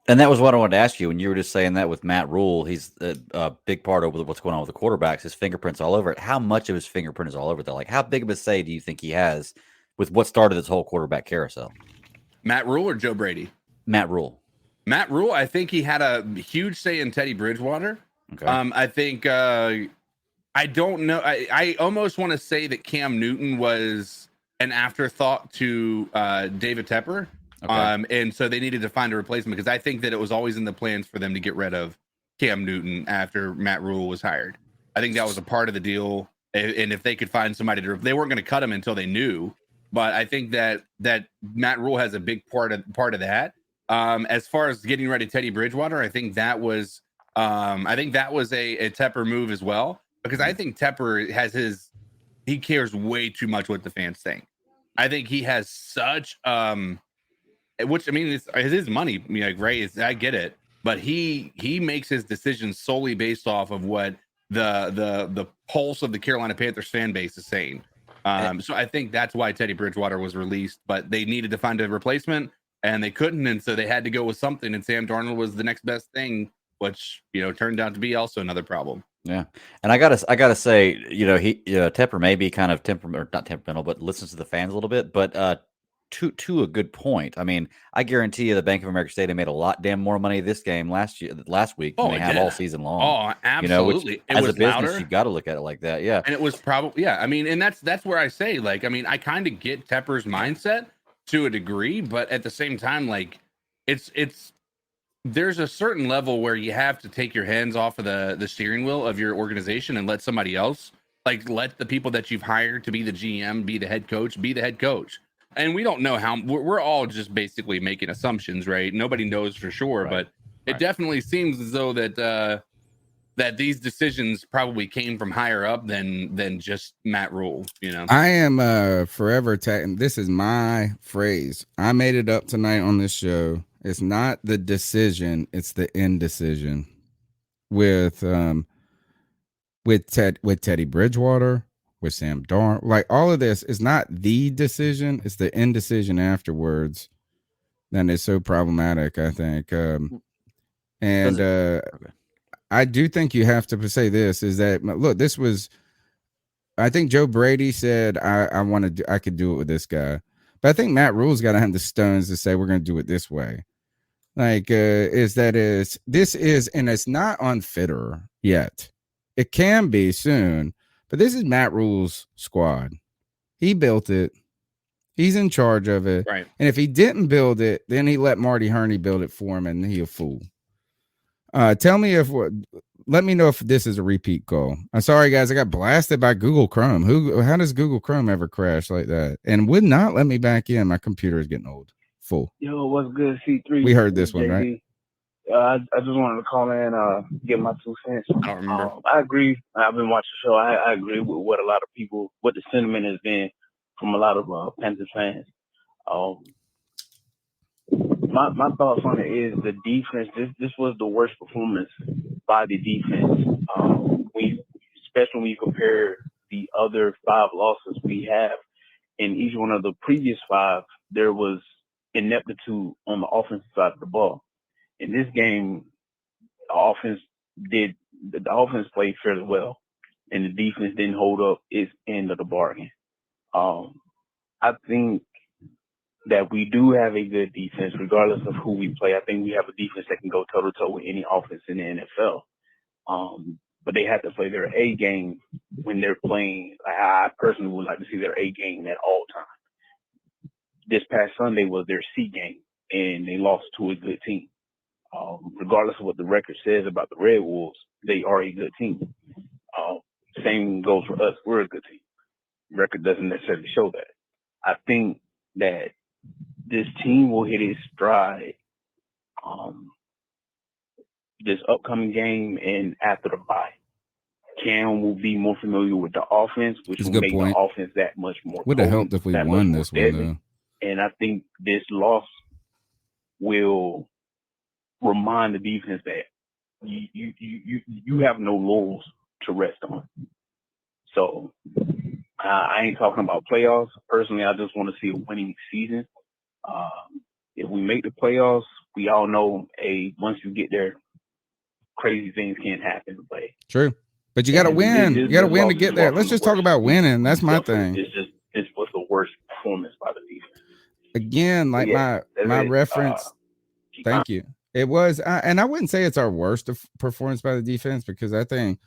And that was what I wanted to ask you when you were just saying that with Matt Rhule. He's a big part of what's going on with the quarterbacks. His fingerprints all over it. How much of his fingerprint is all over that? Like how big of a say do you think he has with what started this whole quarterback carousel? Matt Rhule or Joe Brady? Matt Rhule. Matt Rhule, I think he had a huge say in Teddy Bridgewater. Okay. I think I don't know. I almost want to say that Cam Newton was an afterthought to David Tepper. Okay. And so they needed to find a replacement because I think that it was always in the plans for them to get rid of Cam Newton after Matt Rhule was hired. I think that was a part of the deal. And if they could find somebody they weren't going to cut him until they knew. But I think that Matt Rhule has a big part of that. As far as getting ready Teddy Bridgewater, I think that was a Tepper move as well, because I think Tepper he cares way too much what the fans think. I think he has such which I mean it's his money, right? I get it, but he makes his decisions solely based off of what the pulse of the Carolina Panthers fan base is saying. So I think that's why Teddy Bridgewater was released, but they needed to find a replacement. And they couldn't, and so they had to go with something. And Sam Darnold was the next best thing, which turned out to be also another problem. Yeah, and I gotta say, Tepper may be kind of not temperamental, but listens to the fans a little bit. But to a good point. I mean, I guarantee you, the Bank of America Stadium made a lot damn more money this game last week than they have all season long. Oh, absolutely! As a business, you got to look at it like that. Yeah, and it was probably I mean, and that's where I say I kind of get Tepper's mindset to a degree, but at the same time, there's a certain level where you have to take your hands off of the steering wheel of your organization and let somebody else, let the people that you've hired to be the GM, be the head coach. And we don't know how. We're all just basically making assumptions, right? Nobody knows for sure, but it definitely seems as though that these decisions probably came from higher up than just Matt Rhule. I am forever and this is my phrase. I made it up tonight on this show. It's not the decision, it's the indecision with Teddy Bridgewater, with Sam Darnold. Like all of this is not the decision, it's the indecision afterwards that is so problematic, I think. I do think you have to say this is that, look, this was, I think Joe Brady said, I could do it with this guy. But I think Matt Rhule's got to have the stones to say, we're going to do it this way. And it's not on Fitterer yet. It can be soon, But this is Matt Rhule's squad. He built it. He's in charge of it. Right. And if he didn't build it, then he let Marty Herney build it for him, and he a fool. Let me know if this is a repeat call. I'm sorry, guys. I got blasted by Google Chrome. How does Google Chrome ever crash like that? And would not let me back in. My computer is getting old. Full. Yo, what's good, C3? We heard this one, JD. right? I just wanted to call in, get my 2 cents. I don't remember. I agree. I've been watching the show. I agree with what a lot of people, what the sentiment has been from a lot of Panthers fans. My thoughts on it is the defense. This was the worst performance by the defense. Especially when you compare the other 5 losses we have. In each one of the previous 5, there was ineptitude on the offensive side of the ball. In this game, the offense played fairly well, and the defense didn't hold up its end of the bargain. I think that we do have a good defense, regardless of who we play. I think we have a defense that can go toe-to-toe with any offense in the NFL. But they have to play their A game when they're playing. I personally would like to see their A game at all times. This past Sunday was their C game, and they lost to a good team. Regardless of what the record says about the Red Wolves, they are a good team. Same goes for us. We're a good team. Record doesn't necessarily show that. I think that this team will hit its stride this upcoming game and after the bye. Cam will be more familiar with the offense, which will make the offense that much more. Would have helped if we won this one, though. And I think this loss will remind the defense that you have no laurels to rest on. So I ain't talking about playoffs. Personally, I just want to see a winning season. If we make the playoffs, we all know once you get there, crazy things can happen. But true, but you got to win. You got to win to get there. Let's just talk about winning. That's my thing. It's what's the worst performance by the defense. Again, like my reference. Thank you. It was, and I wouldn't say it's our worst performance by the defense, because I think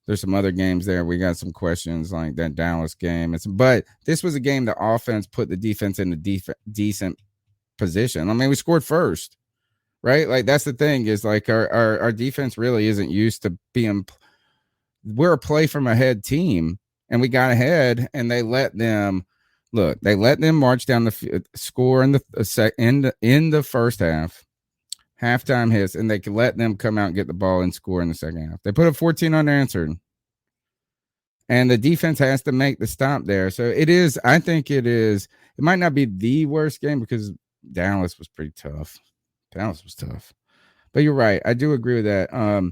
there's some other games there. We got some questions like that Dallas game. But this was a game the offense put the defense in a decent position. I mean, we scored first, right? Like that's the thing is like our defense really isn't used to being. We're a play from ahead team, and we got ahead, and they let them march down the score in the first half. Halftime hits, and they could let them come out and get the ball and score in the second half. They put up 14 unanswered, and the defense has to make the stop there. So it is. I think it is. It might not be the worst game because Dallas was pretty tough. Dallas was tough, but you're right. I do agree with that.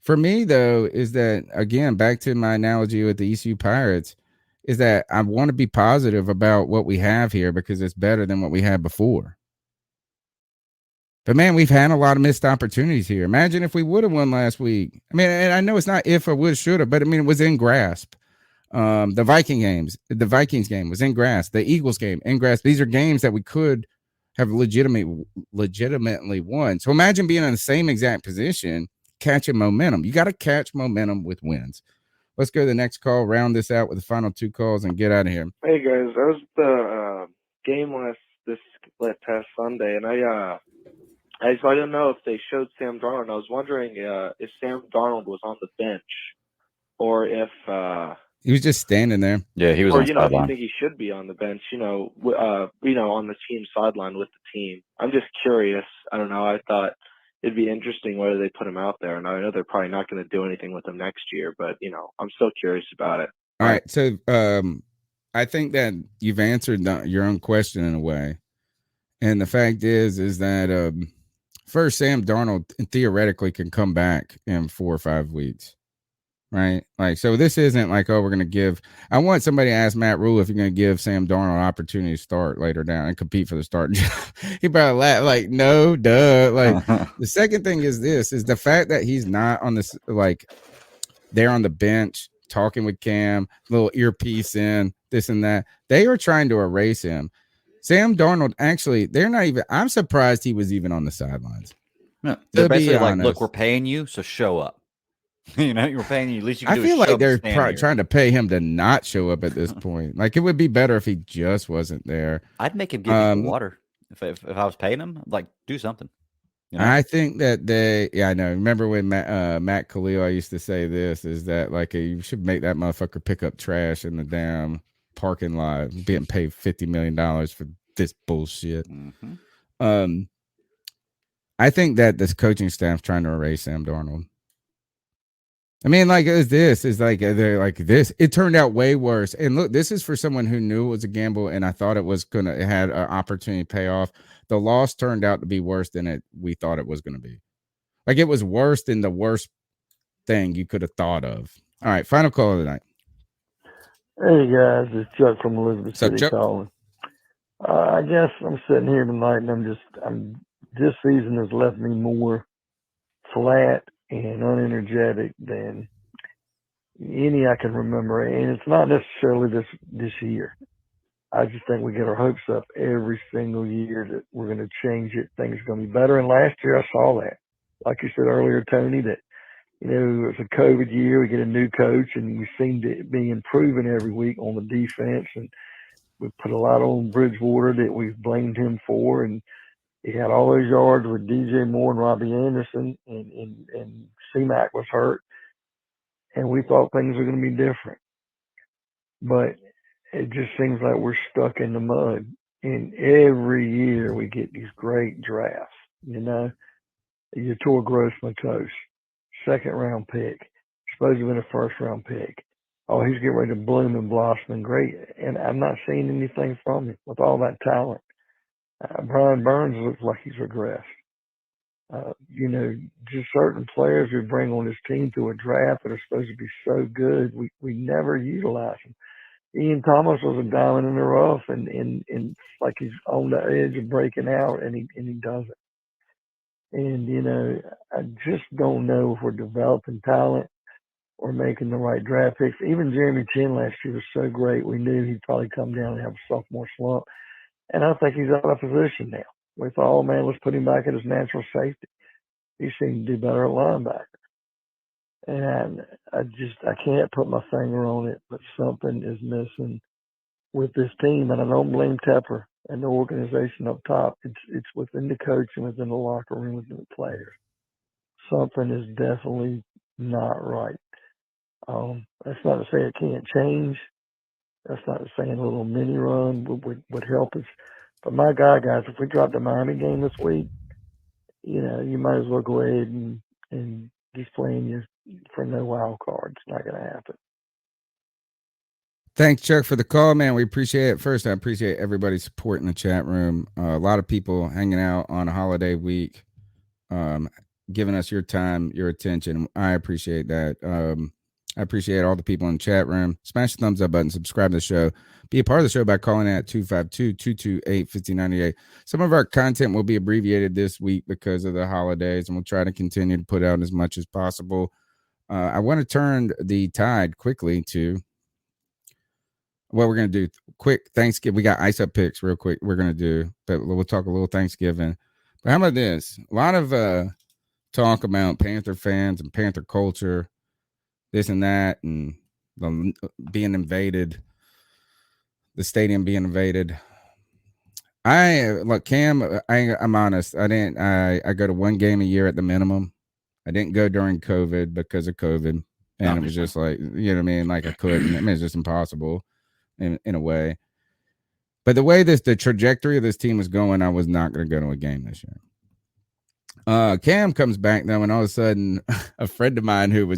For me, though, is that again back to my analogy with the ECU Pirates, is that I want to be positive about what we have here because it's better than what we had before. But, man, we've had a lot of missed opportunities here. Imagine if we would have won last week. I mean, and I know it's not if or would, should have, but, I mean, it was in grasp. The Vikings game was in grasp. The Eagles game, in grasp. These are games that we could have legitimately won. So imagine being in the same exact position, catching momentum. You got to catch momentum with wins. Let's go to the next call, round this out with the final 2 calls, and get out of here. Hey, guys. That was the game this past Sunday, and I don't know if they showed Sam Darnold. I was wondering if Sam Darnold was on the bench or if he was just standing there. Yeah, he was. Or on do the you think he should be on the bench? On the team sideline with the team. I'm just curious. I don't know. I thought it'd be interesting whether they put him out there, and I know they're probably not going to do anything with him next year. But I'm still curious about it. All right, so I think that you've answered your own question in a way, and the fact is that. First, Sam Darnold theoretically can come back in 4 or 5 weeks, right? Like, so this isn't like, oh, we're going to give. I want somebody to ask Matt Rhule if you're going to give Sam Darnold an opportunity to start later down and compete for the starting job. He probably laughed like, no, duh. Like, the second thing is the fact that he's not on this, like, they're on the bench talking with Cam, little earpiece in, this and that. They are trying to erase him. Sam Darnold, actually, they're not even. I'm surprised he was even on the sidelines. No, they're basically like, look, we're paying you, so show up. You know, you're paying you. At least you I can do feel a show like they're stand here. trying to pay him to not show up at this point. Like it would be better if he just wasn't there. I'd make him get me water if I was paying him. Like, do something. You know? I think that I know. Remember when Matt Khalil, I used to say this, is that like you should make that motherfucker pick up trash in the damn parking lot, being paid $50 million for this bullshit. Mm-hmm. I think that this coaching staff trying to erase Sam Darnold. I mean, like, they're like this. It turned out way worse. And look, this is for someone who knew it was a gamble, and I thought it had an opportunity to pay off. The loss turned out to be worse than we thought it was going to be. Like, it was worse than the worst thing you could have thought of. All right, final call of the night. Hey guys, it's Chuck from Elizabeth What's up, City Chuck? calling. I guess I'm sitting here tonight, and this season has left me more flat and unenergetic than any I can remember, and it's not necessarily this year. I just think we get our hopes up every single year that we're going to change it. Things are going to be better. And last year I saw that, like you said earlier, Tony, that it's a COVID year. We get a new coach, and we seem to be improving every week on the defense, and we put a lot on Bridgewater that we've blamed him for, and he had all those yards with DJ Moore and Robbie Anderson, and C-Mac was hurt, and we thought things were going to be different. But it just seems like we're stuck in the mud. And every year we get these great drafts, Yator Grossman coach, second-round pick, supposed to have been a first-round pick. Oh, he's getting ready to bloom and blossom and great. And I'm not seeing anything from him with all that talent. Brian Burns looks like he's regressed. Just certain players we bring on this team through a draft that are supposed to be so good, we never utilize them. Ian Thomas was a diamond in the rough, and like he's on the edge of breaking out, and he doesn't. And I just don't know if we're developing talent or making the right draft picks. Even Jeremy Chin last year was so great, we knew he'd probably come down and have a sophomore slump. And I think he's out of position now. We thought, oh man, let's put him back at his natural safety. He seemed to do better at linebacker. And I can't put my finger on it, but something is missing with this team. And I don't blame Tepper and the organization up top. It's within the coach and within the locker room, within the players. Something is definitely not right. That's not to say it can't change. That's not to say a little mini run would help us. But my guys, if we drop the Miami game this week, you might as well go ahead and just playing you for no wild card. It's not going to happen. Thanks, Chuck, for the call, man. We appreciate it. First, I appreciate everybody's support in the chat room. A lot of people hanging out on a holiday week, giving us your time, your attention. I appreciate that. I appreciate all the people in the chat room. Smash the thumbs up button, subscribe to the show. Be a part of the show by calling at 252-228-5098. Some of our content will be abbreviated this week because of the holidays, and we'll try to continue to put out as much as possible. I want to turn the tide quickly to what we're going to do. Quick Thanksgiving. We got ice up picks real quick. We're going to do, but we'll talk a little Thanksgiving. But how about this? A lot of talk about Panther fans and Panther culture, this and that, and being invaded, the stadium being invaded. Cam, I'm honest. I go to one game a year at the minimum. I didn't go during COVID because of COVID. And it was just like, you know what I mean? Like I couldn't. I mean, it's just impossible in a way. But the way the trajectory of this team was going, I was not going to go to a game this year. Cam comes back though, and all of a sudden, a friend of mine who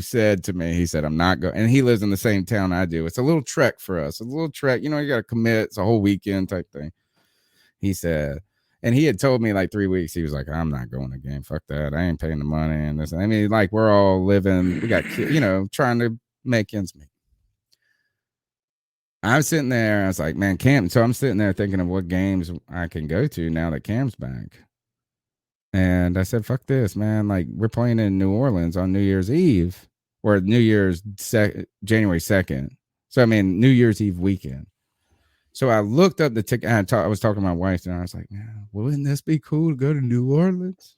said to me, he said, I'm not going, and he lives in the same town I do. It's a little trek for us, you got to commit. It's a whole weekend type thing. He said, and he had told me like 3 weeks, he was like, I'm not going to game. Fuck that. I ain't paying the money. And this, I mean, like we're all living, we got, trying to make ends meet. I'm sitting there. I was like, man, Cam. So I'm sitting there thinking of what games I can go to now that Cam's back. And I said, fuck this, man. Like, we're playing in New Orleans on New Year's Eve or January 2nd. So, I mean, New Year's Eve weekend. So I looked up the ticket. I was talking to my wife, and I was like, man, wouldn't this be cool to go to New Orleans?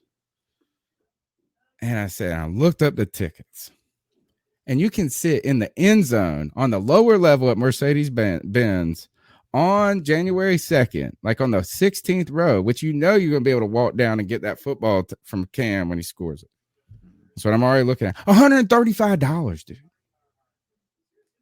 And I said, I looked up the tickets. And you can sit in the end zone on the lower level at Mercedes-Benz on January 2nd, like on the 16th row, which you're going to be able to walk down and get that football from Cam when he scores it. That's what I'm already looking at. $135, dude.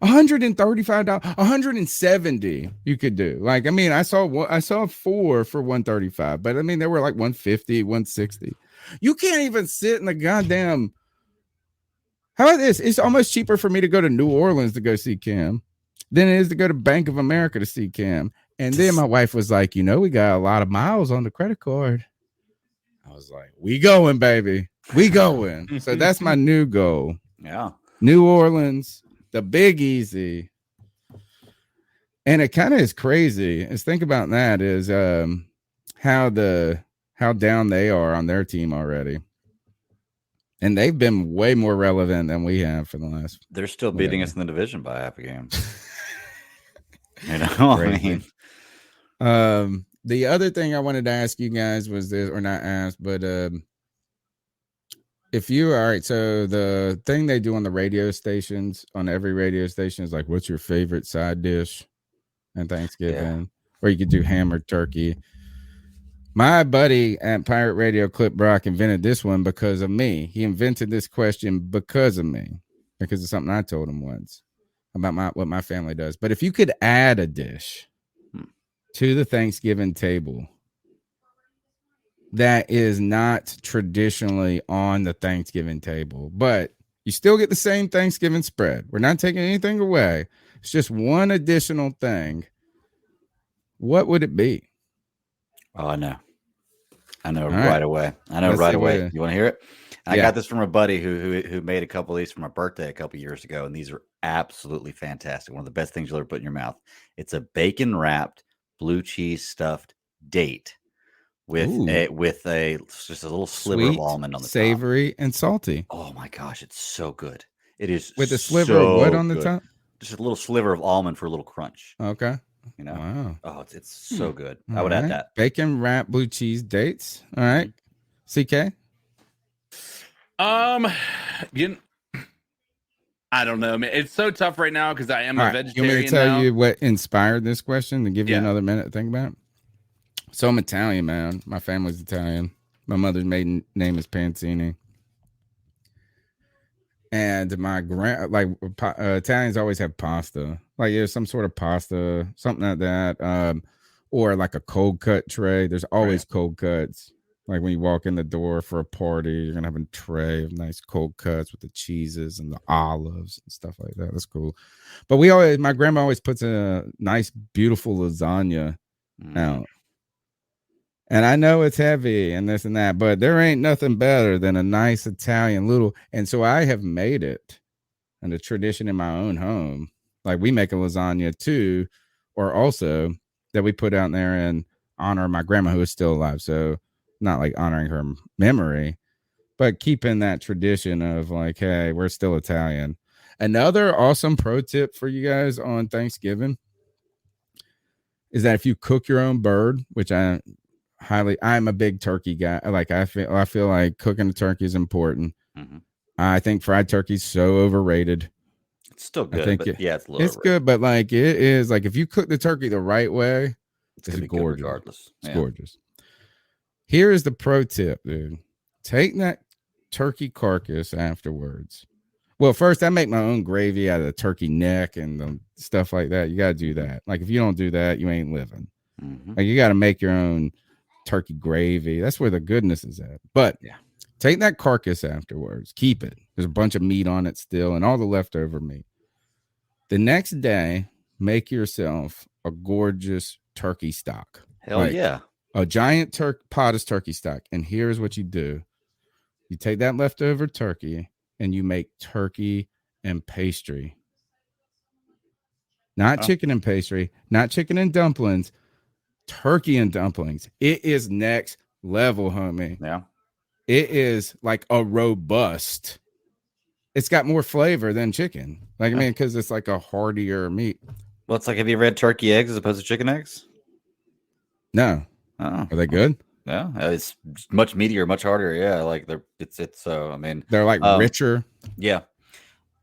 $135, $170 you could do. Like, I mean, I saw 4 for $135, but I mean, they were like $150, $160. You can't even sit in the goddamn. How about this? It's almost cheaper for me to go to New Orleans to go see Cam than it is to go to Bank of America to see Cam. And then my wife was like, we got a lot of miles on the credit card. I was like, we going, baby. We going. So that's my new goal. Yeah. New Orleans. The Big Easy. And it kind of is crazy. Is think about that is how down they are on their team already. And they've been way more relevant than we have for the last. They're still beating us in the division by half a game. I mean, the other thing I wanted to ask you guys was this, or not ask, but if you all right, so the thing they do on the radio stations, on every radio station, is like, what's your favorite side dish on Thanksgiving? Yeah. Or you could do ham or turkey. My buddy at Pirate Radio, Clip Brock, invented this one because of me. He invented this question because of me, because of something I told him once about what my family does. But if you could add a dish to the Thanksgiving table that is not traditionally on the Thanksgiving table, but you still get the same Thanksgiving spread. We're not taking anything away. It's just one additional thing. What would it be? Oh, I know right away. You want to hear it? I got this from a buddy who made a couple of these for my birthday a couple years ago, and these are absolutely fantastic. One of the best things you'll ever put in your mouth. It's a bacon wrapped blue cheese stuffed date with just a little sliver of almond on the savory top. And salty. Oh my gosh, it's so good. It is with a sliver of what on the top? Just a little sliver of almond for a little crunch. Okay. Wow. Oh, it's so good. I would add that. Bacon wrapped blue cheese dates. All right. CK? I don't know, man. It's so tough right now because I am a vegetarian. You want me to tell you what inspired this question to give you another minute to think about it? So I'm Italian, man. My family's Italian. My mother's maiden name is Pancini. And my Italians always have pasta. Like there's some sort of pasta, something like that. Or like a cold cut tray. There's always cold cuts. Like when you walk in the door for a party, you're gonna have a tray of nice cold cuts with the cheeses and the olives and stuff like that. That's cool. But my grandma always puts a nice, beautiful lasagna out. And I know it's heavy and this and that, but there ain't nothing better than a nice Italian little. And so I have made it and a tradition in my own home. Like we make a lasagna too, or also that we put out there in honor of my grandma who is still alive. So not like honoring her memory, but keeping that tradition of like, hey, we're still Italian. Another awesome pro tip for you guys on Thanksgiving is that if you cook your own bird, which I'm a big turkey guy. Like I feel like cooking a turkey is important. Mm-hmm. I think fried turkey's so overrated. It's still good. It's a little overrated. Good, but like it is like if you cook the turkey the right way, it's gonna be gorgeous. Good regardless. It's gorgeous. Here is the pro tip, dude. Take that turkey carcass afterwards. Well, first I make my own gravy out of the turkey neck and the stuff like that. You got to do that. Like if you don't do that, you ain't living. Mm-hmm. Like you got to make your own turkey gravy. That's where the goodness is at. But take that carcass afterwards. Keep it. There's a bunch of meat on it still and all the leftover meat. The next day, make yourself a gorgeous turkey stock. Hell yeah. A giant pot of turkey stock. And here's what you do. You take that leftover turkey and you make turkey and pastry. Not chicken and pastry, not chicken and dumplings, turkey and dumplings. It is next level, homie. Yeah. It is like a robust. It's got more flavor than chicken. Like, I mean, because it's like a heartier meat. Well, it's like, have you ever had turkey eggs as opposed to chicken eggs? No. Oh. Are they good? Yeah, it's much meatier, much harder. Yeah, like it's so. I mean, they're like richer. Yeah.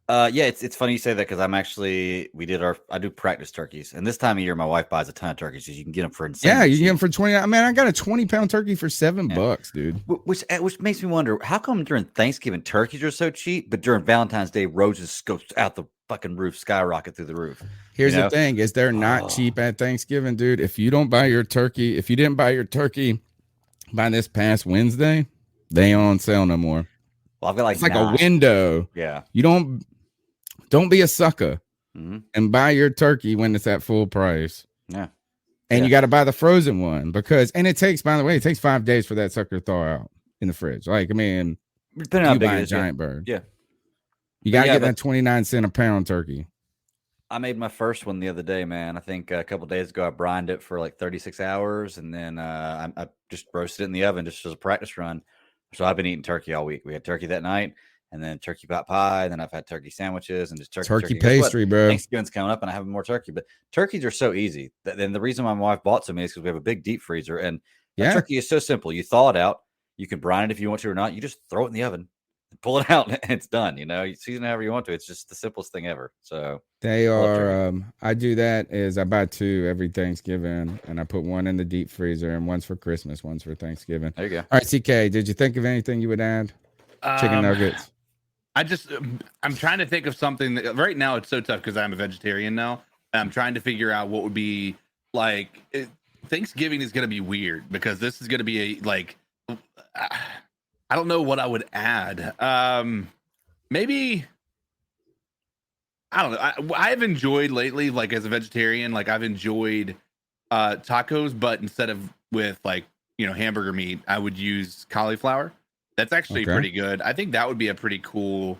Yeah, it's funny you say that because I do practice turkeys, and this time of year my wife buys a ton of turkeys because you can get them for insane. Yeah, you can get them for 20. I mean, I got a 20-pound turkey for $7, dude. Which makes me wonder how come during Thanksgiving turkeys are so cheap, but during Valentine's Day roses go out the fucking roof, skyrocket through the roof. Here's the thing: is they're not cheap at Thanksgiving, dude. If you didn't buy your turkey by this past Wednesday, they ain't on sale no more. Well, I've got it's like a window. Yeah, you don't be a sucker and buy your turkey when it's at full price. Yeah. And you got to buy the frozen one and it takes, by the way, 5 days for that sucker to thaw out in the fridge. Like, I mean, depending on how big buy it a is, giant bird. Yeah. You got to get that 29-cent a pound turkey. I made my first one the other day, man. I think a couple days ago, I brined it for like 36 hours and then I just roasted it in the oven just as a practice run. So I've been eating turkey all week. We had turkey that night. And then turkey pot pie. Then I've had turkey sandwiches and just turkey pastry, bro. Thanksgiving's coming up, and I have more turkey. But turkeys are so easy. And the reason my wife bought so many is because we have a big deep freezer, and turkey is so simple. You thaw it out. You can brine it if you want to or not. You just throw it in the oven, and pull it out, and it's done. You know, you season it however you want to. It's just the simplest thing ever. So they are. I do that is I buy 2 every Thanksgiving, and I put one in the deep freezer, and one's for Christmas, one's for Thanksgiving. There you go. All right, CK, did you think of anything you would add? Chicken nuggets. I'm trying to think of something that right now it's so tough because I'm a vegetarian now. I'm trying to figure out what would be like. Thanksgiving is going to be weird because this is going to be I don't know what I would add. Maybe, I don't know. I've enjoyed lately, like as a vegetarian, like I've enjoyed tacos, but instead of with hamburger meat, I would use cauliflower. That's actually pretty good. I think that would be a pretty cool,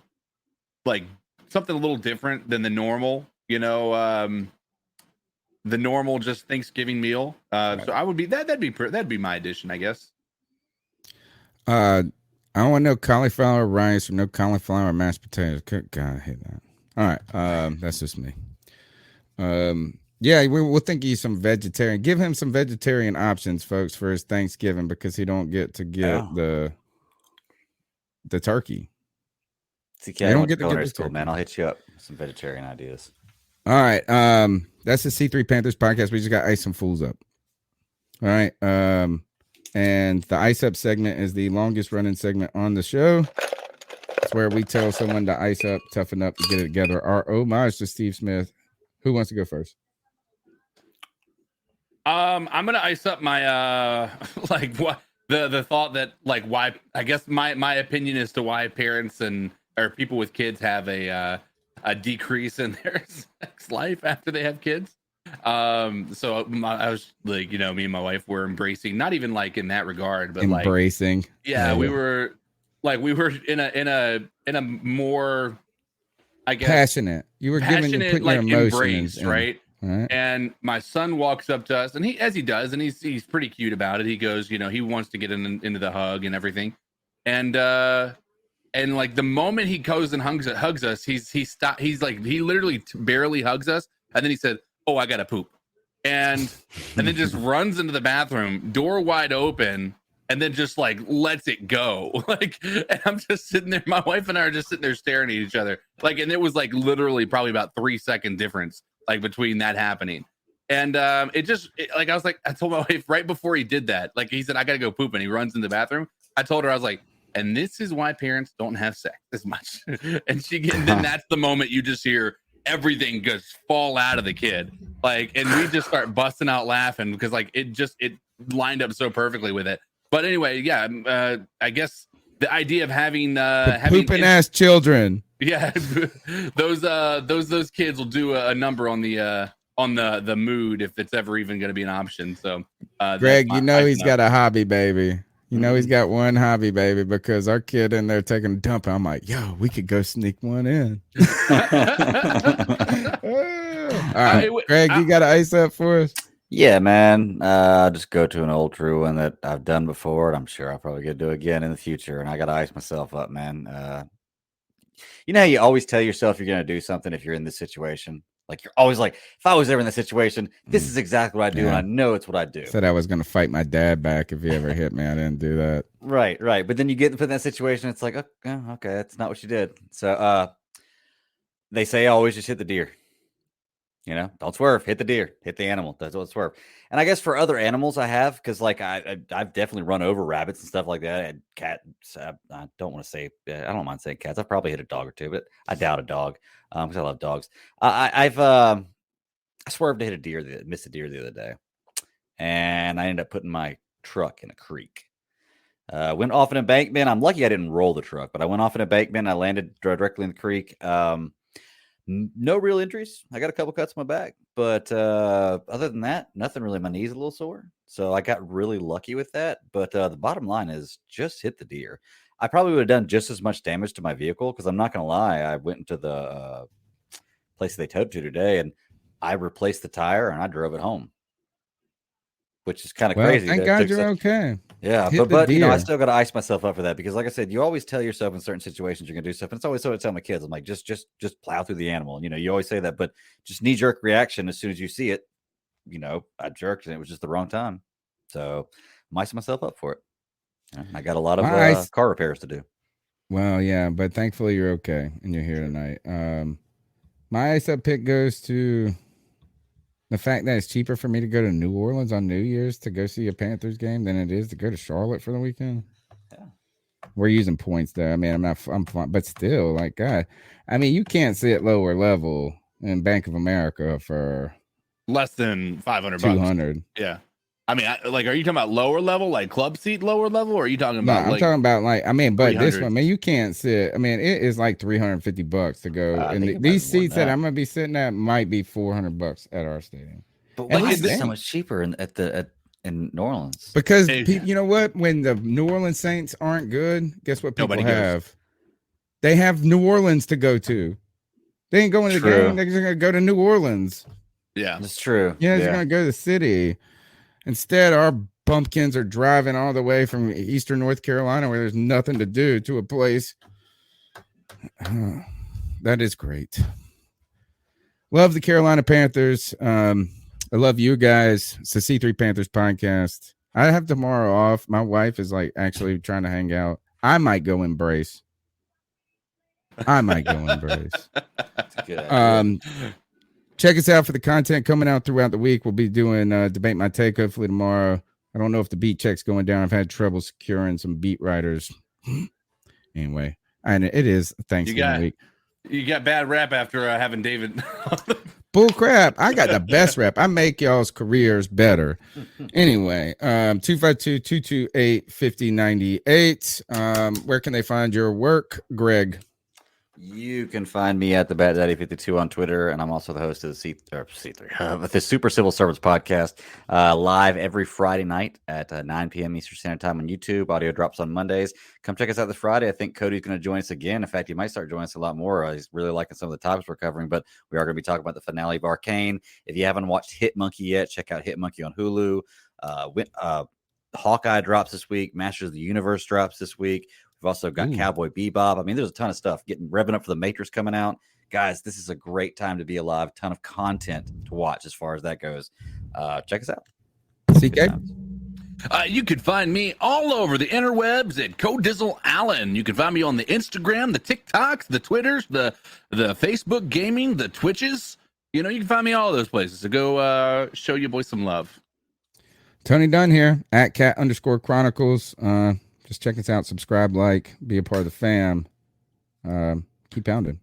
something a little different than the normal, the normal just Thanksgiving meal. So I would be that'd be my addition, I guess. I don't want no cauliflower rice or no cauliflower mashed potatoes. Good God, I hate that. All right, that's just me. Yeah, we'll think he's some vegetarian. Give him some vegetarian options, folks, for his Thanksgiving because he don't get to get the turkey. CK, I don't get to get school, man. I'll hit you up with some vegetarian ideas. All right. That's the C3 Panthers podcast. We just got Ice Some Fools up. All right. And the Ice Up segment is the longest running segment on the show. It's where we tell someone to ice up, toughen up, to get it together. Our homage to Steve Smith. Who wants to go first? I'm gonna ice up my what the thought that why I guess my opinion as to why parents or people with kids have a decrease in their sex life after they have kids. So I was me and my wife were embracing, not even in that regard, but embracing. We were in a more, I guess, passionate. You were putting your emotions embrace, in. Right? Right. And my son walks up to us, and he does, and he's pretty cute about it. He goes, he wants to get into the hug and everything, and the moment he goes and hugs us, he literally barely hugs us, and then he said, "Oh, I gotta poop," and then just runs into the bathroom, door wide open, and then just lets it go. And I'm just sitting there. My wife and I are just sitting there staring at each other, and it was literally probably about 3-second difference. Between that happening, and I was I told my wife right before he did that, he said, "I gotta go poop," and he runs in the bathroom. I told her, I was like, and this is why parents don't have sex as much. And then that's the moment you just hear everything just fall out of the kid, and we just start busting out laughing because it lined up so perfectly with it. But anyway, yeah, I guess the idea of having pooping ass children. Yeah, those kids will do a number on the mood if it's ever even going to be an option. So, Greg, he's got a hobby, baby. He's got one hobby, baby, because our kid in there taking a dump. I'm like, yo, we could go sneak one in. All right, Greg, you got to ice up for us? Yeah, man. I'll just go to an old true one that I've done before, and I'm sure I'll probably get to do again in the future. And I got to ice myself up, man. You know how you always tell yourself you're going to do something if you're in this situation, Like you're always like, if I was ever in that situation, this is exactly what I do, and I know it's what I do. Said I was going to fight my dad back if he ever hit me. I didn't do that. Right. But then you get put in that situation, it's like, okay, that's not what you did. So they say always just hit the deer. Don't swerve, hit the deer, hit the animal. That's what swerve. And I guess for other animals I have, because like I've definitely run over rabbits and stuff like that. And cats, I don't want to say, I don't mind saying cats. I've probably hit a dog or two, but I doubt a dog because I love dogs. I swerved to hit a deer, missed a deer the other day. And I ended up putting my truck in a creek. Went off an embankment. I'm lucky I didn't roll the truck, but I went off an embankment. I landed directly in the creek. No real injuries. I got a couple cuts on my back, but other than that, nothing really. My knee's a little sore, so I got really lucky with that. But the bottom line is just hit the deer. I probably would have done just as much damage to my vehicle because I'm not going to lie. I went into the place they towed to today, and I replaced the tire and I drove it home, which is kind of crazy. Thank God you're okay. Yeah, but I still got to ice myself up for that because, like I said, you always tell yourself in certain situations you're gonna do stuff, and it's always so I tell my kids, I'm like, just plow through the animal. You always say that, but just knee jerk reaction as soon as you see it. I jerked and it was just the wrong time, so I'm icing myself up for it. I got a lot of car repairs to do. Well, yeah, but thankfully you're okay and you're here tonight. My ice up pick goes to the fact that it's cheaper for me to go to New Orleans on New Year's to go see a Panthers game than it is to go to Charlotte for the weekend. Yeah. We're using points though. I mean, I'm fine, but still, like, God, I mean, you can't sit lower level in Bank of America for less than $500. 200. Yeah. I mean, are you talking about lower level, like club seat lower level, or are you talking about? No, I'm talking about but this 300? one, man, you can't sit. I mean, it is like $350 to go, and these seats that I'm gonna be sitting at might be $400 at our stadium. But why is it so much cheaper in New Orleans? Because you know what? When the New Orleans Saints aren't good, guess what people have? They have New Orleans to go to. They ain't going to the game. They're just gonna go to New Orleans. Yeah, that's true. Yeah, they're gonna go to the city. Instead, our bumpkins are driving all the way from Eastern North Carolina where there's nothing to do to a place. That is great. Love the Carolina Panthers. I love you guys. It's the C3 Panthers podcast. I have tomorrow off. My wife is like actually trying to hang out. I might go embrace. That's a good idea. Check us out for the content coming out throughout the week. We'll be doing Debate My Take hopefully tomorrow. I don't know if the beat check's going down. I've had trouble securing some beat writers. Anyway, and it is Thanksgiving week. You got bad rap after having David. Bull crap. I got the best rap. I make y'all's careers better. Anyway, 252-228-5098. Where can they find your work, Greg? You can find me at the Bat Daddy 52 on Twitter, and I'm also the host of the the Super Civil Servants podcast, live every Friday night at 9 p.m. Eastern Standard Time on YouTube. Audio drops on Mondays. Come check us out this Friday. I think Cody's going to join us again. In fact, he might start joining us a lot more. He's really liking some of the topics we're covering, but we are going to be talking about the finale of Arcane. If you haven't watched Hit Monkey yet, check out Hit Monkey on Hulu. Hawkeye drops this week. Masters of the Universe drops this week. We've also got Cowboy Bebop. I mean, there's a ton of stuff revving up for the Matrix coming out. Guys, this is a great time to be alive. Ton of content to watch as far as that goes. Check us out. CK? You can find me all over the interwebs at Codizzle Allen. You can find me on the Instagram, the TikToks, the Twitters, the Facebook gaming, the Twitches. You can find me all those places. So go show your boy some love. Tony Dunn here at cat_chronicles. Just check us out, subscribe, be a part of the fam. Keep pounding.